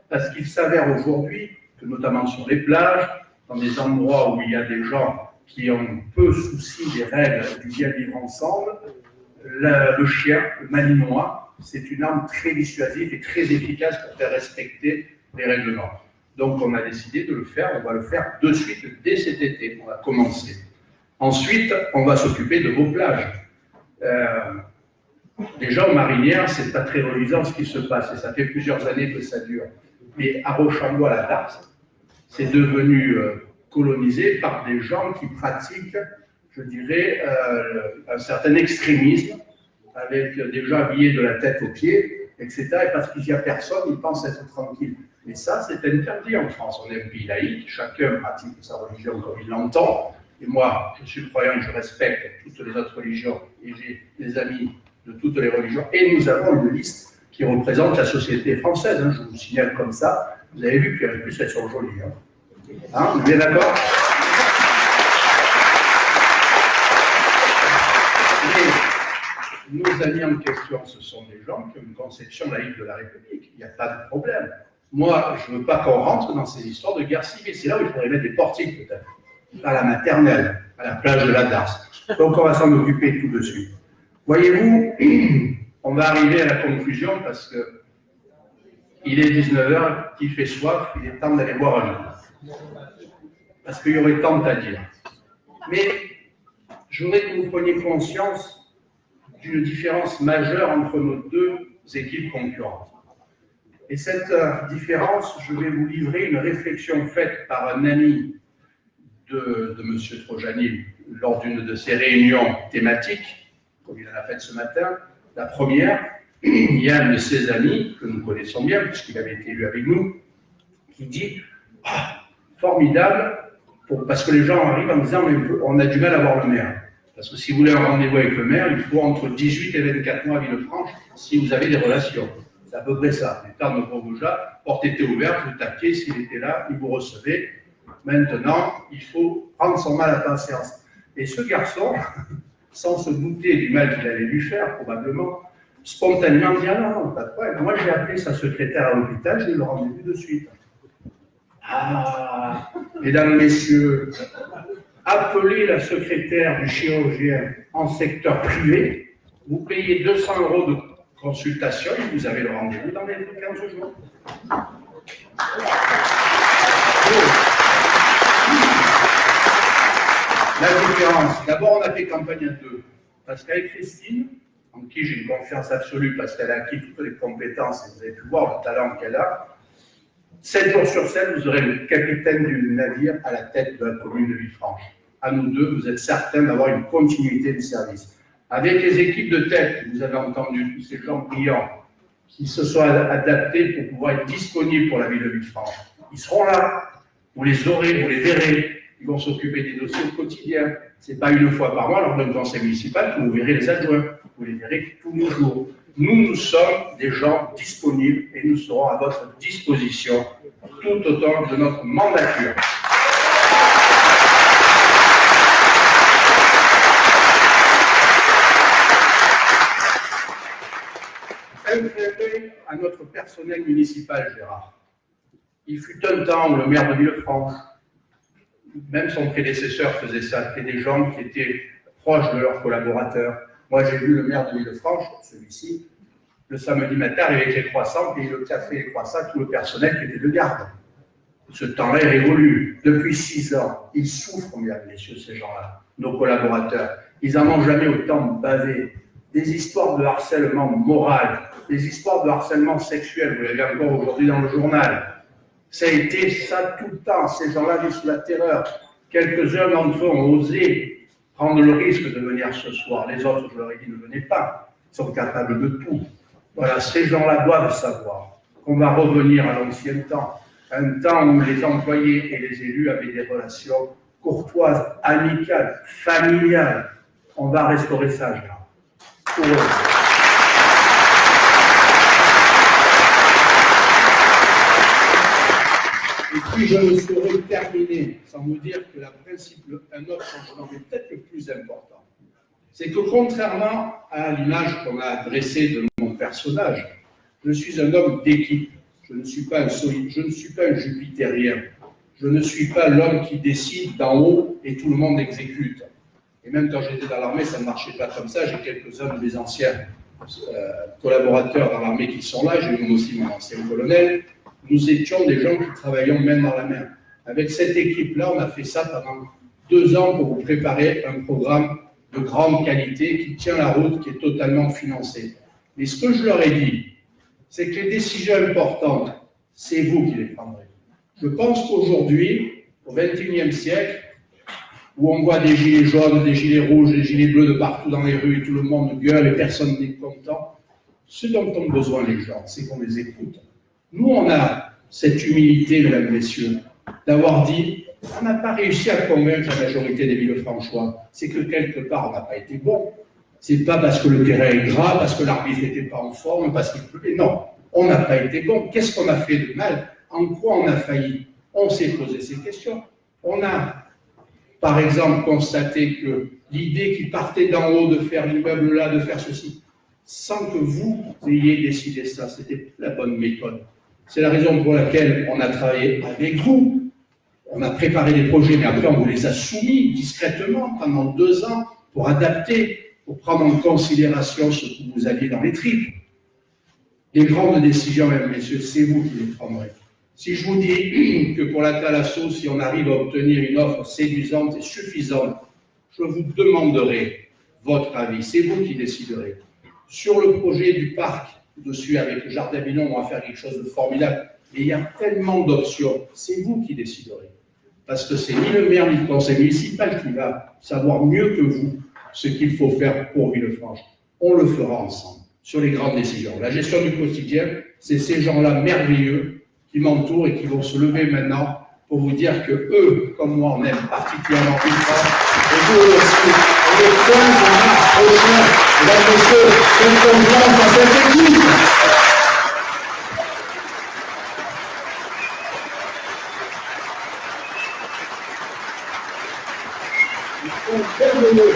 J: parce qu'il s'avère aujourd'hui que, notamment sur les plages, dans des endroits où il y a des gens qui ont peu souci des règles du bien vivre ensemble, le chien, le malinois, c'est une arme très dissuasive et très efficace pour faire respecter les règlements. Donc on a décidé de le faire, on va le faire de suite, dès cet été, on va commencer. Ensuite, on va s'occuper de vos plages. Déjà, aux Marinières, c'est pas très reluisant ce qui se passe, et ça fait plusieurs années que ça dure. Mais à Rochambeau, à la Darse, c'est devenu colonisé par des gens qui pratiquent, je dirais, un certain extrémisme, avec des gens habillés de la tête aux pieds, etc. Et parce qu'il n'y a personne, ils pensent être tranquilles. Mais ça, c'est interdit en France. On est un pays laïque, chacun pratique sa religion comme il l'entend. Et moi, je suis croyant et je respecte toutes les autres religions, et j'ai des amis de toutes les religions. Et nous avons une liste qui représente la société française. Hein, je vous signale comme ça. Vous avez vu qu'en plus, elles sont jolies. Hein, vous êtes d'accord? Mais nos amis en question, ce sont des gens qui ont une conception laïque de la République. Il n'y a pas de problème. Moi, je ne veux pas qu'on rentre dans ces histoires de guerre civile. C'est là où il faudrait mettre des portiques, peut-être. À la maternelle, à la plage de la Darse. Donc, on va s'en occuper tout de suite. Voyez-vous, on va arriver à la conclusion parce que il est 19h, il fait soif, il est temps d'aller boire un coup. Parce qu'il y aurait tant à dire. Mais je voudrais que vous preniez conscience d'une différence majeure entre nos deux équipes concurrentes. Et cette différence, je vais vous livrer une réflexion faite par un ami de M. Trojani lors d'une de ses réunions thématiques, comme il en a fait ce matin. La première, il y a un de ses amis, que nous connaissons bien, puisqu'il avait été élu avec nous, qui dit formidable, parce que les gens arrivent en disant on a du mal à voir le maire. Parce que si vous voulez un rendez-vous avec le maire, il faut entre 18 et 24 mois à Villefranche si vous avez des relations. C'est à peu près ça. Les termes de Bourgoujat, porte était ouverte, vous tapiez, s'il était là, il vous recevait. Maintenant, il faut prendre son mal à patience. Et ce garçon, sans se douter du mal qu'il allait lui faire, probablement, spontanément dit non, pas de problème. Moi, j'ai appelé sa secrétaire à l'hôpital, j'ai eu le rendez-vous de suite. Ah, mesdames, messieurs, appelez la secrétaire du chirurgien en secteur privé, vous payez 200 € de consultation et vous avez le rendez-vous dans les 15 jours. La différence, d'abord on a fait campagne à deux, parce qu'avec Christine, en qui j'ai une confiance absolue, parce qu'elle a acquis toutes les compétences, et vous avez pu voir le talent qu'elle a, 7 jours sur 7, vous aurez le capitaine du navire à la tête de la commune de Villefranche. À nous deux, vous êtes certains d'avoir une continuité de service. Avec les équipes de tête, vous avez entendu tous ces gens brillants, qui se sont adaptés pour pouvoir être disponibles pour la ville de Villefranche. Ils seront là, vous les aurez, vous les verrez. Ils vont s'occuper des dossiers au quotidien. Ce n'est pas une fois par mois lors d'un conseil municipal que vous verrez les adjoints. Vous les verrez tous les jours. nous sommes des gens disponibles et nous serons à votre disposition tout au long de notre mandature. Un clin d'œil à notre personnel municipal, Gérard. Il fut un temps où le maire de Villefranche, même son prédécesseur faisait ça, c'était des gens qui étaient proches de leurs collaborateurs. Moi, j'ai vu le maire de Villefranche, celui-ci, le samedi matin, avec les croissants, payer le café et les croissants, tout le personnel qui était de garde. Ce temps-là est révolu. Depuis 6 ans, ils souffrent, mesdames et messieurs, ces gens-là, nos collaborateurs. Ils n'en ont jamais autant bavé. Des histoires de harcèlement moral, des histoires de harcèlement sexuel, vous l'avez encore aujourd'hui dans le journal. Ça a été ça tout le temps. Ces gens-là vivent sous la terreur. Quelques-uns d'entre eux ont osé prendre le risque de venir ce soir. Les autres, je leur ai dit, ne venez pas. Ils sont capables de tout. Voilà, ces gens-là doivent savoir qu'on va revenir à l'ancien temps. Un temps où les employés et les élus avaient des relations courtoises, amicales, familiales. On va restaurer ça, Gérard. Pour eux. Et puis je ne saurais terminer sans vous dire que un autre changement, mais peut-être le plus important, c'est que contrairement à l'image qu'on a dressée de mon personnage, je suis un homme d'équipe. Je ne suis pas un jupitérien. Je ne suis pas l'homme qui décide d'en haut et tout le monde exécute. Et même quand j'étais dans l'armée, ça ne marchait pas comme ça. J'ai quelques-uns de mes anciens collaborateurs dans l'armée qui sont là. J'ai eu aussi mon ancien colonel. Nous étions des gens qui travaillions main dans la main. Avec cette équipe-là, on a fait ça pendant 2 ans pour vous préparer un programme de grande qualité qui tient la route, qui est totalement financé. Mais ce que je leur ai dit, c'est que les décisions importantes, c'est vous qui les prendrez. Je pense qu'aujourd'hui, au XXIe siècle, où on voit des gilets jaunes, des gilets rouges, des gilets bleus de partout dans les rues, et tout le monde gueule et personne n'est content, ce dont ont besoin les gens, c'est qu'on les écoute. Nous, on a cette humilité, mesdames, messieurs, d'avoir dit, on n'a pas réussi à convaincre la majorité des Villefranchois. C'est que quelque part, on n'a pas été bon. C'est pas parce que le terrain est gras, parce que l'arbitre n'était pas en forme, parce qu'il pleuvait. Non, on n'a pas été bon. Qu'est-ce qu'on a fait de mal? En quoi on a failli? On s'est posé ces questions. On a, par exemple, constaté que l'idée qui partait d'en haut de faire l'immeuble là, de faire ceci, sans que vous ayez décidé ça, c'était la bonne méthode. C'est la raison pour laquelle on a travaillé avec vous. On a préparé des projets, mais après on vous les a soumis discrètement pendant 2 ans pour adapter, pour prendre en considération ce que vous aviez dans les tripes. Les grandes décisions, mesdames et messieurs, c'est vous qui les prendrez. Si je vous dis que pour la Thalasso, si on arrive à obtenir une offre séduisante et suffisante, je vous demanderai votre avis. C'est vous qui déciderez. Sur le projet du parc, dessus avec le Jardin Billon, on va faire quelque chose de formidable. Mais il y a tellement d'options. C'est vous qui déciderez. Parce que c'est ni le maire ni le conseil municipal qui va savoir mieux que vous ce qu'il faut faire pour Villefranche. On le fera ensemble sur les grandes décisions. La gestion du quotidien, c'est ces gens-là merveilleux qui m'entourent et qui vont se lever maintenant pour vous dire que eux, comme moi, on aime particulièrement Villefranche. Et vous aussi, on est 15 mars prochain, mesdames et messieurs, faites confiance à cette équipe. Ils sont merveilleux.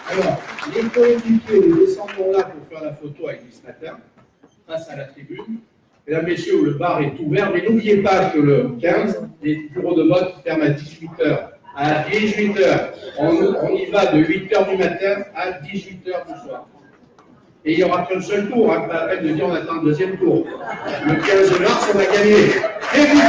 J: Alors, les coéquipiers, nous descendons là pour faire la photo avec lui ce matin, face à la tribune. Mesdames, messieurs, le bar est ouvert, mais n'oubliez pas que le 15, les bureaux de vote ferment à 18h. À 18h, on y va de 8h du matin à 18h du soir. Et il n'y aura qu'un seul tour, hein, pas la peine de dire on attend le 2e tour. Le 15 mars, on a gagné. Et vous